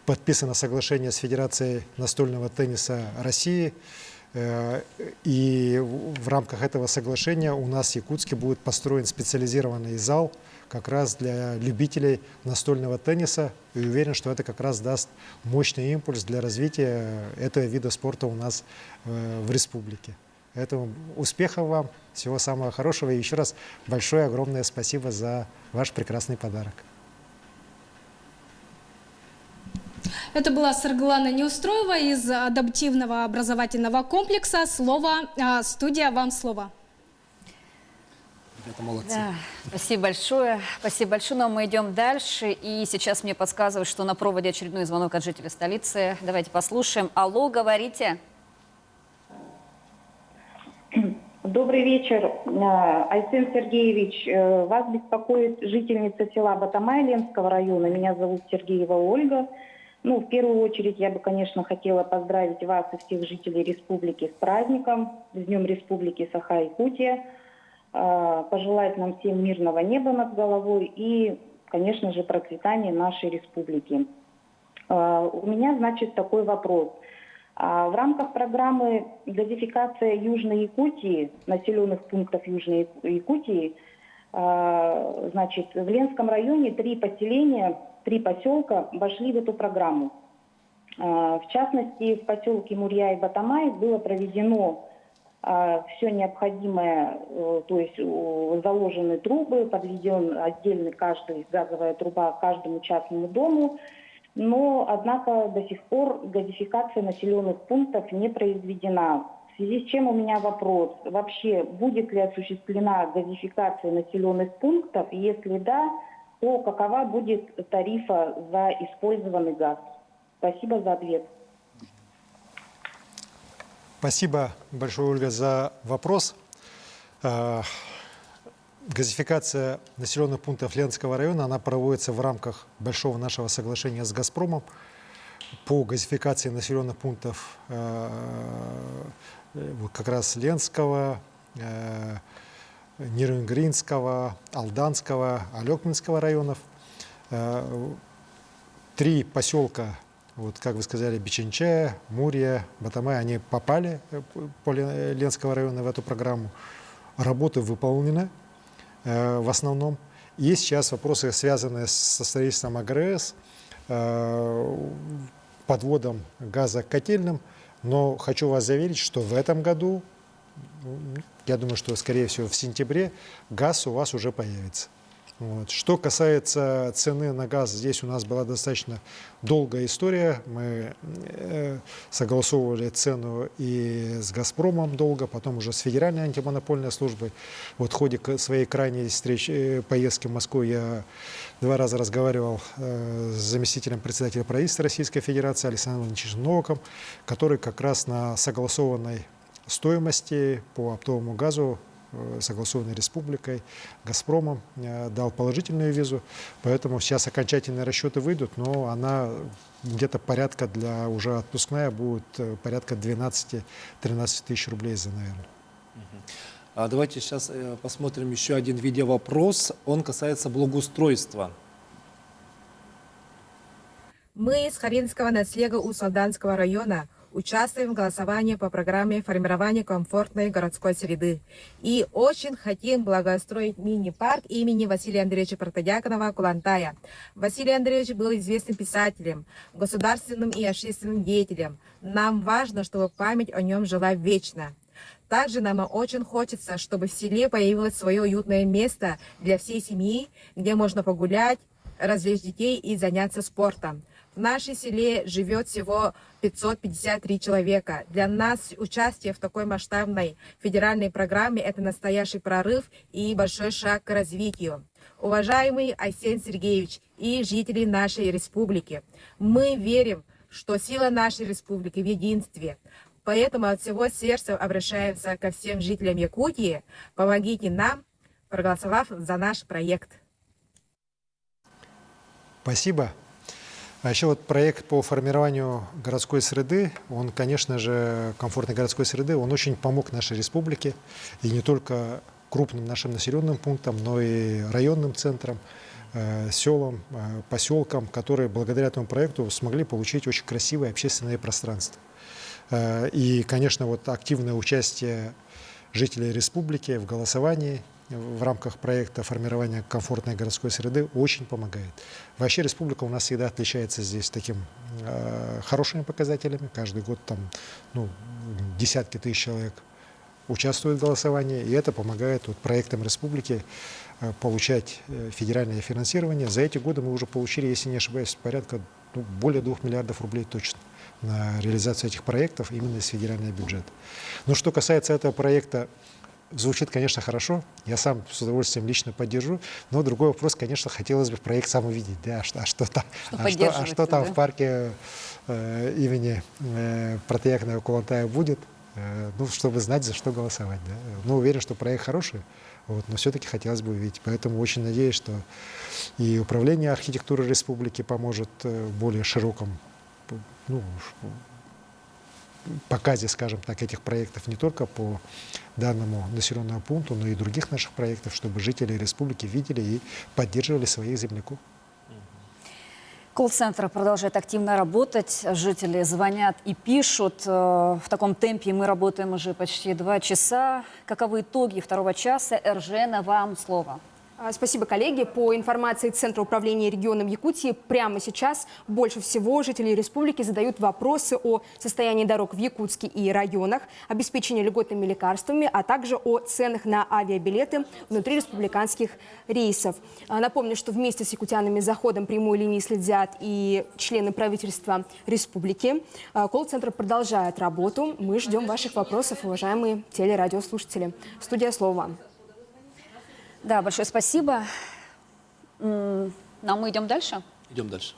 подписано соглашение с Федерацией настольного тенниса России. И в рамках этого соглашения у нас в Якутске будет построен специализированный зал как раз для любителей настольного тенниса. И уверен, что это как раз даст мощный импульс для развития этого вида спорта у нас в республике. Поэтому успехов вам, всего самого хорошего. И еще раз большое, огромное спасибо за ваш прекрасный подарок. Это была Сарглана Неустроева из адаптивного образовательного комплекса. Студия, вам слово. Ребята молодцы. Да, спасибо большое. Спасибо большое. Но мы идем дальше. И сейчас мне подсказывают, что на проводе очередной звонок от жителя столицы. Давайте послушаем. Алло, говорите. Добрый вечер, Айсен Сергеевич. Вас беспокоит жительница села Батамай Ленского района. Меня зовут Сергеева Ольга. Ну, в первую очередь, я бы, конечно, хотела поздравить вас и всех жителей республики с праздником, с Днем Республики Саха-Якутия, пожелать нам всем мирного неба над головой и, конечно же, процветания нашей республики. У меня, значит, такой вопрос. В рамках программы «Газификация Южной Якутии», населенных пунктов Южной Якутии, значит, в Ленском районе 3 поселения, 3 поселка вошли в эту программу. В частности, в поселке Мурья и Батамай было проведено все необходимое, то есть заложены трубы, подведен отдельный газовая труба каждому частному дому, но, однако, до сих пор газификация населенных пунктов не произведена. В связи с чем у меня вопрос. Вообще, будет ли осуществлена газификация населенных пунктов? Если да, то какова будет тарифа за использованный газ? Спасибо за ответ. Спасибо большое, Ольга, за вопрос. Газификация населенных пунктов Ленского района, она проводится в рамках большого нашего соглашения с «Газпромом» по газификации населенных пунктов как раз Ленского, Нерюнгринского, Алданского, Алекминского районов. 3 поселка, вот, как вы сказали, Биченчая, Мурья, Батамай, они попали по Ленского района в эту программу. Работы выполнены в основном. И сейчас вопросы, связанные со строительством АГРС, подводом газа к котельным. Но хочу вас заверить, что в этом году, я думаю, что, скорее всего, в сентябре газ у вас уже появится. Вот. Что касается цены на газ, здесь у нас была достаточно долгая история. Мы согласовывали цену и с «Газпромом» долго, потом уже с Федеральной антимонопольной службой. Вот в ходе своей крайней поездки в Москву я 2 раза разговаривал с заместителем председателя правительства Российской Федерации Александром Ильичем Новаком, который как раз на согласованной стоимости по оптовому газу, согласованной республикой, «Газпромом», дал положительную визу. Поэтому сейчас окончательные расчеты выйдут, но она где-то порядка для уже отпускная будет порядка 12-13 тысяч рублей за, наверное. Давайте сейчас посмотрим еще один видеовопрос. Он касается благоустройства. Мы из Харинского наследия Усалданского района участвуем в голосовании по программе формирования комфортной городской среды. И очень хотим благоустроить мини-парк имени Василия Андреевича Протодиаконова Кулантая. Василий Андреевич был известным писателем, государственным и общественным деятелем. Нам важно, чтобы память о нем жила вечно. Также нам очень хочется, чтобы в селе появилось свое уютное место для всей семьи, где можно погулять, развлечь детей и заняться спортом. В нашем селе живет всего 553 человека. Для нас участие в такой масштабной федеральной программе – это настоящий прорыв и большой шаг к развитию. Уважаемый Айсен Сергеевич и жители нашей республики, мы верим, что сила нашей республики в единстве. Поэтому от всего сердца обращаемся ко всем жителям Якутии. Помогите нам проголосовав за наш проект. Спасибо. А еще вот проект по формированию городской среды, он, конечно же, комфортной городской среды, он очень помог нашей республике, и не только крупным нашим населенным пунктам, но и районным центрам, селам, поселкам, которые благодаря этому проекту смогли получить очень красивые общественные пространства. И, конечно, вот активное участие жителей республики в голосовании в рамках проекта формирования комфортной городской среды очень помогает. Вообще республика у нас всегда отличается здесь таким хорошими показателями. Каждый год там десятки тысяч человек участвуют в голосовании, и это помогает вот, проектам республики получать федеральное финансирование. За эти годы мы уже получили, если не ошибаюсь, порядка более 2 миллиардов рублей точно на реализацию этих проектов именно из федерального бюджета. Но что касается этого проекта, звучит, конечно, хорошо. Я сам с удовольствием лично поддержу. Но другой вопрос, конечно, хотелось бы проект сам увидеть. Да, что там в парке имени протоиакова Кулантая будет, чтобы знать, за что голосовать. Да. Но уверен, что проект хороший, вот, но все-таки хотелось бы увидеть. Поэтому очень надеюсь, что и управление архитектуры республики поможет в более широком показе, скажем так, этих проектов не только по данному населенному пункту, но и других наших проектов, чтобы жители республики видели и поддерживали своих земляков. Колл-центр продолжает активно работать. Жители звонят и пишут. В таком темпе мы работаем уже почти 2 часа. Каковы итоги 2-го часа? Эржена, вам слово. Спасибо, коллеги. По информации Центра управления регионом Якутии, прямо сейчас больше всего жителей республики задают вопросы о состоянии дорог в Якутске и районах, обеспечении льготными лекарствами, а также о ценах на авиабилеты внутри республиканских рейсов. Напомню, что вместе с якутянами за ходом прямой линии следят и члены правительства республики. Колл-центр продолжает работу. Мы ждем ваших вопросов, уважаемые телерадиослушатели. Студия, слово вам. Да, большое спасибо. Мы идем дальше? Идем дальше.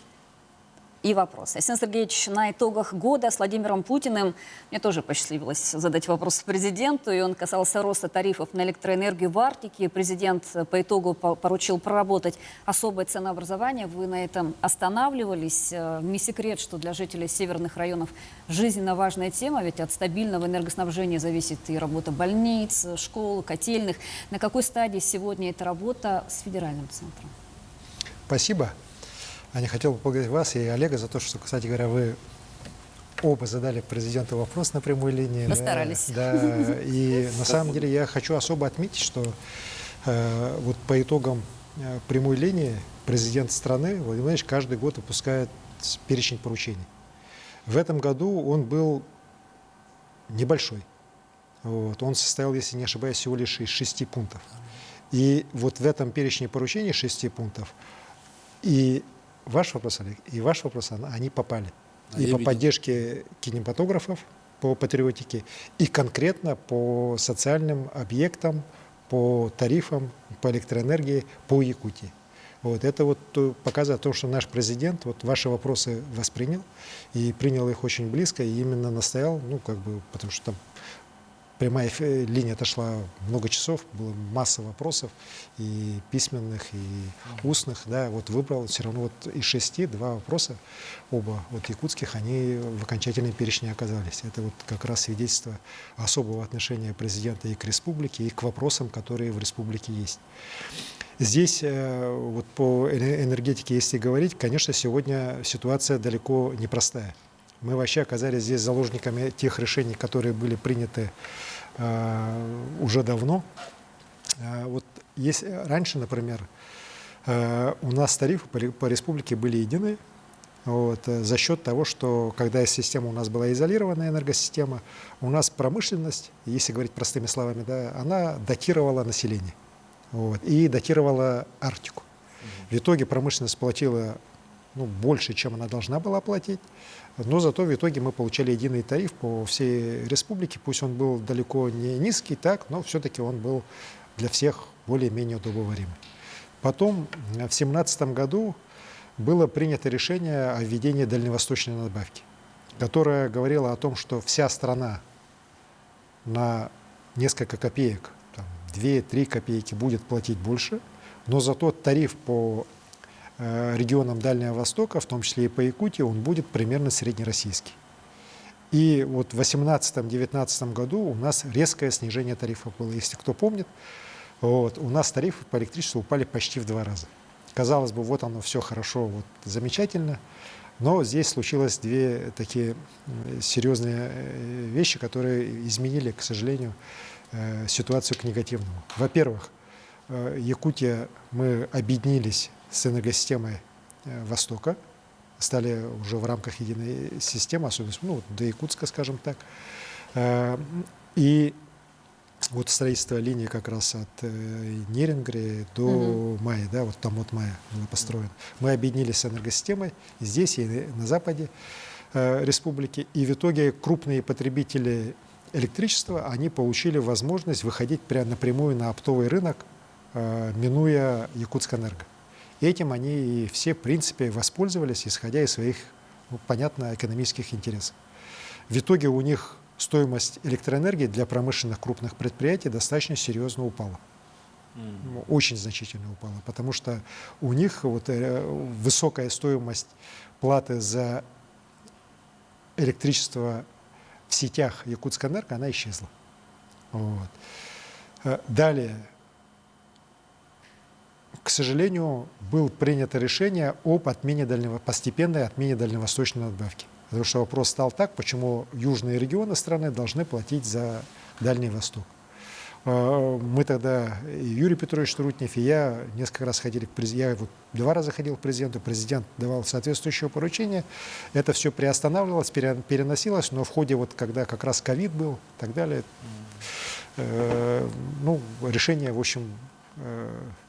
И вопрос. Айсен Сергеевич, на итогах года с Владимиром Путиным мне тоже посчастливилось задать вопрос президенту, и он касался роста тарифов на электроэнергию в Арктике. Президент по итогу поручил проработать особое ценообразование. Вы на этом останавливались. Не секрет, что для жителей северных районов жизненно важная тема, ведь от стабильного энергоснабжения зависит и работа больниц, школ, котельных. На какой стадии сегодня эта работа с федеральным центром? Спасибо. Аня, хотел бы поблагодарить вас и Олега за то, что, кстати говоря, вы оба задали президенту вопрос на прямой линии. Постарались. Да, и на самом деле я хочу особо отметить, что вот по итогам прямой линии президент страны Владимир Владимирович каждый год выпускает перечень поручений. В этом году он был небольшой. Вот. Он состоял, если не ошибаюсь, всего лишь из 6 пунктов. И вот в этом перечне поручений 6 пунктов и ваш вопрос, Олег, и ваш вопрос, они попали. Да, и по поддержке кинематографов, по патриотике, и конкретно по социальным объектам, по тарифам, по электроэнергии, по Якутии. Вот. Это вот показывает то, что наш президент вот ваши вопросы воспринял, и принял их очень близко, и именно настоял, потому что там прямая линия отошла много часов, было масса вопросов, и письменных, и устных, да, вот выбрал все равно вот из 6 2 вопроса, оба вот якутских, они в окончательном перечне оказались. Это вот как раз свидетельство особого отношения президента и к республике, и к вопросам, которые в республике есть. Здесь вот по энергетике, если говорить, конечно, сегодня ситуация далеко не простая. Мы вообще оказались здесь заложниками тех решений, которые были приняты уже давно. Вот если раньше, например, у нас тарифы по республике были едины, вот, за счет того, что когда система у нас была изолированная, энергосистема, у нас промышленность, если говорить простыми словами, да, она датировала население, вот, и датировала Арктику. В итоге промышленность платила больше, чем она должна была платить, но зато в итоге мы получали единый тариф по всей республике. Пусть он был далеко не низкий, так, но все-таки он был для всех более-менее удобоваримый. Потом в 2017 году было принято решение о введении дальневосточной надбавки, которая говорила о том, что вся страна на несколько копеек, 2-3 копейки будет платить больше, но зато тариф по регионам Дальнего Востока, в том числе и по Якутии, он будет примерно среднероссийский. И вот в 2018-2019 году у нас резкое снижение тарифов было. Если кто помнит, вот, у нас тарифы по электричеству упали почти в 2 раза. Казалось бы, вот оно все хорошо, вот, замечательно, но здесь случилось 2 такие серьезные вещи, которые изменили, к сожалению, ситуацию к негативному. Во-первых, Якутия, мы объединились с энергосистемой Востока, стали уже в рамках единой системы, особенно до Якутска, скажем так. И вот строительство линии как раз от Нерингри до Майи, да, вот там вот Майя была построена. Мы объединились с энергосистемой и здесь, и на западе республики. И в итоге крупные потребители электричества, они получили возможность выходить прямо напрямую на оптовый рынок, минуя Якутскэнерго. Этим они и все, в принципе, воспользовались, исходя из своих, понятно, экономических интересов. В итоге у них стоимость электроэнергии для промышленных крупных предприятий достаточно серьезно упала. Очень значительно упала, потому что у них вот высокая стоимость платы за электричество в сетях Якутскэнерго, она исчезла. Вот. Далее, к сожалению, было принято решение об отмене постепенной отмене дальневосточной надбавки. Потому что вопрос стал так, почему южные регионы страны должны платить за Дальний Восток. Мы тогда, и Юрий Петрович Трутнев, и я несколько раз ходили к президенту, я вот 2 раза ходил к президенту, президент давал соответствующее поручение, это все приостанавливалось, переносилось, но в ходе, вот, когда как раз ковид был и так далее, решение, в общем,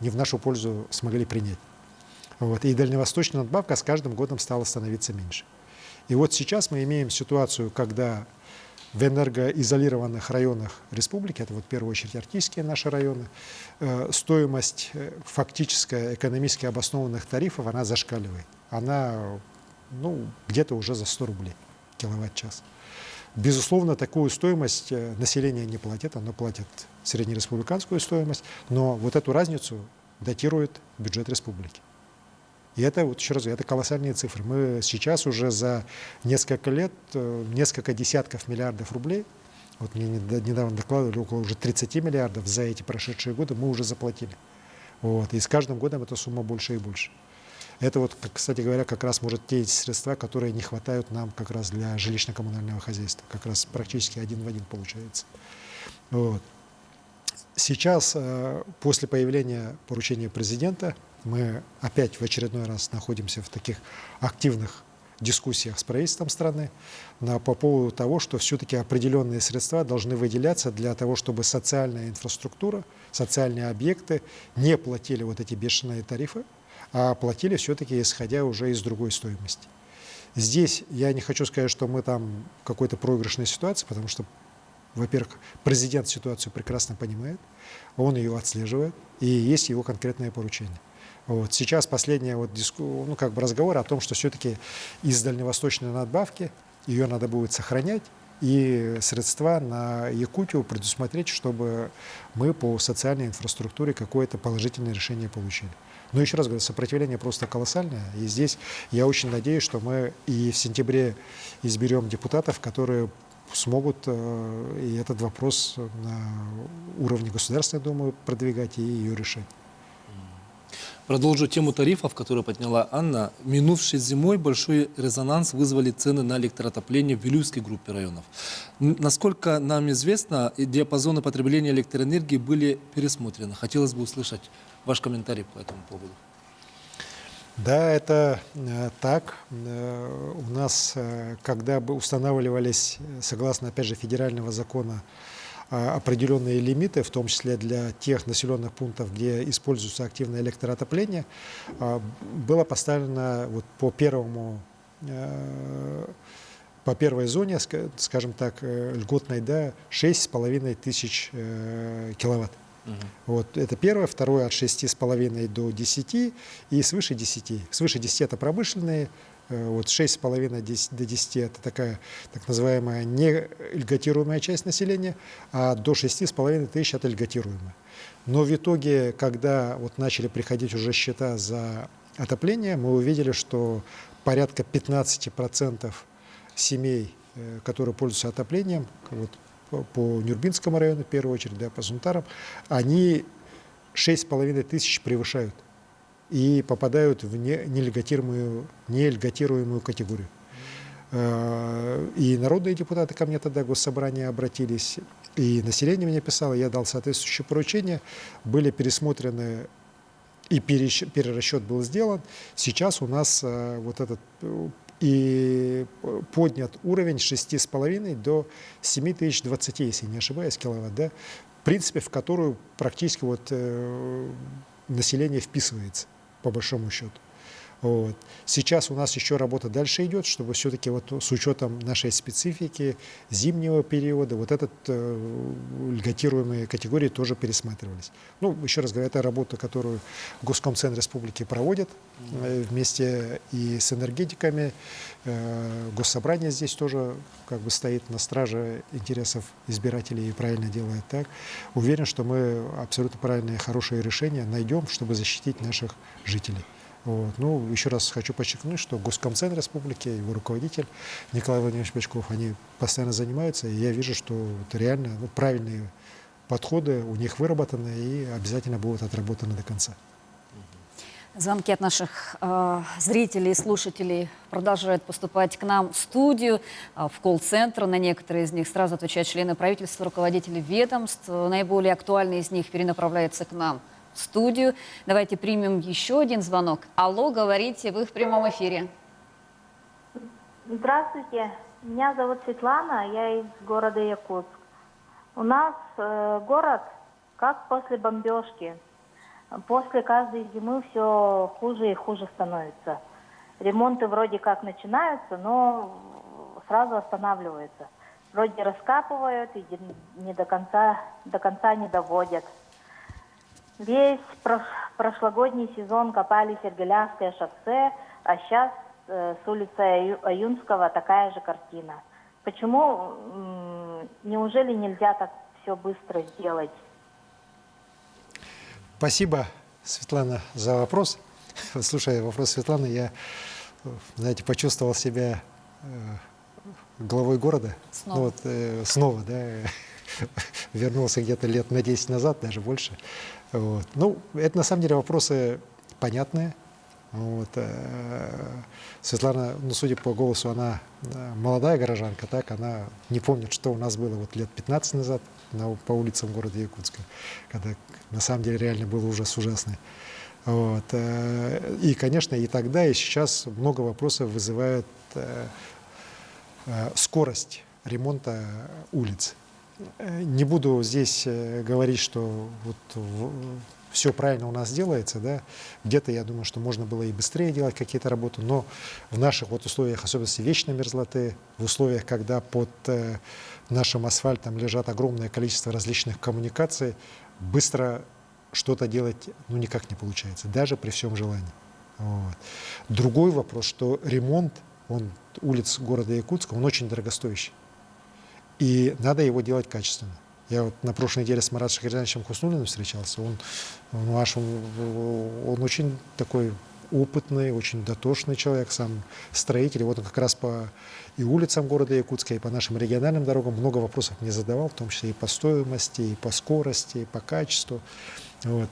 не в нашу пользу смогли принять. Вот. И дальневосточная надбавка с каждым годом стала становиться меньше. И вот сейчас мы имеем ситуацию, когда в энергоизолированных районах республики, это вот в первую очередь арктические наши районы, стоимость фактическая экономически обоснованных тарифов, она зашкаливает. Она где-то уже за 100 рублей киловатт-час. Безусловно, такую стоимость население не платит, оно платит среднереспубликанскую стоимость, но вот эту разницу датирует бюджет республики. И это, вот еще раз, это колоссальные цифры. Мы сейчас уже за несколько лет, несколько десятков миллиардов рублей, вот мне недавно докладывали, около уже 30 миллиардов за эти прошедшие годы мы уже заплатили. Вот. И с каждым годом эта сумма больше и больше. Это вот, кстати говоря, как раз может те средства, которые не хватают нам как раз для жилищно-коммунального хозяйства. Как раз практически 1 в 1 получается. Вот. Сейчас, после появления поручения президента, мы опять в очередной раз находимся в таких активных дискуссиях с правительством страны по поводу того, что все-таки определенные средства должны выделяться для того, чтобы социальная инфраструктура, социальные объекты не платили вот эти бешеные тарифы, а платили все-таки исходя уже из другой стоимости. Здесь я не хочу сказать, что мы там в какой-то проигрышной ситуации, потому что, во-первых, президент ситуацию прекрасно понимает, он ее отслеживает, и есть его конкретное поручение. Вот. Сейчас последний разговор о том, что все-таки из дальневосточной надбавки ее надо будет сохранять, и средства на Якутию предусмотреть, чтобы мы по социальной инфраструктуре какое-то положительное решение получили. Но еще раз говорю, сопротивление просто колоссальное. И здесь я очень надеюсь, что мы и в сентябре изберем депутатов, которые смогут и этот вопрос на уровне Государственной Думы продвигать и ее решать. Продолжу тему тарифов, которую подняла Анна. Минувшей зимой большой резонанс вызвали цены на электроотопление в Вилюйской группе районов. Насколько нам известно, диапазоны потребления электроэнергии были пересмотрены. Хотелось бы услышать ваш комментарий по этому поводу. Да, это так. У нас, когда бы устанавливались, согласно, опять же, федерального закона, определенные лимиты, в том числе для тех населенных пунктов, где используется активное электроотопление, было поставлено вот по первой зоне, скажем так, льготной, да, 6,5 тысяч киловатт. Вот, это первое. Второе от 6,5 до 10 и свыше 10. Свыше 10 это промышленные Вот 6,5 до 10 – это такая так называемая не льготируемая часть населения, а до 6,5 тысяч – это льготируемая. Но в итоге, когда вот начали приходить уже счета за отопление, мы увидели, что порядка 15% семей, которые пользуются отоплением, вот по Нюрбинскому району, в первую очередь, да, по Зунтарам, они 6,5 тысяч превышают и попадают в нельготируемую категорию. И народные депутаты ко мне тогда, Госсобрание, обратились, и население мне писало, я дал соответствующее поручение, были пересмотрены, и перерасчет был сделан. Сейчас у нас вот этот и поднят уровень с 6,5 до 7020, если не ошибаюсь, киловатт, да, в принципе, в которую практически вот население вписывается, по большому счету. Вот. Сейчас у нас еще работа дальше идет, чтобы все-таки вот с учетом нашей специфики зимнего периода вот этот льготируемые категории тоже пересматривались. Ну, еще раз говорю, это работа, которую Госкомцентр Республики проводит вместе и с энергетиками. Госсобрание здесь тоже как бы стоит на страже интересов избирателей и правильно делает так. Уверен, что мы абсолютно правильные, хорошие решения найдем, чтобы защитить наших жителей. Вот. Ну, еще раз хочу подчеркнуть, что Госкомцентр Республики, его руководитель Николай Владимирович Бычков, они постоянно занимаются, и я вижу, что это реально правильные подходы у них выработаны и обязательно будут отработаны до конца. Звонки от наших зрителей и слушателей продолжают поступать к нам в студию, в колл-центр. На некоторые из них сразу отвечают члены правительства, руководители ведомств. Наиболее актуальные из них перенаправляются к нам в студию. Давайте примем еще один звонок. Алло, говорите, вы в прямом эфире. Здравствуйте, меня зовут Светлана, я из города Якутск. У нас город как после бомбежки. После каждой зимы все хуже и хуже становится. Ремонты вроде как начинаются, но сразу останавливаются. Вроде раскапывают и не до конца не доводят. Весь прошлогодний сезон копали Сергелявское шоссе, а сейчас с улицы Аюнского такая же картина. Почему, неужели нельзя так все быстро сделать? Спасибо, Светлана, за вопрос. Слушая вопрос Светланы, я, знаете, почувствовал себя главой города. Снова. Ну, вот, снова, да, вернулся где-то лет на 10 назад, даже больше. Вот. Ну, это на самом деле вопросы понятные. Вот. Светлана, ну, судя по голосу, она молодая горожанка, так, она не помнит, что у нас было вот лет 15 назад по улицам города Якутска, когда на самом деле реально был ужас ужасный. Вот. И, конечно, и тогда, и сейчас много вопросов вызывает скорость ремонта улиц. Не буду здесь говорить, что вот все правильно у нас делается, да. Где-то, я думаю, что можно было и быстрее делать какие-то работы, но в наших вот условиях, особенности вечной мерзлоты, в условиях, когда под нашим асфальтом лежат огромное количество различных коммуникаций, быстро что-то делать ну, никак не получается, даже при всем желании. Вот. Другой вопрос, что ремонт улиц города Якутска, он очень дорогостоящий. И надо его делать качественно. Я вот на прошлой неделе с Маратом Шахерзяновичем Хуснуллиным встречался. Он очень такой опытный, очень дотошный человек, сам строитель. И вот он как раз по и улицам города Якутска, и по нашим региональным дорогам много вопросов мне задавал, в том числе и по стоимости, и по скорости, и по качеству. Вот.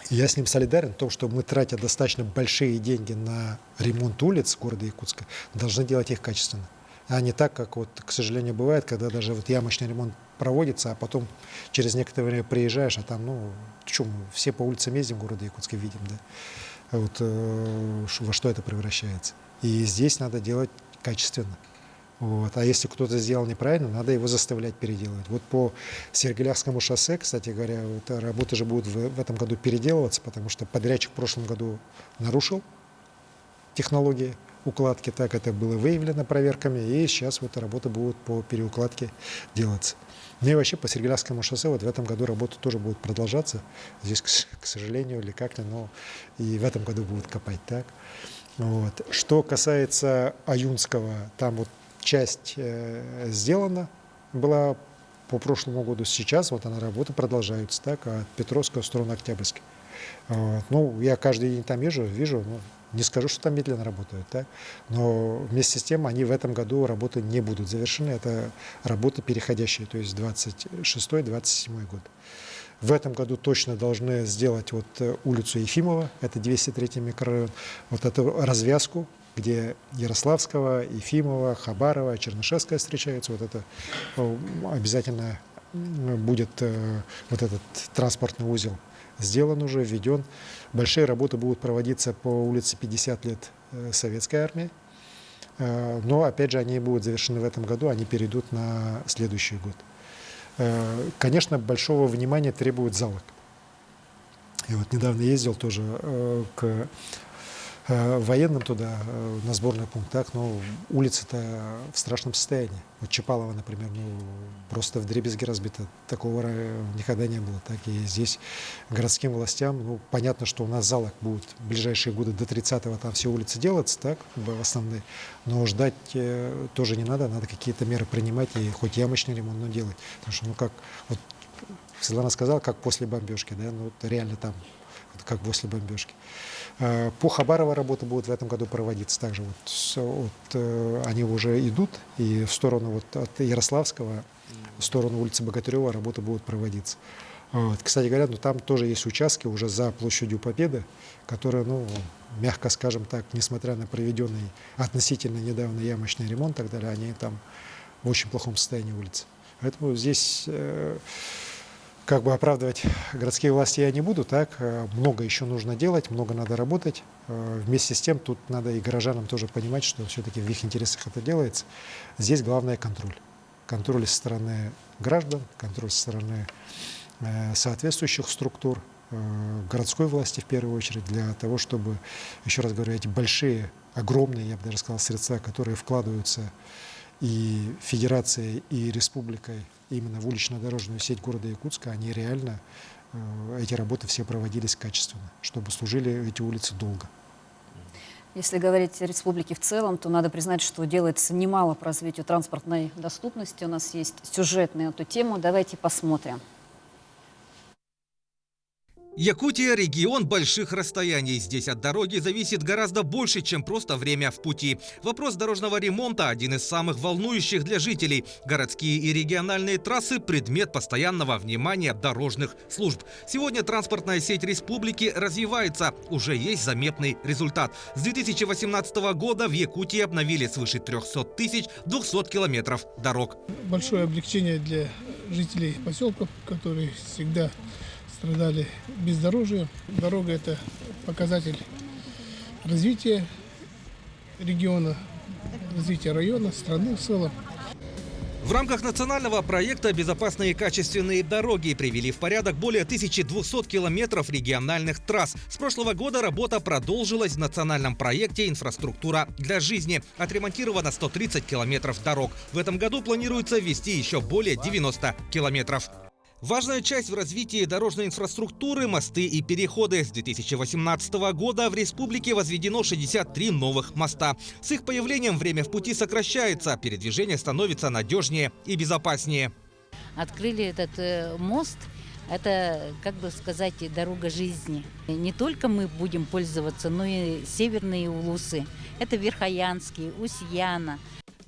И я с ним солидарен в том, что мы, тратя достаточно большие деньги на ремонт улиц города Якутска, должны делать их качественно. А не так, как, вот, к сожалению, бывает, когда даже вот ямочный ремонт проводится, а потом через некоторое время приезжаешь, а там, ну, что, мы все по улицам ездим города Якутска, видим, да, вот, во что это превращается. И здесь надо делать качественно. Вот. А если кто-то сделал неправильно, надо его заставлять переделывать. Вот по Сергелявскому шоссе, кстати говоря, вот, работы же будут в этом году переделываться, потому что подрядчик в прошлом году нарушил технологии укладки, так это было выявлено проверками, и сейчас вот работы будут по переукладке делаться. Ну и вообще по Сергелявскому шоссе вот в этом году работы тоже будут продолжаться. Здесь, к сожалению, или как-то, но и в этом году будут копать так. Вот. Что касается Аюнского, там вот часть сделана была по прошлому году. Сейчас вот она работа продолжается, так, от Петровского в сторону Октябрьской. Вот. Ну, я каждый день там вижу, ну, не скажу, что там медленно работают, так, но вместе с тем они в этом году работы не будут завершены. Это работа переходящая, то есть 26-27 год. В этом году точно должны сделать вот улицу Ефимова, это 203-й микрорайон, вот эту развязку, где Ярославского, Ефимова, Хабарова, Чернышевская встречаются. Вот это обязательно будет вот этот транспортный узел сделан уже, введен. Большие работы будут проводиться по улице 50 лет Советской армии. Но, опять же, они будут завершены в этом году, они перейдут на следующий год. Конечно, большого внимания требует залог. Я вот недавно ездил тоже к военным туда, на сборный пункт, так, но улица-то в страшном состоянии. Вот Чапалова, например, ну, просто вдребезги разбита. Такого никогда не было. Так. И здесь городским властям, ну, понятно, что у нас залог будет в ближайшие годы до 30-го там все улицы делаться, так, основные, но ждать тоже не надо какие-то меры принимать и хоть ямочный ремонт, но делать. Потому что, ну, как, вот Светлана сказала, как после бомбежки, да, ну, вот реально там, вот как после бомбежки. По Хабарова работы будут в этом году проводиться также. Они уже идут, и в сторону вот от Ярославского, в сторону улицы Богатырева работы будут проводиться. Вот. Кстати говоря, ну, там тоже есть участки уже за площадью Победы, которые, ну, мягко скажем так, несмотря на проведенный относительно недавно ямочный ремонт и так далее, они там в очень плохом состоянии улицы. Поэтому здесь как бы оправдывать городские власти я не буду, так, много еще нужно делать, много надо работать. Вместе с тем тут надо и горожанам тоже понимать, что все-таки в их интересах это делается. Здесь главное контроль. Контроль со стороны граждан, контроль со стороны соответствующих структур, городской власти в первую очередь, для того, чтобы, еще раз говорю, эти большие, огромные, я бы даже сказал, средства, которые вкладываются и Федерацией, и Республикой именно в улично-дорожную сеть города Якутска, они реально, эти работы все проводились качественно, чтобы служили эти улицы долго. Если говорить о республике в целом, то надо признать, что делается немало по развитию транспортной доступности. У нас есть сюжет на эту тему. Давайте посмотрим. Якутия – регион больших расстояний. Здесь от дороги зависит гораздо больше, чем просто время в пути. Вопрос дорожного ремонта – один из самых волнующих для жителей. Городские и региональные трассы – предмет постоянного внимания дорожных служб. Сегодня транспортная сеть республики развивается. Уже есть заметный результат. С 2018 года в Якутии обновили свыше 300 200 километров дорог. Большое облегчение для жителей поселков, которые всегда страдали бездорожьем. Дорога – это показатель развития региона, развития района, страны в целом. В рамках национального проекта «Безопасные и качественные дороги» привели в порядок более 1200 километров региональных трасс. С прошлого года работа продолжилась в национальном проекте «Инфраструктура для жизни». Отремонтировано 130 километров дорог. В этом году планируется ввести еще более 90 километров. Важная часть в развитии дорожной инфраструктуры – мосты и переходы. С 2018 года в республике возведено 63 новых моста. С их появлением время в пути сокращается, передвижение становится надежнее и безопаснее. Открыли этот мост. Это, как бы сказать, дорога жизни. Не только мы будем пользоваться, но и северные улусы. Это Верхоянский, Устьяна.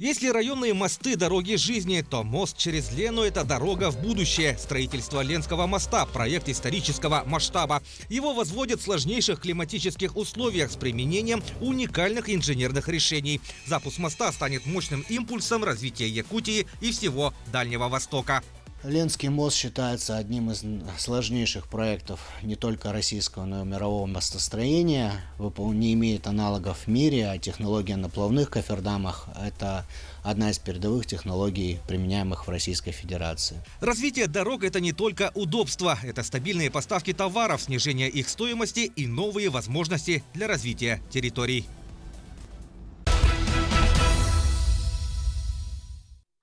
Если районные мосты – дороги жизни, то мост через Лену – это дорога в будущее. Строительство Ленского моста – проект исторического масштаба. Его возводят в сложнейших климатических условиях с применением уникальных инженерных решений. Запуск моста станет мощным импульсом развития Якутии и всего Дальнего Востока. Ленский мост считается одним из сложнейших проектов не только российского, но и мирового мостостроения. Не имеет аналогов в мире, а технология на плавных кофердамах – это одна из передовых технологий, применяемых в Российской Федерации. Развитие дорог – это не только удобство, это стабильные поставки товаров, снижение их стоимости и новые возможности для развития территорий.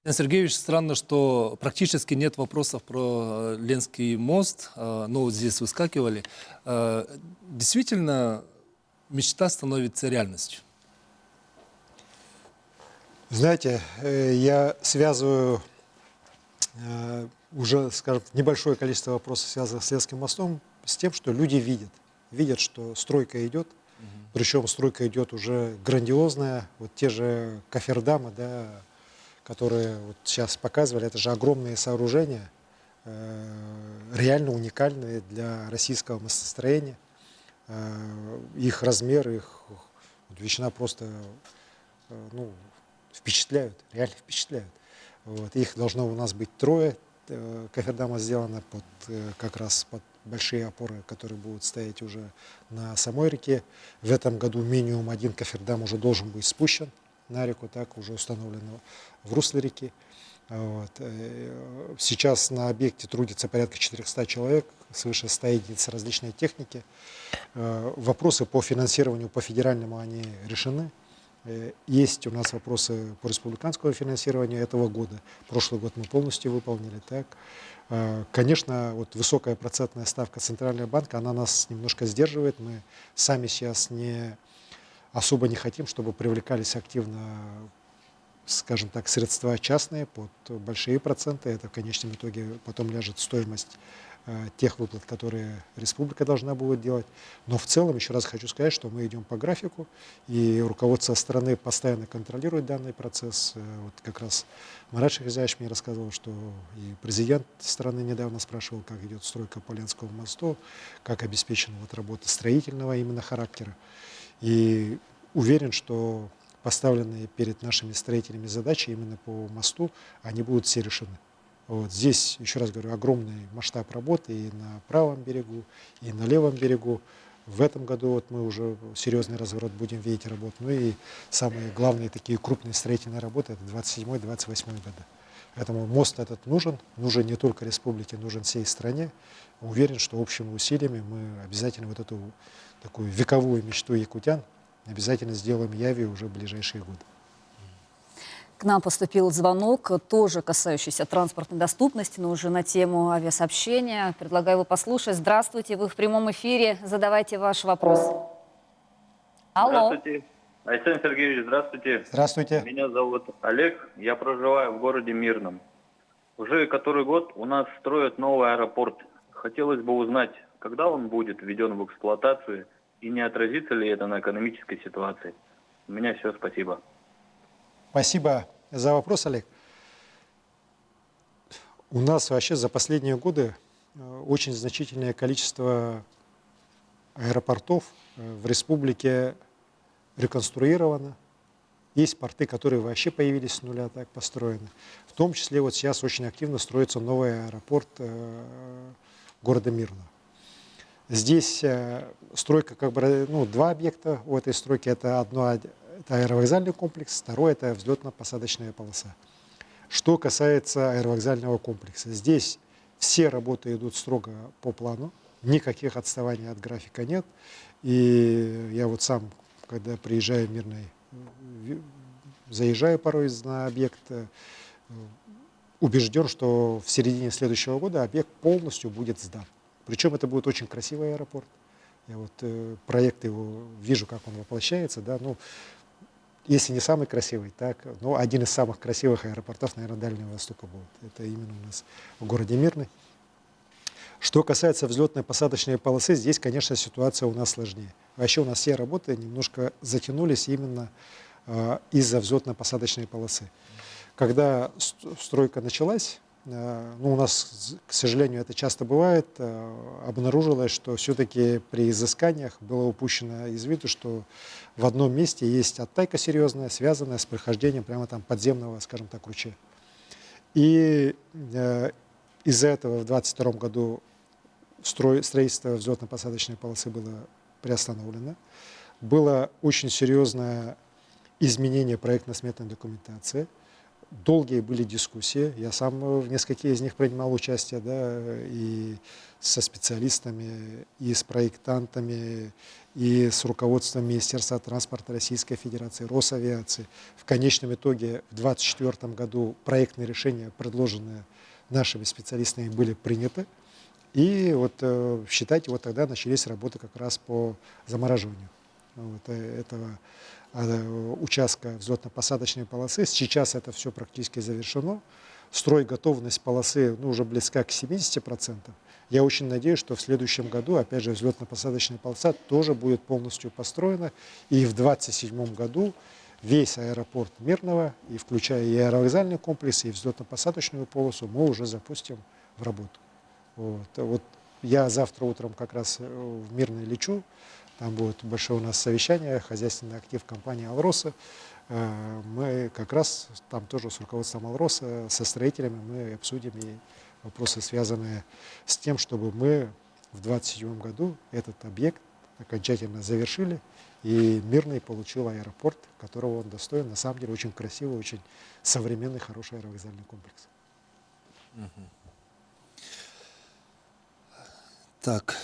Сергеевич, странно, что практически нет вопросов про Ленский мост, но вот здесь выскакивали. Действительно, мечта становится реальностью? Знаете, я связываю уже, скажем, небольшое количество вопросов, связанных с Ленским мостом, с тем, что люди видят, что стройка идет, причем стройка идет уже грандиозная. Вот те же кофердамы, да, которые вот сейчас показывали, это же огромные сооружения, реально уникальные для российского мостостроения. Их размер, их величина просто впечатляют, реально впечатляют. Вот. Их должно у нас быть 3 кофердама сделано как раз под большие опоры, которые будут стоять уже на самой реке. В этом году минимум 1 кофердам уже должен быть спущен на реку, так уже установлено в русле реки. Вот. Сейчас на объекте трудится порядка 400 человек, свыше 100 единиц различной техники. Вопросы по финансированию по федеральному они решены. Есть у нас вопросы по республиканскому финансированию этого года. Прошлый год мы полностью выполнили. Так. Конечно, вот высокая процентная ставка Центрального банка, она нас немножко сдерживает. Мы сами сейчас особо не хотим, чтобы привлекались активно, скажем так, средства частные под большие проценты. Это в конечном итоге потом ляжет стоимость тех выплат, которые республика должна будет делать. Но в целом, еще раз хочу сказать, что мы идем по графику, и руководство страны постоянно контролирует данный процесс. Вот как раз Марат Шахризяевич мне рассказывал, что и президент страны недавно спрашивал, как идет стройка по Ленскому мосту, как обеспечена вот работа строительного именно характера. И уверен, что поставленные перед нашими строителями задачи именно по мосту, они будут все решены. Вот здесь, еще раз говорю, огромный масштаб работы и на правом берегу, и на левом берегу. В этом году вот мы уже серьезный разворот будем видеть работу. Ну и самые главные такие крупные строительные работы — это 27-28 годы. Поэтому мост этот нужен не только республике, нужен всей стране. Уверен, что общими усилиями мы обязательно вот эту такую вековую мечту якутян обязательно сделаем явью уже в ближайшие годы. К нам поступил звонок, тоже касающийся транспортной доступности, но уже на тему авиасообщения. Предлагаю его послушать. Здравствуйте, вы в прямом эфире. Задавайте ваш вопрос. Алло. Здравствуйте. Айсен Сергеевич, здравствуйте. Здравствуйте. Меня зовут Олег, я проживаю в городе Мирном. Уже который год у нас строят новый аэропорт. Хотелось бы узнать, когда он будет введен в эксплуатацию и не отразится ли это на экономической ситуации. У меня все, спасибо. Спасибо за вопрос, Олег. У нас вообще за последние годы очень значительное количество аэропортов в республике реконструировано. Есть порты, которые вообще появились с нуля, так построены. В том числе вот сейчас очень активно строится новый аэропорт города Мирного. Здесь стройка, два объекта у этой стройки. Это аэровокзальный комплекс, второй — это взлетно-посадочная полоса. Что касается аэровокзального комплекса, здесь все работы идут строго по плану, никаких отставаний от графика нет. И я вот сам, когда приезжаю в Мирный, заезжаю порой на объект, убежден, что в середине следующего года объект полностью будет сдан. Причем это будет очень красивый аэропорт. Я вот проект его вижу, как он воплощается, да, если не самый красивый, так, но один из самых красивых аэропортов, наверное, Дальнего Востока будет. Это именно у нас в городе Мирный. Что касается взлетно-посадочной полосы, здесь, конечно, ситуация у нас сложнее. Вообще у нас все работы немножко затянулись именно из-за взлетно-посадочной полосы. Когда стройка началась, у нас, к сожалению, это часто бывает, обнаружилось, что все-таки при изысканиях было упущено из виду, что в одном месте есть оттайка серьезная, связанная с прохождением прямо там подземного, скажем так, ручья. И из-за этого в 2022 году строительство взлетно-посадочной полосы было приостановлено. Было очень серьезное изменение проектно-сметной документации. Долгие были дискуссии, я сам в нескольких из них принимал участие, да, и со специалистами, и с проектантами, и с руководством Министерства транспорта Российской Федерации, Росавиации. В конечном итоге в 2024 году проектные решения, предложенные нашими специалистами, были приняты. И вот, считайте, вот тогда начались работы как раз по замораживанию вот, этого участка взлетно-посадочной полосы. Сейчас это все практически завершено. Стройготовность полосы уже близка к 70%. Я очень надеюсь, что в следующем году, опять же, взлетно-посадочная полоса тоже будет полностью построена. И в 2027 году весь аэропорт Мирного, и включая и аэровокзальный комплекс, и взлетно-посадочную полосу, мы уже запустим в работу. Вот я завтра утром как раз в Мирный лечу. Там будет большое у нас совещание, хозяйственный актив компании «Алроса». Мы как раз там тоже с руководством «Алроса», со строителями мы обсудим и вопросы, связанные с тем, чтобы мы в 2027 году этот объект окончательно завершили, и Мирный получил аэропорт, которого он достоин. На самом деле очень красивый, очень современный, хороший аэровокзальный комплекс. Так,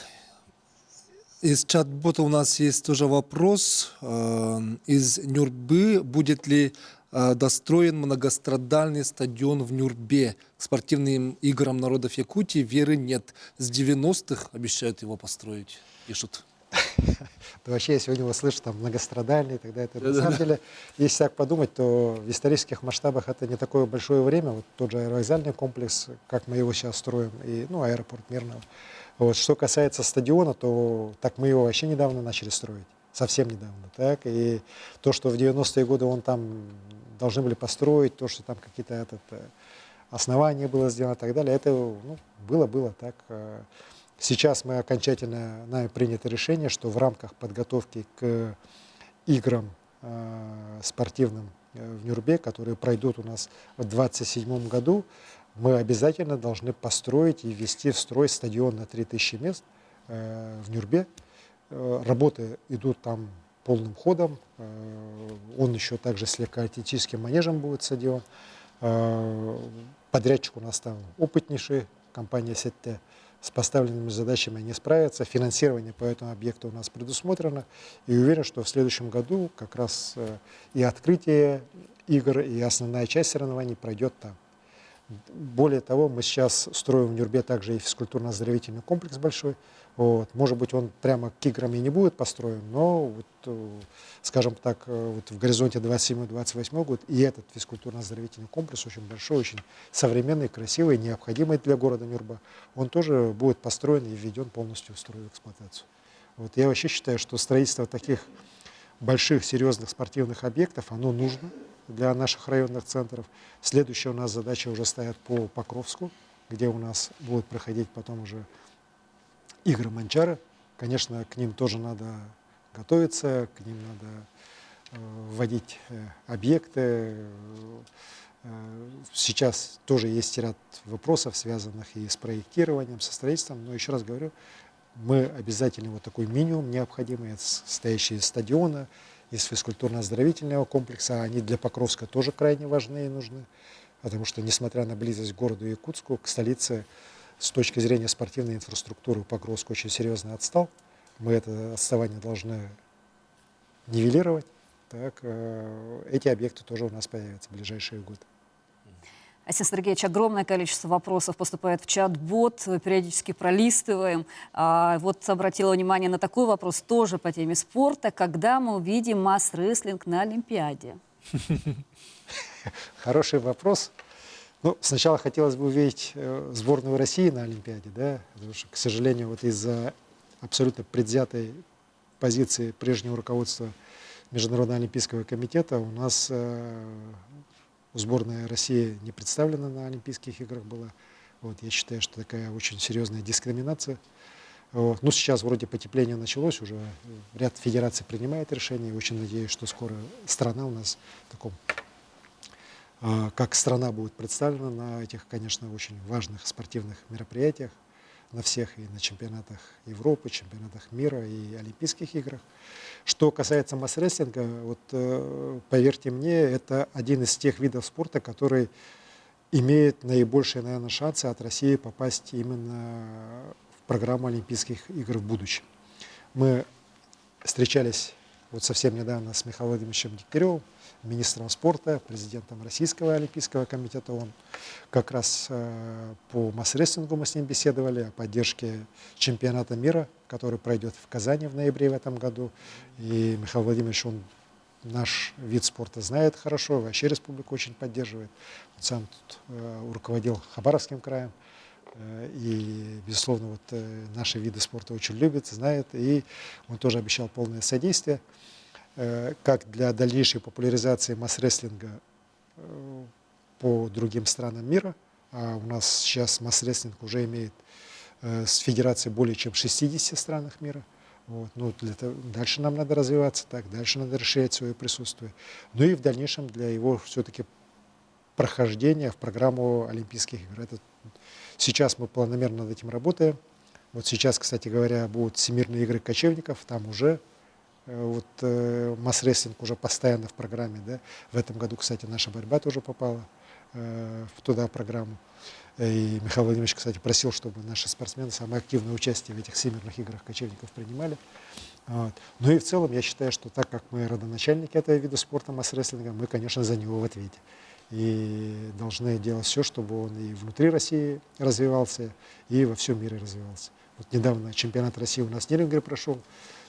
из чат-бота у нас есть тоже вопрос. Из Нюрбы будет ли достроен многострадальный стадион в Нюрбе? К спортивным играм народов Якутии веры нет. С 90-х обещают его построить, пишут. Да вообще, я сегодня его слышу, там, многострадальный, тогда это, на самом деле, если так подумать, то в исторических масштабах это не такое большое время. Вот тот же аэровокзальный комплекс, как мы его сейчас строим, и, аэропорт Мирного. Вот, что касается стадиона, то так мы его вообще недавно начали строить, совсем недавно. Так? И то, что в 90-е годы он там должны были построить, то, что там какие-то основания было сделано и так далее, это было так. Сейчас мы окончательно, нами принято решение, что в рамках подготовки к играм спортивным в Нюрбе, которые пройдут у нас в 2027 году, мы обязательно должны построить и ввести в строй стадион на 3000 мест в Нюрбе. Работы идут там полным ходом. Он еще также с легкоатлетическим манежем будет стадион. Подрядчик у нас там опытнейший, компания «Сетте». С поставленными задачами они справятся. Финансирование по этому объекту у нас предусмотрено. И уверен, что в следующем году как раз и открытие игр, и основная часть соревнований пройдет там. Более того, мы сейчас строим в Нюрбе также и физкультурно-оздоровительный комплекс большой. Вот. Может быть, он прямо к играм и не будет построен, но, скажем так, в горизонте 27-28 год и этот физкультурно-оздоровительный комплекс очень большой, очень современный, красивый, необходимый для города Нюрба. Он тоже будет построен и введен полностью в строй в эксплуатацию. Вот. Я вообще считаю, что строительство таких больших, серьезных спортивных объектов, оно нужно для наших районных центров. Следующая у нас задача уже стоит по Покровску, где у нас будут проходить потом уже игры Манчары. Конечно, к ним тоже надо готовиться, к ним надо вводить объекты. Сейчас тоже есть ряд вопросов, связанных и с проектированием, со строительством, но еще раз говорю, мы обязательно вот такой минимум необходимый, состоящий из стадиона, из физкультурно-оздоровительного комплекса, они для Покровска тоже крайне важны и нужны, потому что, несмотря на близость к городу Якутску, к столице, с точки зрения спортивной инфраструктуры Покровск очень серьезно отстал. Мы это отставание должны нивелировать. Так, эти объекты тоже у нас появятся в ближайшие годы. Айсен Сергеевич, огромное количество вопросов поступает в чат-бот, периодически пролистываем. Вот обратила внимание на такой вопрос тоже по теме спорта. Когда мы увидим масс-рестлинг на Олимпиаде? Хороший вопрос. Сначала хотелось бы увидеть сборную России на Олимпиаде, да, потому что, к сожалению, вот из-за абсолютно предвзятой позиции прежнего руководства Международного олимпийского комитета у нас сборная России не представлена на Олимпийских играх была. Вот, я считаю, что такая очень серьезная дискриминация. Вот. Сейчас вроде потепление началось, уже ряд федераций принимает решение. Очень надеюсь, что скоро страна у нас в таком, как страна будет представлена на этих, конечно, очень важных спортивных мероприятиях, на всех, и на чемпионатах Европы, чемпионатах мира и Олимпийских играх. Что касается масс-рестлинга, вот, поверьте мне, это один из тех видов спорта, который имеет наибольшие, наверное, шансы от России попасть именно в программу Олимпийских игр в будущем. Мы встречались вот совсем недавно с Михаилом Владимировичем Дегтяревым, министром спорта, президентом Российского олимпийского комитета. Он как раз по масс-рестлингу мы с ним беседовали, о поддержке чемпионата мира, который пройдет в Казани в ноябре в этом году. И Михаил Владимирович, он наш вид спорта знает хорошо, вообще республику очень поддерживает. Он сам тут руководил Хабаровским краем. И, безусловно, вот наши виды спорта очень любит, знает. И он тоже обещал полное содействие, как для дальнейшей популяризации масс-рестлинга по другим странам мира. А у нас сейчас масс-рестлинг уже имеет с федерацией более чем 60 странах мира. Вот. Ну, для того, дальше нам надо развиваться, так, дальше надо расширять свое присутствие. Ну и в дальнейшем для его все-таки прохождения в программу Олимпийских игр. Это, сейчас мы планомерно над этим работаем. Вот сейчас, кстати говоря, будут Всемирные игры кочевников, там уже вот масс-рестлинг уже постоянно в программе. Да? В этом году, кстати, наша борьба тоже попала туда программу. И Михаил Владимирович, кстати, просил, чтобы наши спортсмены самое активное участие в этих Всемирных играх кочевников принимали. Вот. Ну и в целом я считаю, что так как мы родоначальники этого вида спорта масс-рестлинга, мы, конечно, за него в ответе. И должны делать все, чтобы он и внутри России развивался, и во всем мире развивался. Вот недавно чемпионат России у нас в Нерюнгри прошел,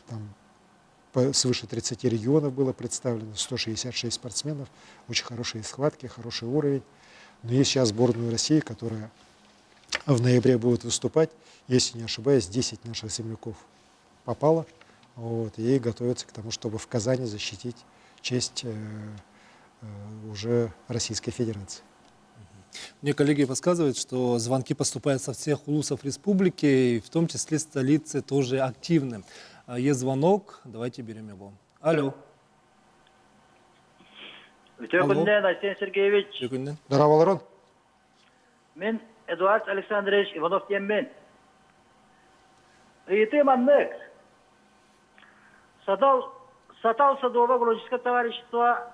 там свыше 30 регионов было представлено, 166 спортсменов, очень хорошие схватки, хороший уровень. Но есть сейчас сборную России, которая в ноябре будет выступать, если не ошибаюсь, 10 наших земляков попало, вот, и готовятся к тому, чтобы в Казани защитить честь уже Российской Федерации. Мне коллеги подсказывают, что звонки поступают со всех улусов республики, и в том числе столицы тоже активны. Есть звонок, давайте берем его. Алло. Текунден, Арсений Сергеевич. Здорово, Ларон. Мен Эдуард Александрович Иванов Теммен. Иты маннык. Сатал Садово экологическое товарищество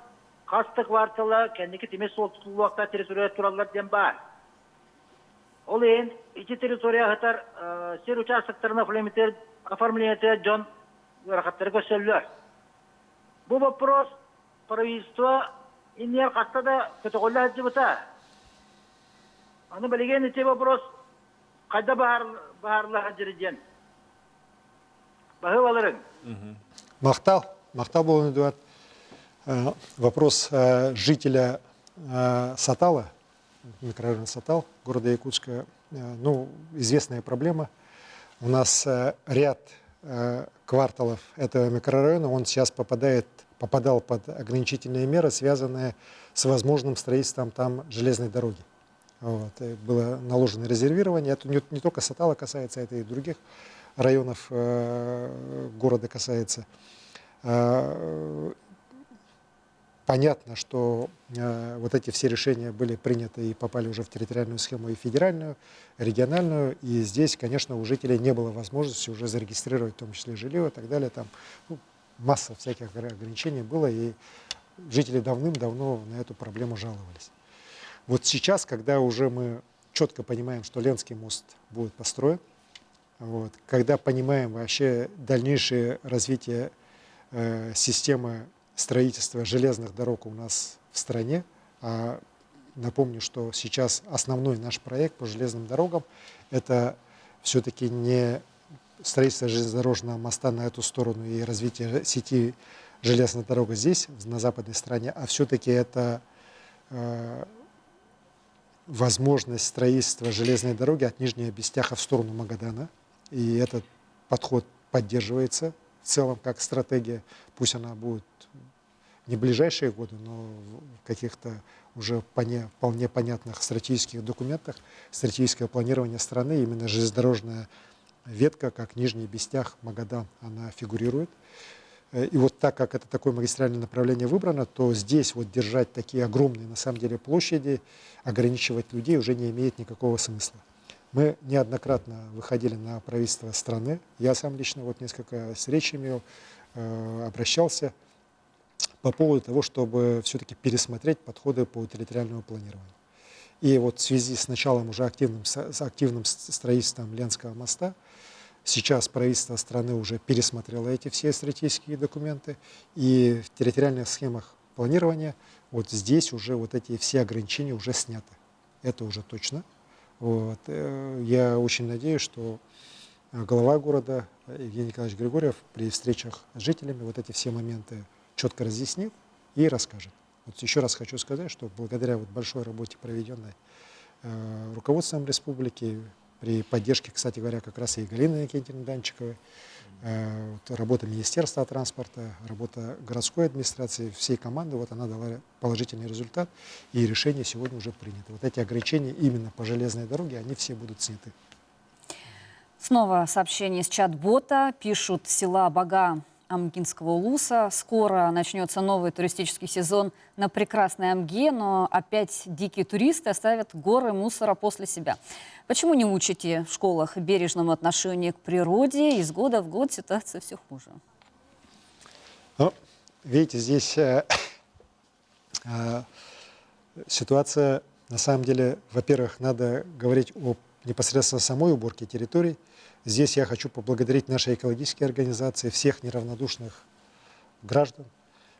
Касты квартала кәндекі темес солтүстік уақытта территория туралар дем бар. Ол ең, ити территория ғытар сер участоктарына оформлениеті жон өрақаттары көсөлілер. Бұл вопрос правительство иннер қаста да көтіғолі әді бұта. Аны білеген ете вопрос қайда бағарлы әдірден. Бағы балырың. Мақтал был, Эдуард. Вопрос жителя Сатала, микрорайона Сатал, города Якутска, ну, известная проблема. У нас ряд кварталов этого микрорайона, он сейчас попадал под ограничительные меры, связанные с возможным строительством там железной дороги. Вот. Было наложено резервирование. Это не только Сатала касается, это и других районов города касается. Понятно, что вот эти все решения были приняты и попали уже в территориальную схему и федеральную, региональную. И здесь, конечно, у жителей не было возможности уже зарегистрировать, в том числе жилье и так далее. Там масса всяких ограничений было, и жители давным-давно на эту проблему жаловались. Вот сейчас, когда уже мы четко понимаем, что Ленский мост будет построен, вот, когда понимаем вообще дальнейшее развитие системы строительства железных дорог у нас в стране. А напомню, что сейчас основной наш проект по железным дорогам – это все-таки не строительство железнодорожного моста на эту сторону и развитие сети железной дороги здесь, на западной стороне, а все-таки это возможность строительства железной дороги от Нижнего Бестяха в сторону Магадана. И этот подход поддерживается в целом как стратегия. Пусть она будет не в ближайшие годы, но в каких-то уже вполне понятных стратегических документах, стратегическое планирование страны, именно железнодорожная ветка, как Нижний Бестях, Магадан, она фигурирует. И вот так как это такое магистральное направление выбрано, то здесь вот держать такие огромные на самом деле площади, ограничивать людей уже не имеет никакого смысла. Мы неоднократно выходили на правительство страны, я сам лично вот несколько встреч имел, обращался по поводу того, чтобы все-таки пересмотреть подходы по территориальному планированию. И вот в связи с началом уже активным строительством Ленского моста, Сейчас правительство страны уже пересмотрело эти все стратегические документы, и в территориальных схемах планирования вот здесь уже вот эти все ограничения уже сняты. Это уже точно. Вот. Я очень надеюсь, что глава города Евгений Николаевич Григорьев при встречах с жителями вот эти все моменты четко разъяснит и расскажет. Вот еще раз хочу сказать, что благодаря вот большой работе, проведенной руководством республики, при поддержке, кстати говоря, как раз и Галины Никитиной Данчиковой, работа Министерства транспорта, работа городской администрации, всей команды, вот она дала положительный результат, и решение сегодня уже принято. Вот эти ограничения именно по железной дороге, они все будут сняты. Снова сообщение из чат-бота. Пишут села Бага Амгинского улуса. Скоро начнется новый туристический сезон на прекрасной Амге, но опять дикие туристы оставят горы мусора после себя. Почему не учите в школах бережному отношению к природе? Из года в год ситуация все хуже. Ну, видите, здесь ситуация, на самом деле, во-первых, надо говорить о непосредственно самой уборке территорий. Здесь я хочу поблагодарить наши экологические организации, всех неравнодушных граждан,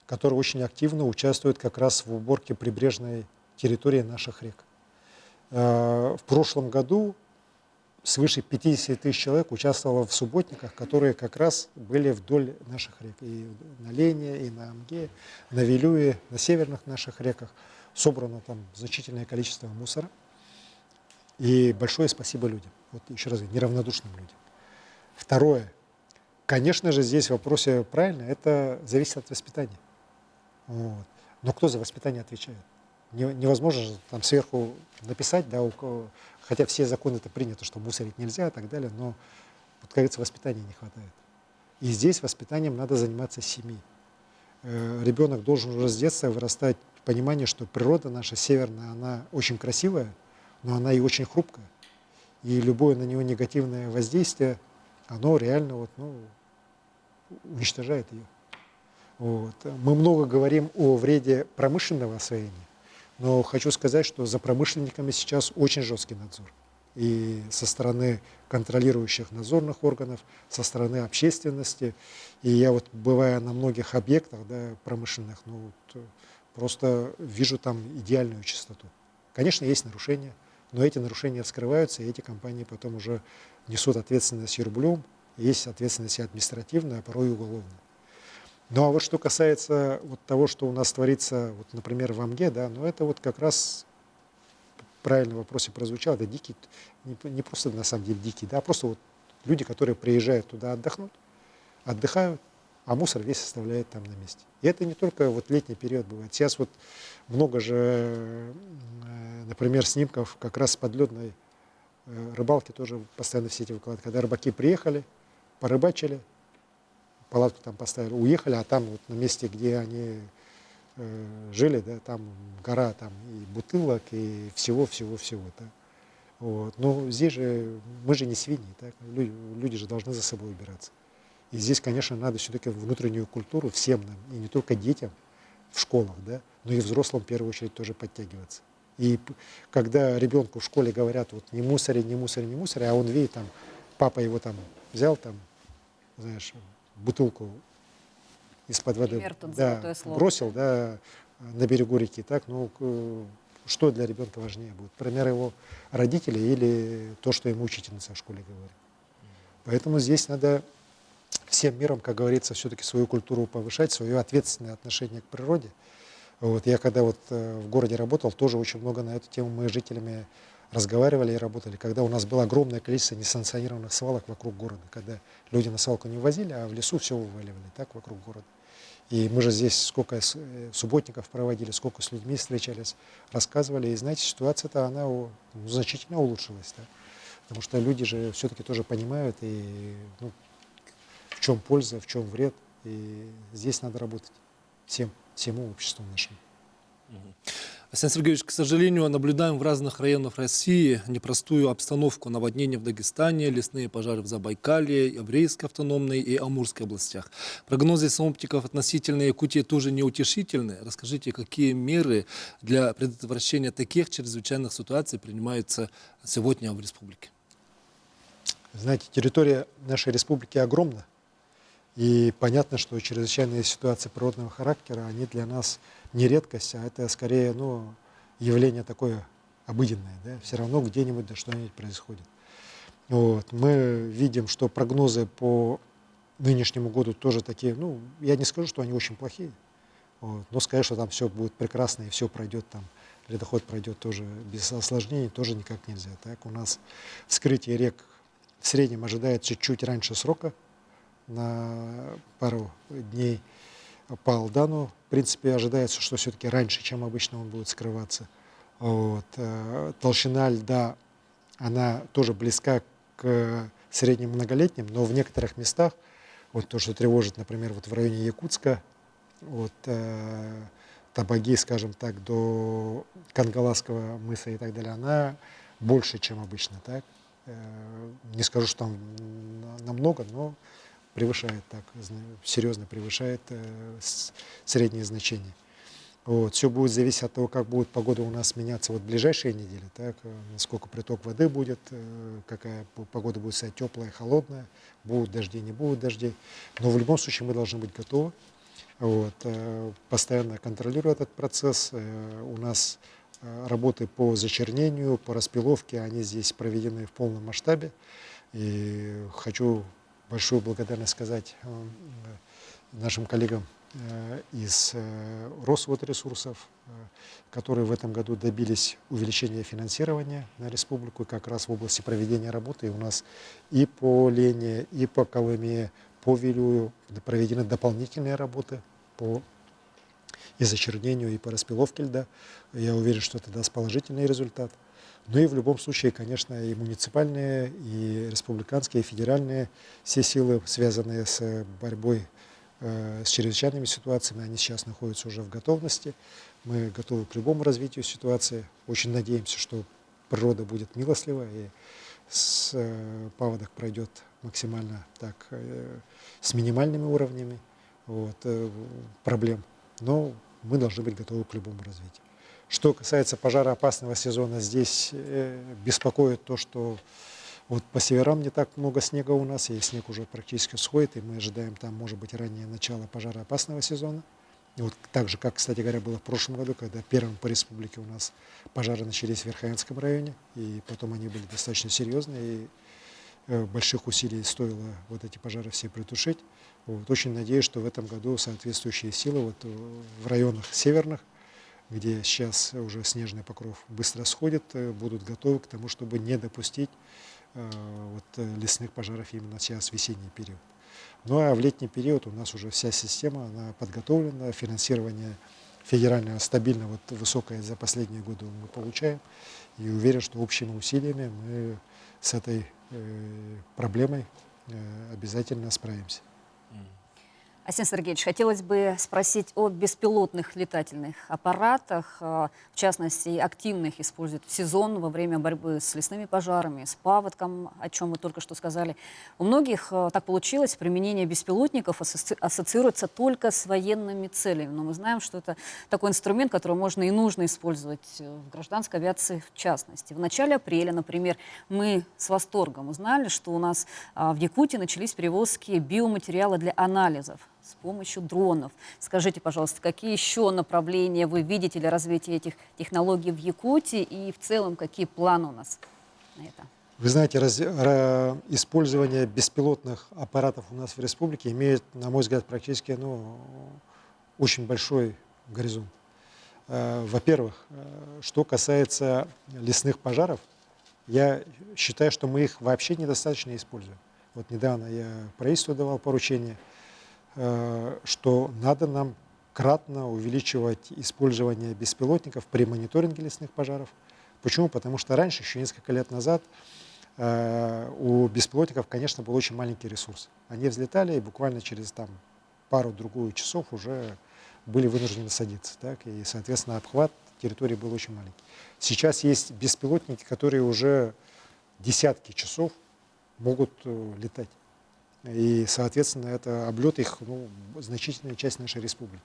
которые очень активно участвуют как раз в уборке прибрежной территории наших рек. В прошлом году свыше 50 тысяч человек участвовало в субботниках, которые как раз были вдоль наших рек. И на Лене, и на Амге, на Вилюе, на северных наших реках. Собрано там значительное количество мусора. И большое спасибо людям. Вот еще раз, неравнодушным людям. Второе. Конечно же, здесь в вопросе правильно, это зависит от воспитания. Вот. Но кто за воспитание отвечает? Невозможно же там сверху написать, да, хотя все законы это принято, что мусорить нельзя и так далее, но, вот, как говорится, воспитания не хватает. И здесь воспитанием надо заниматься с семьи. Ребенок должен уже с детства вырастать в понимании, что природа наша северная, она очень красивая, но она и очень хрупкая. И любое на него негативное воздействие, оно реально вот, уничтожает ее. Вот. Мы много говорим о вреде промышленного освоения, но хочу сказать, что за промышленниками сейчас очень жесткий надзор. И со стороны контролирующих надзорных органов, со стороны общественности. И я вот, бывая на многих объектах, да, промышленных, просто вижу там идеальную чистоту. Конечно, есть нарушения, но эти нарушения скрываются, и эти компании потом уже несут ответственность и рублем, есть ответственность и административная, а порой и уголовная. Ну а вот что касается вот того, что у нас творится, вот, например, в Амге, да, это вот как раз правильно в вопросе прозвучало, это дикий, не просто на самом деле дикий, да, а просто вот люди, которые приезжают туда отдохнуть, отдыхают, а мусор весь оставляет там на месте. И это не только вот летний период бывает. Сейчас вот много же, например, снимков как раз с подледной рыбалки тоже постоянно в сети выкладывают. Когда рыбаки приехали, порыбачили, палатку там поставили, уехали, а там вот на месте, где они жили, да, там гора там и бутылок, и всего-всего-всего. Да. Вот. Но здесь же мы же не свиньи, так? Люди же должны за собой убираться. И здесь, конечно, надо все-таки внутреннюю культуру всем нам, и не только детям в школах, да, но и взрослым в первую очередь тоже подтягиваться. И когда ребенку в школе говорят, вот не мусори, не мусори, не мусори, а он видит, там, папа его там взял, там, знаешь, бутылку из-под воды, да, бросил, да, на берегу реки, так, что для ребенка важнее будет, пример его родителей или то, что ему учительница в школе говорит. Поэтому здесь надо всем миром, как говорится, все-таки свою культуру повышать, свое ответственное отношение к природе. Вот я когда вот в городе работал, тоже очень много на эту тему мы с жителями разговаривали и работали, когда у нас было огромное количество несанкционированных свалок вокруг города, когда люди на свалку не увозили, а в лесу все вываливали, так, вокруг города. И мы же здесь сколько субботников проводили, сколько с людьми встречались, рассказывали, и знаете, ситуация-то она значительно улучшилась, да? Потому что люди же все-таки тоже понимают, и в чем польза, в чем вред, и здесь надо работать всему обществу нашему. Арсений Сергеевич, к сожалению, наблюдаем в разных районах России непростую обстановку: наводнения в Дагестане, лесные пожары в Забайкалье, Еврейской автономной и Амурской областях. Прогнозы синоптиков относительно Якутии тоже неутешительны. Расскажите, какие меры для предотвращения таких чрезвычайных ситуаций принимаются сегодня в республике? Знаете, территория нашей республики огромна. И понятно, что чрезвычайные ситуации природного характера, они для нас не редкость, а это скорее явление такое обыденное. Да? Все равно где-нибудь да что-нибудь происходит. Вот. Мы видим, что прогнозы по нынешнему году тоже такие, я не скажу, что они очень плохие, вот, но сказать, что там все будет прекрасно и все пройдет там, ледоход пройдет тоже без осложнений, тоже никак нельзя. Так? У нас вскрытие рек в среднем ожидается чуть раньше срока, на пару дней. По Алдану, в принципе, ожидается, что все-таки раньше, чем обычно он будет скрываться. Вот. Толщина льда, она тоже близка к средним многолетним, но в некоторых местах, вот то, что тревожит, например, вот в районе Якутска, от Табаги, скажем так, до Кангаласского мыса и так далее, она больше, чем обычно. Так? Не скажу, что там намного, но превышает так, серьезно превышает средние значения. Вот. Все будет зависеть от того, как будет погода у нас меняться в ближайшие недели, так, насколько приток воды будет, какая погода будет стоять теплая, холодная, будут дожди, не будут дождей. Но в любом случае мы должны быть готовы. Вот. Постоянно контролируя этот процесс. У нас работы по зачернению, по распиловке, они здесь проведены в полном масштабе. И хочу большую благодарность сказать нашим коллегам из Росводресурсов, которые в этом году добились увеличения финансирования на республику как раз в области проведения работы. И у нас и по Лене, и по Колыме, по Вилюю проведены дополнительные работы по и зачернению, и по распиловке льда. Я уверен, что это даст положительный результат. Ну и в любом случае, конечно, и муниципальные, и республиканские, и федеральные все силы, связанные с борьбой с чрезвычайными ситуациями, они сейчас находятся уже в готовности. Мы готовы к любому развитию ситуации. Очень надеемся, что природа будет милослива, и паводок пройдет максимально так, с минимальными уровнями проблем. Но мы должны быть готовы к любому развитию. Что касается пожароопасного сезона, здесь беспокоит то, что вот по северам не так много снега у нас, и снег уже практически сходит, и мы ожидаем там, может быть, раннее начало пожароопасного сезона. И вот так же, как, кстати говоря, было в прошлом году, когда первым по республике у нас пожары начались в Верхоянском районе, и потом они были достаточно серьезные, и больших усилий стоило вот эти пожары все притушить. Вот. Очень надеюсь, что в этом году соответствующие силы вот в районах северных, где сейчас уже снежный покров быстро сходит, будут готовы к тому, чтобы не допустить лесных пожаров именно сейчас в весенний период. Ну а в летний период у нас уже вся система она подготовлена, финансирование федеральное стабильно высокое за последние годы мы получаем, и уверен, что общими усилиями мы с этой проблемой обязательно справимся. Арсений Сергеевич, хотелось бы спросить о беспилотных летательных аппаратах, в частности, активных используют в сезон во время борьбы с лесными пожарами, с паводком, о чем вы только что сказали. У многих так получилось, применение беспилотников ассоциируется только с военными целями. Но мы знаем, что это такой инструмент, который можно и нужно использовать в гражданской авиации в частности. В начале апреля, например, мы с восторгом узнали, что у нас в Якутии начались перевозки биоматериала для анализов с помощью дронов. Скажите, пожалуйста, какие еще направления вы видите для развития этих технологий в Якутии и в целом какие планы у нас на это? Вы знаете, использование беспилотных аппаратов у нас в республике имеет, на мой взгляд, практически очень большой горизонт. Во-первых, что касается лесных пожаров, я считаю, что мы их вообще недостаточно используем. Вот недавно я правительству давал поручение, что надо нам кратно увеличивать использование беспилотников при мониторинге лесных пожаров. Почему? Потому что раньше, еще несколько лет назад, у беспилотников, конечно, был очень маленький ресурс. Они взлетали и буквально через пару-другую часов уже были вынуждены садиться. Так? И, соответственно, обхват территории был очень маленький. Сейчас есть беспилотники, которые уже десятки часов могут летать. И, соответственно, это облет их значительная часть нашей республики.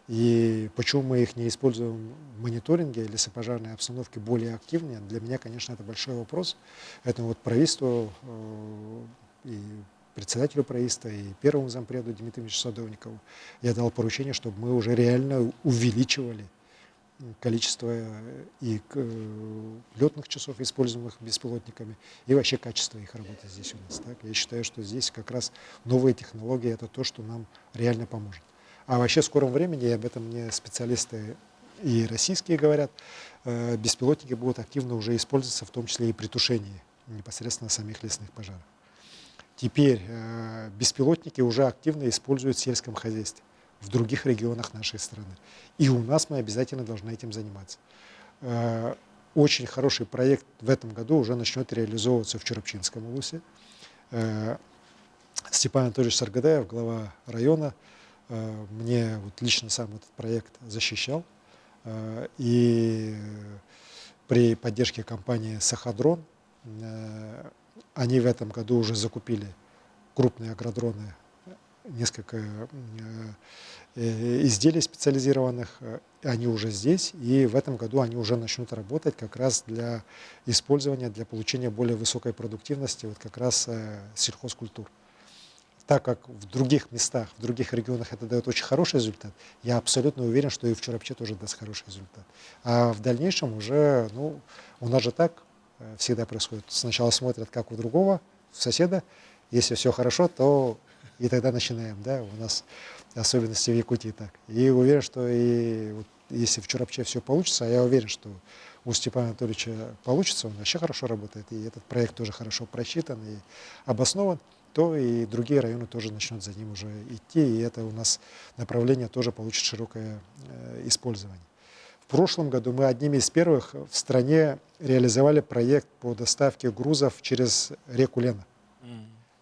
И почему мы их не используем в мониторинге лесопожарной обстановки более активнее, для меня, конечно, это большой вопрос. Поэтому вот правительству и председателю правительства, и первому зампреду Дмитрию Ильичу Садовникову я дал поручение, чтобы мы уже реально увеличивали количество и летных часов, используемых беспилотниками, и вообще качество их работы здесь у нас. Так? Я считаю, что здесь как раз новые технологии – это то, что нам реально поможет. А вообще в скором времени, и об этом мне специалисты и российские говорят, беспилотники будут активно уже использоваться, в том числе и при тушении непосредственно самих лесных пожаров. Теперь беспилотники уже активно используют в сельском хозяйстве в других регионах нашей страны. И у нас мы обязательно должны этим заниматься. Очень хороший проект в этом году уже начнет реализовываться в Чурапчинском улусе. Степан Анатольевич Саргадаев, глава района, мне вот лично сам этот проект защищал. И при поддержке компании «Сахадрон» они в этом году уже закупили крупные агродроны, несколько изделий специализированных, они уже здесь, и в этом году они уже начнут работать как раз для использования, для получения более высокой продуктивности вот как раз сельхозкультур. Так как в других местах, в других регионах это дает очень хороший результат, я абсолютно уверен, что и в Чурапче тоже даст хороший результат. А в дальнейшем уже, ну, у нас же так всегда происходит. Сначала смотрят, как у другого, у соседа. Если все хорошо, то и тогда начинаем. Да? У нас особенности в Якутии так. И уверен, что и вот, если в Чурапче все получится, а я уверен, что у Степана Анатольевича получится, он вообще хорошо работает, и этот проект тоже хорошо просчитан и обоснован, то и другие районы тоже начнут за ним уже идти, и это у нас направление тоже получит широкое использование. В прошлом году мы одними из первых в стране реализовали проект по доставке грузов через реку Лена.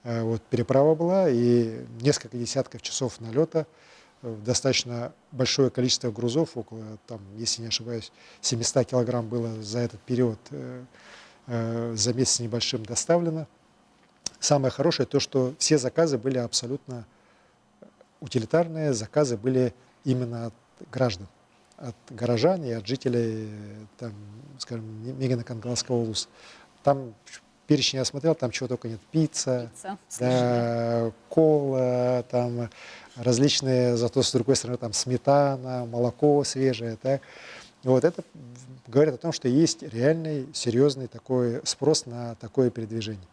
Вот переправа была, и несколько десятков часов налета, достаточно большое количество грузов, около, там, если не ошибаюсь, 700 килограмм было за этот период, за месяц небольшим доставлено. Самое хорошее то, что все заказы были абсолютно утилитарные, заказы были именно от граждан, от горожан и от жителей, там, скажем, Мегино-Кангаласского улуса. Там перечень я смотрел, там чего только нет. Пицца, да, кола, там различные, зато с другой стороны там сметана, молоко свежее. Да. Вот это говорит о том, что есть реальный, серьезный такой спрос на такое передвижение.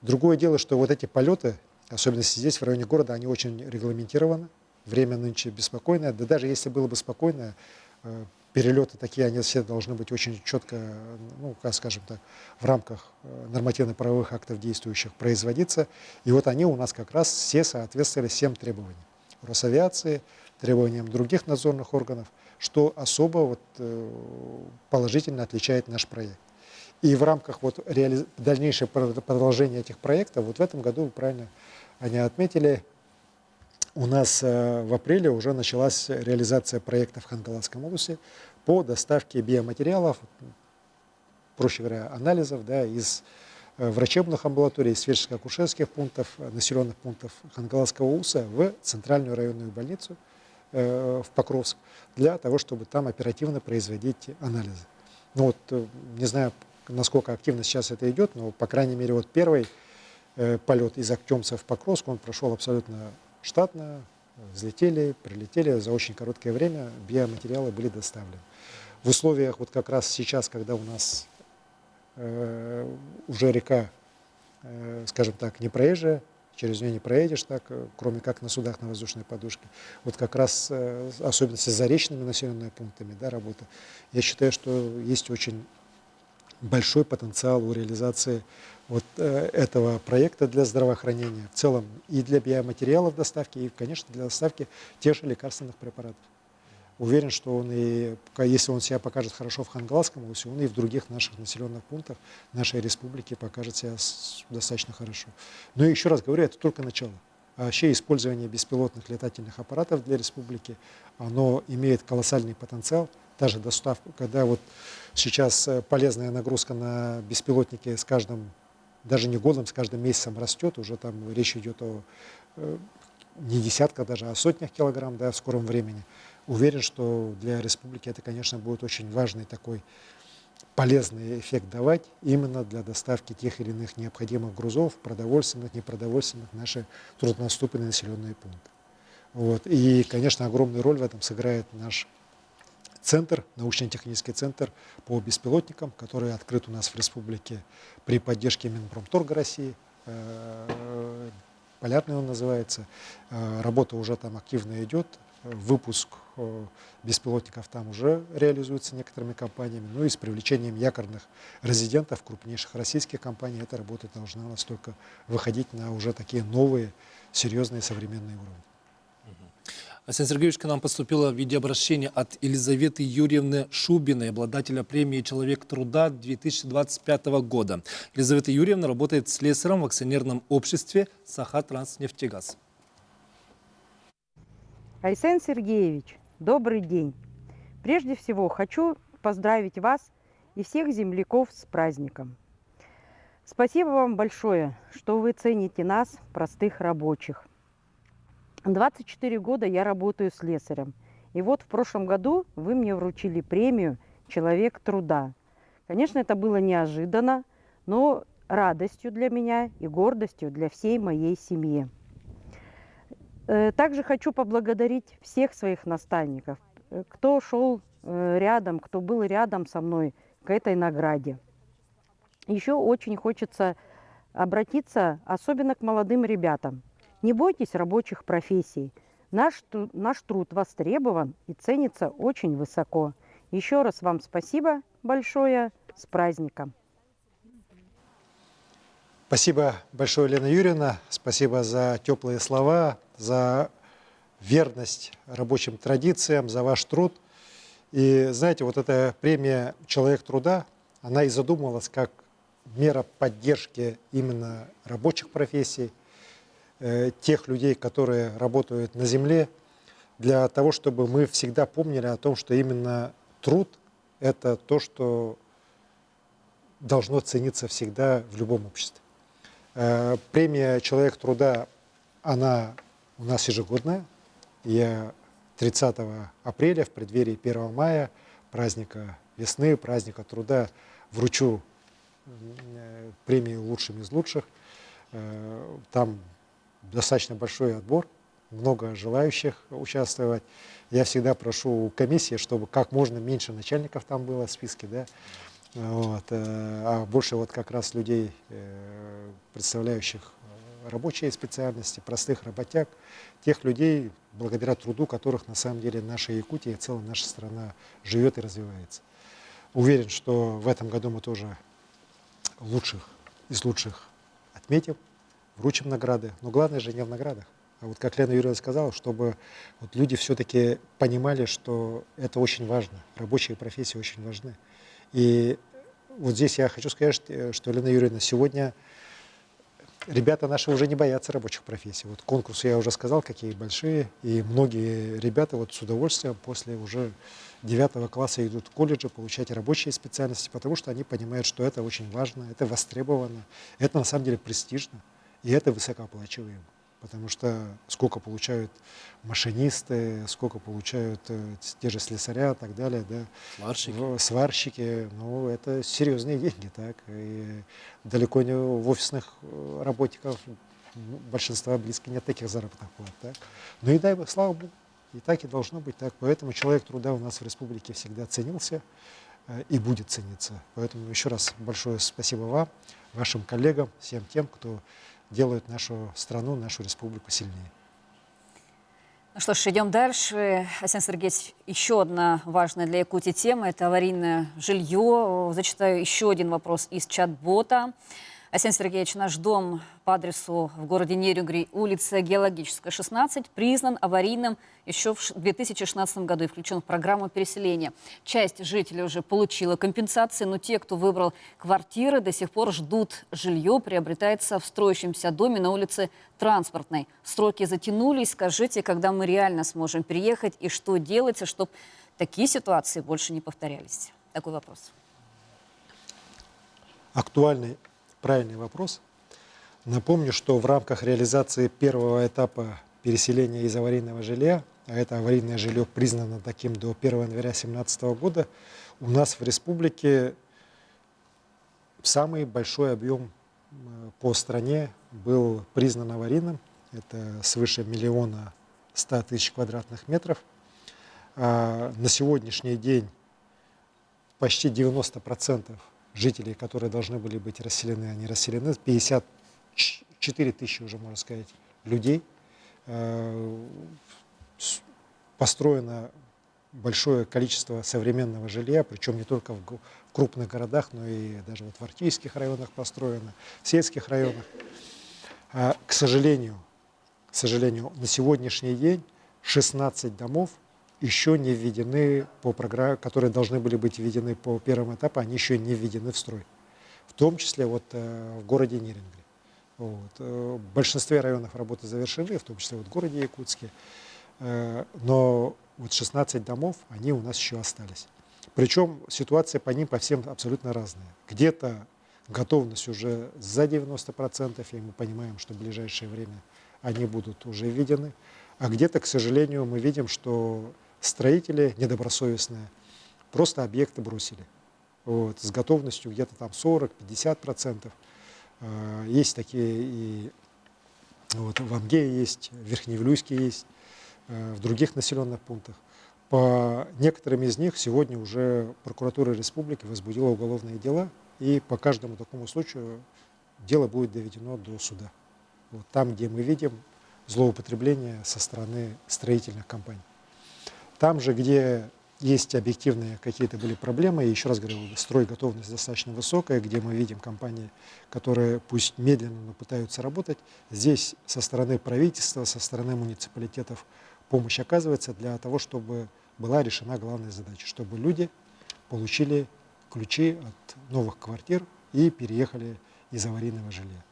Другое дело, что вот эти полеты, особенно здесь, в районе города, они очень регламентированы. Время нынче беспокойное. Да даже если было бы спокойно, перелеты такие, они все должны быть очень четко, ну, как скажем так, в рамках нормативно-правовых актов действующих производиться. И вот они у нас как раз все соответствовали всем требованиям Росавиации, требованиям других надзорных органов, что особо вот, положительно отличает наш проект. И в рамках вот дальнейшего продолжения этих проектов, вот в этом году, правильно они отметили, у нас в апреле уже началась реализация проекта в Хангаласском улусе по доставке биоматериалов, проще говоря, анализов, да, из врачебных амбулаторий, из фельдшерско-акушерских пунктов, населенных пунктов Хангаласского улуса в центральную районную больницу в Покровск, для того, чтобы там оперативно производить анализы. Ну вот, не знаю, насколько активно сейчас это идет, но, по крайней мере, вот первый полет из Актемца в Покровск, он прошел абсолютно штатно, взлетели, прилетели, за очень короткое время биоматериалы были доставлены. В условиях вот как раз сейчас, когда у нас уже река, скажем так, не проезжая, через нее не проедешь так, кроме как на судах на воздушной подушке, вот как раз, особенно с заречными населенными пунктами, да, работа, я считаю, что есть очень большой потенциал у реализации вот этого проекта для здравоохранения в целом и для биоматериалов доставки, и, конечно, для доставки тех же лекарственных препаратов. Уверен, что он и, если он себя покажет хорошо в Хангаласском улусе, он и в других наших населенных пунктах нашей республики покажет себя достаточно хорошо. Но еще раз говорю, это только начало. А вообще использование беспилотных летательных аппаратов для республики, оно имеет колоссальный потенциал. Та же доставка, когда вот сейчас полезная нагрузка на беспилотники с каждым, даже не годом, с каждым месяцем растет, уже там речь идет о не десятках даже, а сотнях килограмм, да, в скором времени. уверен, что для республики это, конечно, будет очень важный такой полезный эффект давать именно для доставки тех или иных необходимых грузов, продовольственных, непродовольственных, в наши труднодоступные населенные пункты. Вот. И, конечно, огромную роль в этом сыграет наш центр, научно-технический центр по беспилотникам, который открыт у нас в республике при поддержке Минпромторга России. Полярный он называется. Работа уже там активно идет. Выпуск беспилотников там уже реализуется некоторыми компаниями. Ну и с привлечением якорных резидентов крупнейших российских компаний эта работа должна настолько выходить на уже такие новые, серьезные современные уровни. Арсений Сергеевич, к нам поступило видеообращение от Елизаветы Юрьевны Шубиной, обладателя премии «Человек труда» 2025 года. Елизавета Юрьевна работает слесарем в акционерном обществе «Сахатранснефтегаз». Арсений Сергеевич, добрый день. Прежде всего хочу поздравить вас и всех земляков с праздником. Спасибо вам большое, что вы цените нас, простых рабочих. 24 года я работаю слесарем. И вот в прошлом году вы мне вручили премию «Человек труда». Конечно, это было неожиданно, но радостью для меня и гордостью для всей моей семьи. Также хочу поблагодарить всех своих наставников, кто шел рядом, кто был рядом со мной к этой награде. Еще очень хочется обратиться особенно к молодым ребятам. Не бойтесь рабочих профессий. Наш труд востребован и ценится очень высоко. Еще раз вам спасибо большое. С праздником! Спасибо большое, Лена Юрьевна. Спасибо за теплые слова, за верность рабочим традициям, за ваш труд. И знаете, вот эта премия «Человек труда», она и задумывалась как мера поддержки именно рабочих профессий, тех людей, которые работают на земле, для того, чтобы мы всегда помнили о том, что именно труд – это то, что должно цениться всегда в любом обществе. Премия «Человек труда», она у нас ежегодная. Я 30 апреля, в преддверии 1 мая, праздника весны, праздника труда, вручу премию «Лучшим из лучших». Там достаточно большой отбор, много желающих участвовать. Я всегда прошу у комиссии, чтобы как можно меньше начальников там было в списке, да? Вот, а больше вот как раз людей, представляющих рабочие специальности, простых работяг, тех людей, благодаря труду которых на самом деле наша Якутия и целая наша страна живет и развивается. Уверен, что в этом году мы тоже лучших из лучших отметим, вручим награды. Но главное же не в наградах. А вот как Лена Юрьевна сказала, чтобы вот люди все-таки понимали, что это очень важно. Рабочие профессии очень важны. И вот здесь я хочу сказать, что, Лена Юрьевна, сегодня ребята наши уже не боятся рабочих профессий. Вот конкурсы я уже сказал, какие большие. И многие ребята вот с удовольствием после уже 9 класса идут в колледжи получать рабочие специальности, потому что они понимают, что это очень важно, это востребовано, это на самом деле престижно. И это высокооплачиваемо, потому что сколько получают машинисты, сколько получают те же слесаря и так далее, да, сварщики, ну, это серьезные деньги, так, и далеко не в офисных работников большинства близко нет таких заработных плат, так. Ну и дай, слава Богу, и так и должно быть так, поэтому человек труда у нас в республике всегда ценился и будет цениться, поэтому еще раз большое спасибо вам, вашим коллегам, всем тем, кто делают нашу страну, нашу республику сильнее. Ну что ж, идем дальше. Арсений Сергеевич, еще одна важная для Якутии тема – это аварийное жилье. Зачитаю еще один вопрос из чат-бота. Арсений Сергеевич, наш дом по адресу в городе Нерюнгри, улица Геологическая, 16, признан аварийным еще в 2016 году и включен в программу переселения. Часть жителей уже получила компенсации, но те, кто выбрал квартиры, до сих пор ждут жилье, приобретается в строящемся доме на улице Транспортной. Сроки затянулись. Скажите, когда мы реально сможем переехать и что делается, чтобы такие ситуации больше не повторялись? Такой вопрос. Актуальный, правильный вопрос. Напомню, что в рамках реализации первого этапа переселения из аварийного жилья а это аварийное жилье признано таким до 1 января 2017 года, у нас в республике самый большой объем по стране был признан аварийным. Это свыше 1 100 000 квадратных метров. На сегодняшний день почти 90% жителей, которые должны были быть расселены, они расселены. 54 000 уже, можно сказать, людей. Построено большое количество современного жилья, причем не только в крупных городах, но и даже вот в Артийских районах построено, в сельских районах. К сожалению, на сегодняшний день 16 домов еще не введены по программе, которые должны были быть введены по первому этапу, они еще не введены в строй. В том числе вот в городе Нерюнгри. Вот. В большинстве районов работы завершены, в том числе вот в городе Якутске. Но вот 16 домов, они у нас еще остались. Причем ситуация по ним, по всем абсолютно разная. Где-то готовность уже за 90%, и мы понимаем, что в ближайшее время они будут уже введены. А где-то, к сожалению, мы видим, что строители недобросовестные просто объекты бросили. Вот, с готовностью где-то там 40-50%. Есть такие и вот, в Амге есть, в Верхневилюйске есть, в других населенных пунктах. По некоторым из них сегодня уже прокуратура республики возбудила уголовные дела, и по каждому такому случаю дело будет доведено до суда. Вот там, где мы видим злоупотребление со стороны строительных компаний. Там же, где есть объективные какие-то были проблемы, и еще раз говорю, стройготовность достаточно высокая, где мы видим компании, которые пусть медленно, но пытаются работать, здесь со стороны правительства, со стороны муниципалитетов помощь оказывается для того, чтобы была решена главная задача, чтобы люди получили ключи от новых квартир и переехали из аварийного жилья.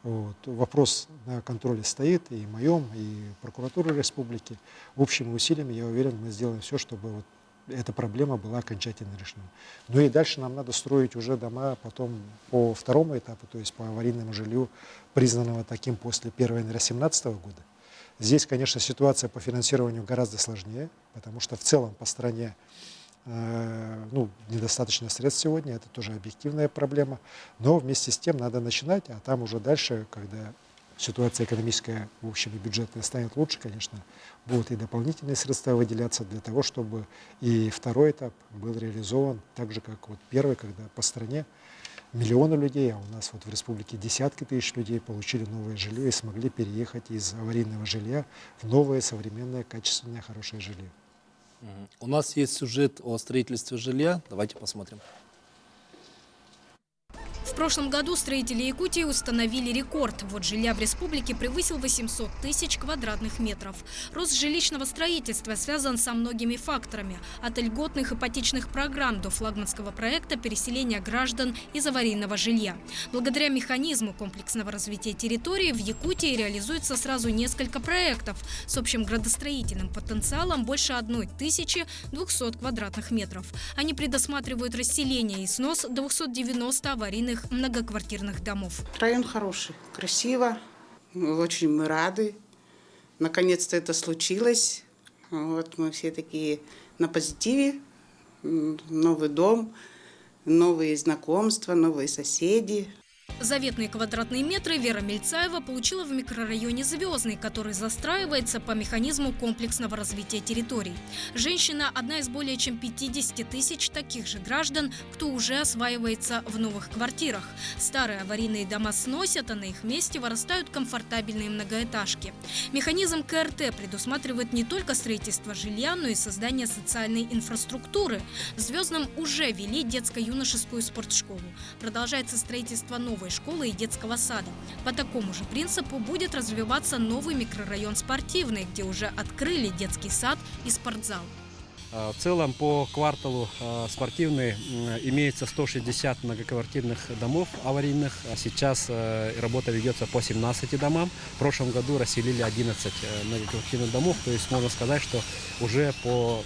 Вот. Вопрос на контроле стоит и моем, и прокуратуры республики. Общими усилиями, я уверен, мы сделаем все, чтобы вот эта проблема была окончательно решена. Ну и дальше нам надо строить уже дома потом по второму этапу, то есть по аварийному жилью, признанного таким после 1 января 2017 года. Здесь, конечно, ситуация по финансированию гораздо сложнее, потому что в целом по стране недостаточно средств сегодня, это тоже объективная проблема, но вместе с тем надо начинать, а там уже дальше, когда ситуация экономическая, в общем, и бюджетная станет лучше, конечно, будут и дополнительные средства выделяться для того, чтобы и второй этап был реализован так же, как вот первый, когда по стране миллионы людей, а у нас вот в республике десятки тысяч людей получили новое жилье и смогли переехать из аварийного жилья в новое, современное, качественное, хорошее жилье. У нас есть сюжет о строительстве жилья. Давайте посмотрим. В прошлом году строители Якутии установили рекорд. Вот жилья в республике превысил 800 000 квадратных метров. Рост жилищного строительства связан со многими факторами. От льготных ипотечных программ до флагманского проекта переселения граждан из аварийного жилья. Благодаря механизму комплексного развития территории в Якутии реализуется сразу несколько проектов с общим градостроительным потенциалом больше 1200 квадратных метров. Они предусматривают расселение и снос 290 аварийных многоквартирных домов. Район хороший, красиво, очень мы рады. Наконец-то это случилось. Вот мы все такие на позитиве. Новый дом, новые знакомства, новые соседи. Заветные квадратные метры Вера Мельцаева получила в микрорайоне «Звездный», который застраивается по механизму комплексного развития территорий. Женщина – одна из более чем 50 000 таких же граждан, кто уже осваивается в новых квартирах. Старые аварийные дома сносят, а на их месте вырастают комфортабельные многоэтажки. Механизм КРТ предусматривает не только строительство жилья, но и создание социальной инфраструктуры. В «Звездном» уже ввели детско-юношескую спортшколу. Продолжается строительство новой школы и детского сада. По такому же принципу будет развиваться новый микрорайон «Спортивный», где уже открыли детский сад и спортзал. В целом по кварталу «Спортивный» имеется 160 многоквартирных домов аварийных. Сейчас работа ведется по 17 домам. В прошлом году расселили 11 многоквартирных домов. То есть можно сказать, что уже по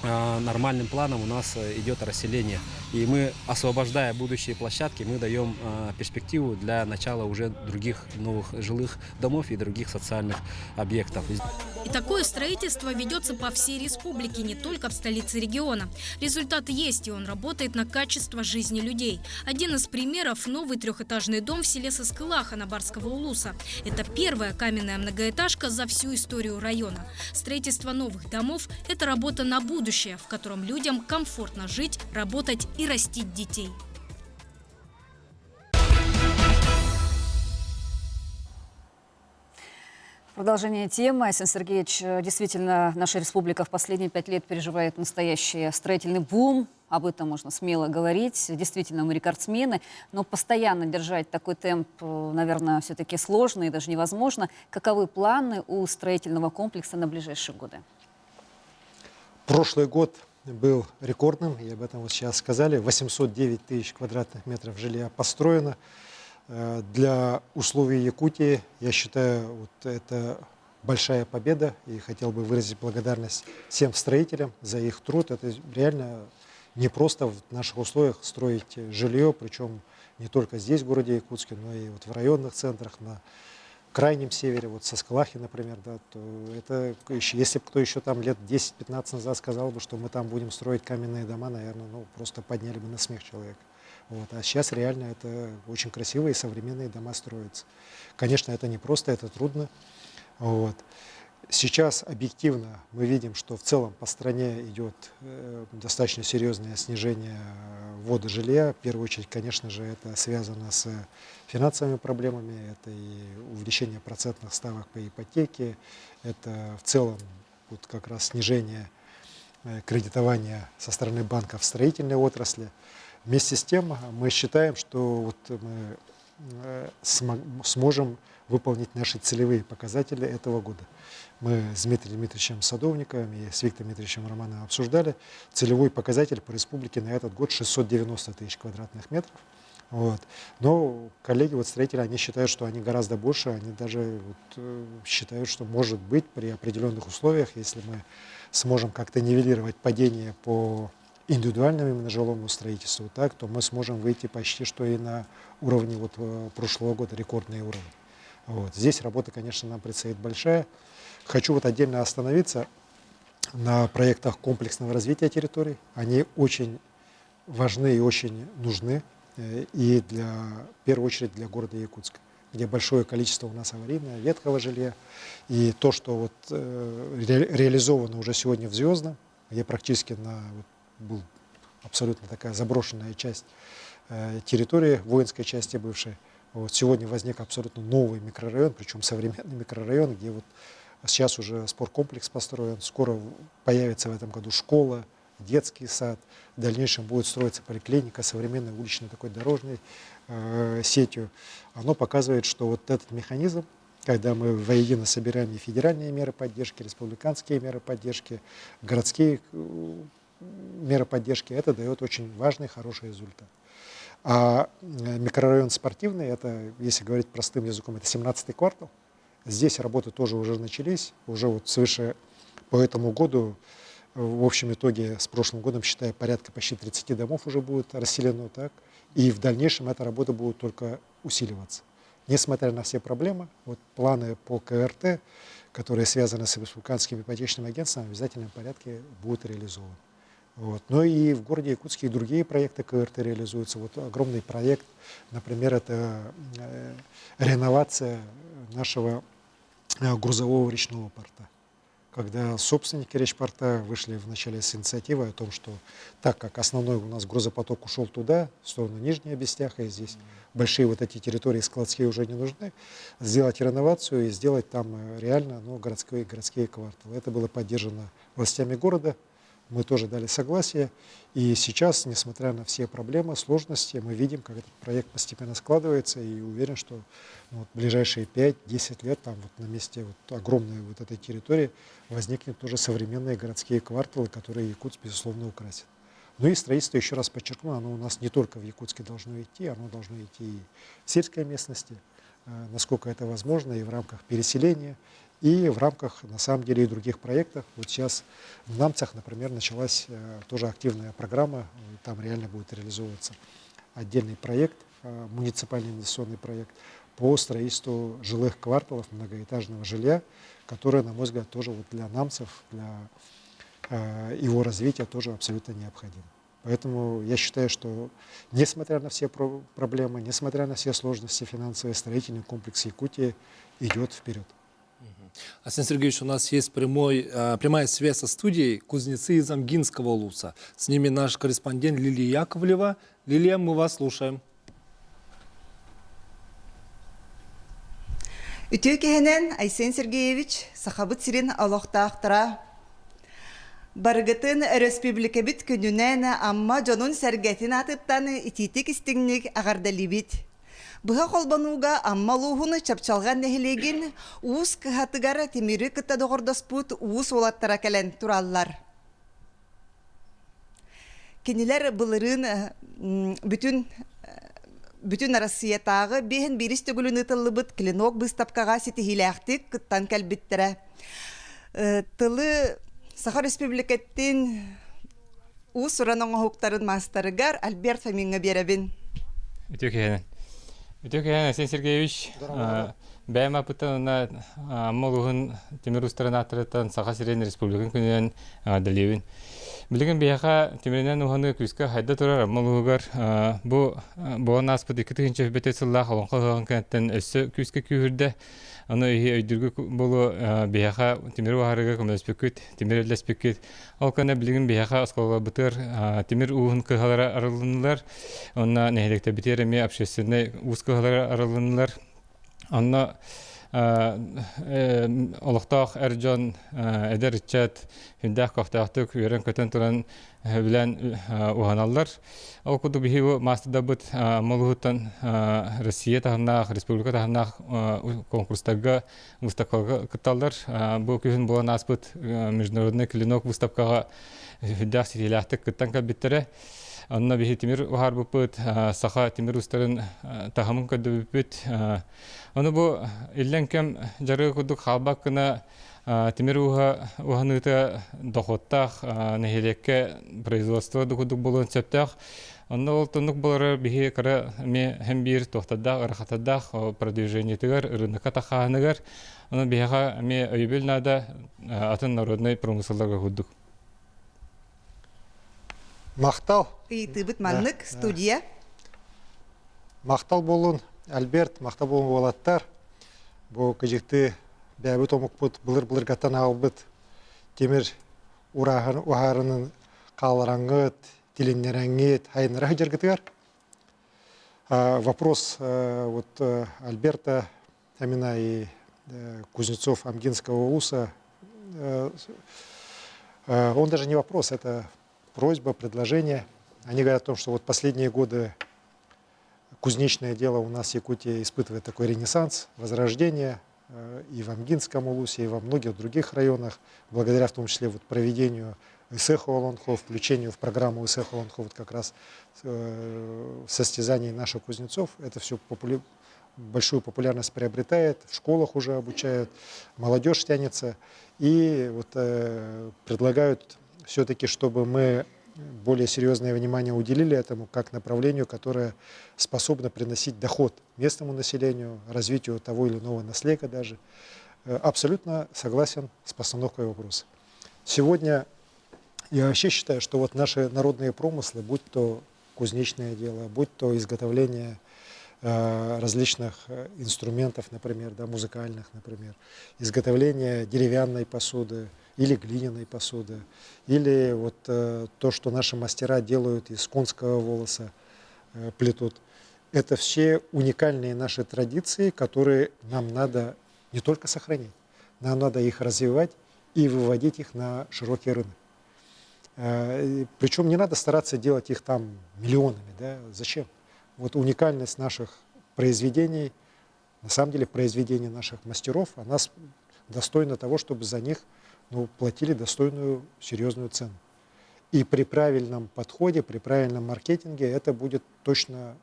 нормальным планом у нас идет расселение. И мы, освобождая будущие площадки, мы даем перспективу для начала уже других новых жилых домов и других социальных объектов. И такое строительство ведется по всей республике, не только в столице региона. Результат есть, и он работает на качество жизни людей. Один из примеров – новый трехэтажный дом в селе Соскыла Ханабарского улуса. Это первая каменная многоэтажка за всю историю района. Строительство новых домов – это работа на будущее, в котором людям комфортно жить, работать и растить детей. Продолжение темы. Айсен Сергеевич, действительно, наша республика в последние 5 лет переживает настоящий строительный бум. Об этом можно смело говорить. Действительно, мы рекордсмены. Но постоянно держать такой темп, наверное, все-таки сложно и даже невозможно. Каковы планы у строительного комплекса на ближайшие годы? Прошлый год был рекордным, и об этом вот сейчас сказали. 809 тысяч квадратных метров жилья построено. Для условий Якутии, я считаю, вот это большая победа, и хотел бы выразить благодарность всем строителям за их труд. Это реально не просто в наших условиях строить жилье, причем не только здесь, в городе Якутске, но и вот в районных центрах, на крайнем севере, вот Соскалахе, например, да, то это, если бы кто еще там лет 10-15 назад сказал бы, что мы там будем строить каменные дома, наверное, ну, просто подняли бы на смех человека. Вот. А сейчас реально это очень красивые современные дома строятся. Конечно, это не просто, это трудно. Вот. Сейчас объективно мы видим, что в целом по стране идет достаточно серьезное снижение ввода жилья. В первую очередь, конечно же, это связано с финансовыми проблемами, это и увеличение процентных ставок по ипотеке, это в целом вот как раз снижение кредитования со стороны банков в строительной отрасли. Вместе с тем мы считаем, что вот мы сможем выполнить наши целевые показатели этого года. Мы с Дмитрием Дмитриевичем Садовниковым и с Виктором Дмитриевичем Романовым обсуждали. Целевой показатель по республике на этот год 690 тысяч квадратных метров. Вот. Но коллеги, вот строители, они считают, что они гораздо больше, они даже вот считают, что может быть при определенных условиях, если мы сможем как-то нивелировать падение по индивидуальному именно жилому строительству, так, то мы сможем выйти почти что и на уровне вот прошлого года, рекордный уровень. Вот. Здесь работа, конечно, нам предстоит большая. Хочу вот отдельно остановиться на проектах комплексного развития территорий. Они очень важны и очень нужны, и в первую очередь для города Якутска, где большое количество у нас аварийного, ветхого жилья. И то, что вот реализовано уже сегодня в Звездном, где практически была абсолютно такая заброшенная часть территории, воинской части бывшей. Вот сегодня возник абсолютно новый микрорайон, причем современный микрорайон, где вот сейчас уже спорткомплекс построен, скоро появится в этом году школа, детский сад, в дальнейшем будет строиться поликлиника, современной уличной такой дорожной сетью. Оно показывает, что вот этот механизм, когда мы воедино собираем и федеральные меры поддержки, республиканские меры поддержки, городские меры поддержки, это дает очень важный, хороший результат. А микрорайон спортивный, это, если говорить простым языком, это 17-й квартал. Здесь работы тоже уже начались, уже вот свыше по этому году, в общем итоге с прошлым годом, считаю, порядка почти 30 домов уже будет расселено, так, и в дальнейшем эта работа будет только усиливаться. Несмотря на все проблемы, вот планы по КРТ, которые связаны с республиканским ипотечным агентством, в обязательном порядке будут реализованы. Вот. Но и в городе Якутске и другие проекты КРТ реализуются. Вот огромный проект, например, это реновация нашего грузового речного порта. Когда собственники речпорта вышли вначале с инициативой о том, что так как основной у нас грузопоток ушел туда, в сторону Нижней Обестяха, и здесь большие вот эти территории складские уже не нужны, сделать реновацию и сделать там реально городские кварталы. Это было поддержано властями города. Мы тоже дали согласие, и сейчас, несмотря на все проблемы, сложности, мы видим, как этот проект постепенно складывается, и уверен, что в ближайшие 5-10 лет там вот на месте вот огромной вот этой территории возникнут тоже современные городские кварталы, которые Якутск, безусловно, украсит. Ну и строительство, еще раз подчеркну, оно у нас не только в Якутске должно идти, оно должно идти и в сельской местности, насколько это возможно, и в рамках переселения, И в рамках, на самом деле, и других проектов. Вот сейчас в Намцах, например, началась тоже активная программа, там реально будет реализовываться отдельный проект, муниципальный инвестиционный проект по строительству жилых кварталов, многоэтажного жилья, которое, на мой взгляд, тоже вот для намцев, для его развития тоже абсолютно необходимо. Поэтому я считаю, что несмотря на все проблемы, несмотря на все сложности финансовые, строительный комплекс Якутии идет вперед. Арсений Сергеевич, у нас есть прямая связь со студией кузнецы из Амгинского улуса. С ними наш корреспондент Лилия Яковлева. Лилия, мы вас слушаем. Үтөкеһенен Айсен Сергеевич сахабыт сирин алохтаахтара. Баргытын республика бит күнүнен амма жонун сәргәтин атыптан ититик истигник агардалибит. Быха холбануга аммалуһуны чапчалган нехилегин уус кыһатыгара темири кытта догордоспут уус олаттара келен тураллар. Кинилер былырын бүтүн Россиятагы бehen бирис төгүлүн ытыллыбыт клинок быстапкага ситихилэхтик кыттан кэлбиттере. Тылы Саха Республикаттин уус уранон оһуктарын мастарыгар Альберт Фоминга беребин. Үтөкеһен Арсений Сергеевич бәйм апытына аммалуһун Темирустарын атырыттан Саха Сирен Республикан күнүнен далебин. Билген бияха Темиринен уханы күскә хайда турар аммалугар бу аспыт 2-нче бете сыллах олонка хаган кенттен өссө күскә күрдә. Аны өйдүргө болу бияха Темир вахарыга көмөспөкүт, Темир элеспөкүт. Ал кана билген бияха аскалга бытыр Темир уһун кыһалара арылынылар. Онна нехлекте битереме общественный уус кыһалара арылынылар. Онна олохтах эржон эдерчат хүндах кафтахтык үрен көтөн туран билен уханаллар. Ал куду бихи мастадабыт малухутан Россия тахнах, республика тахнах конкурстарга выставкага кыталлар. Бу күн болан аспыт международный клинок выставкага хүндах ситилахтык кыттан кабиттере. Анна бихи Темир ухар бупыт, Саха Темир устарын тахамын көдө бупыт. Аны бу иллен кем жары кудук халбак кына Темир уханыта доходтах нехилекке производство кудук болон септах. Анна ол тонук болары бихи кара ме хем бир тохтадах, архатадах продвижение тыгар, рынокка таханыгар. Аны бихиха ме өйбел нада атын народный промыслларга кудук. Мақтал. Тыбыт маннык студия. Мақтал болун Альберт, мақтал болун болаттар. Бу кыжыкты бәбіт омықпыт, бұлыр гаттан албыт. Темир ухарынын қалараңыт, тилиннераңыт, хайынырағы жергітігер. Вопрос вот Альберта, именно и кузнецов Амгинского улуса, он даже не вопрос, это просьба, предложение. Они говорят о том, что вот последние годы кузнечное дело у нас в Якутии испытывает такой ренессанс, возрождение и в Амгинском улусе, и во многих других районах, благодаря в том числе вот проведению ИСЭХ-Олонхо, включению в программу ИСЭХ-Олонхо вот как раз состязаний наших кузнецов. Это все большую популярность приобретает, в школах уже обучают, молодежь тянется. И вот предлагают все-таки, чтобы мы более серьезное внимание уделили этому как направлению, которое способно приносить доход местному населению, развитию того или иного наследия даже. Абсолютно согласен с постановкой вопроса. Сегодня я вообще считаю, что вот наши народные промыслы, будь то кузнечное дело, будь то изготовление различных инструментов, например, да, музыкальных, например, изготовление деревянной посуды или глиняной посуды, или вот то, что наши мастера делают из конского волоса, плетут. Это все уникальные наши традиции, которые нам надо не только сохранить, нам надо их развивать и выводить их на широкий рынок. Причем не надо стараться делать их там миллионами. Да? Зачем? Вот уникальность наших произведений, на самом деле произведения наших мастеров, она достойна того, чтобы за них платили достойную, серьезную цену. И при правильном подходе, при правильном маркетинге это будет точно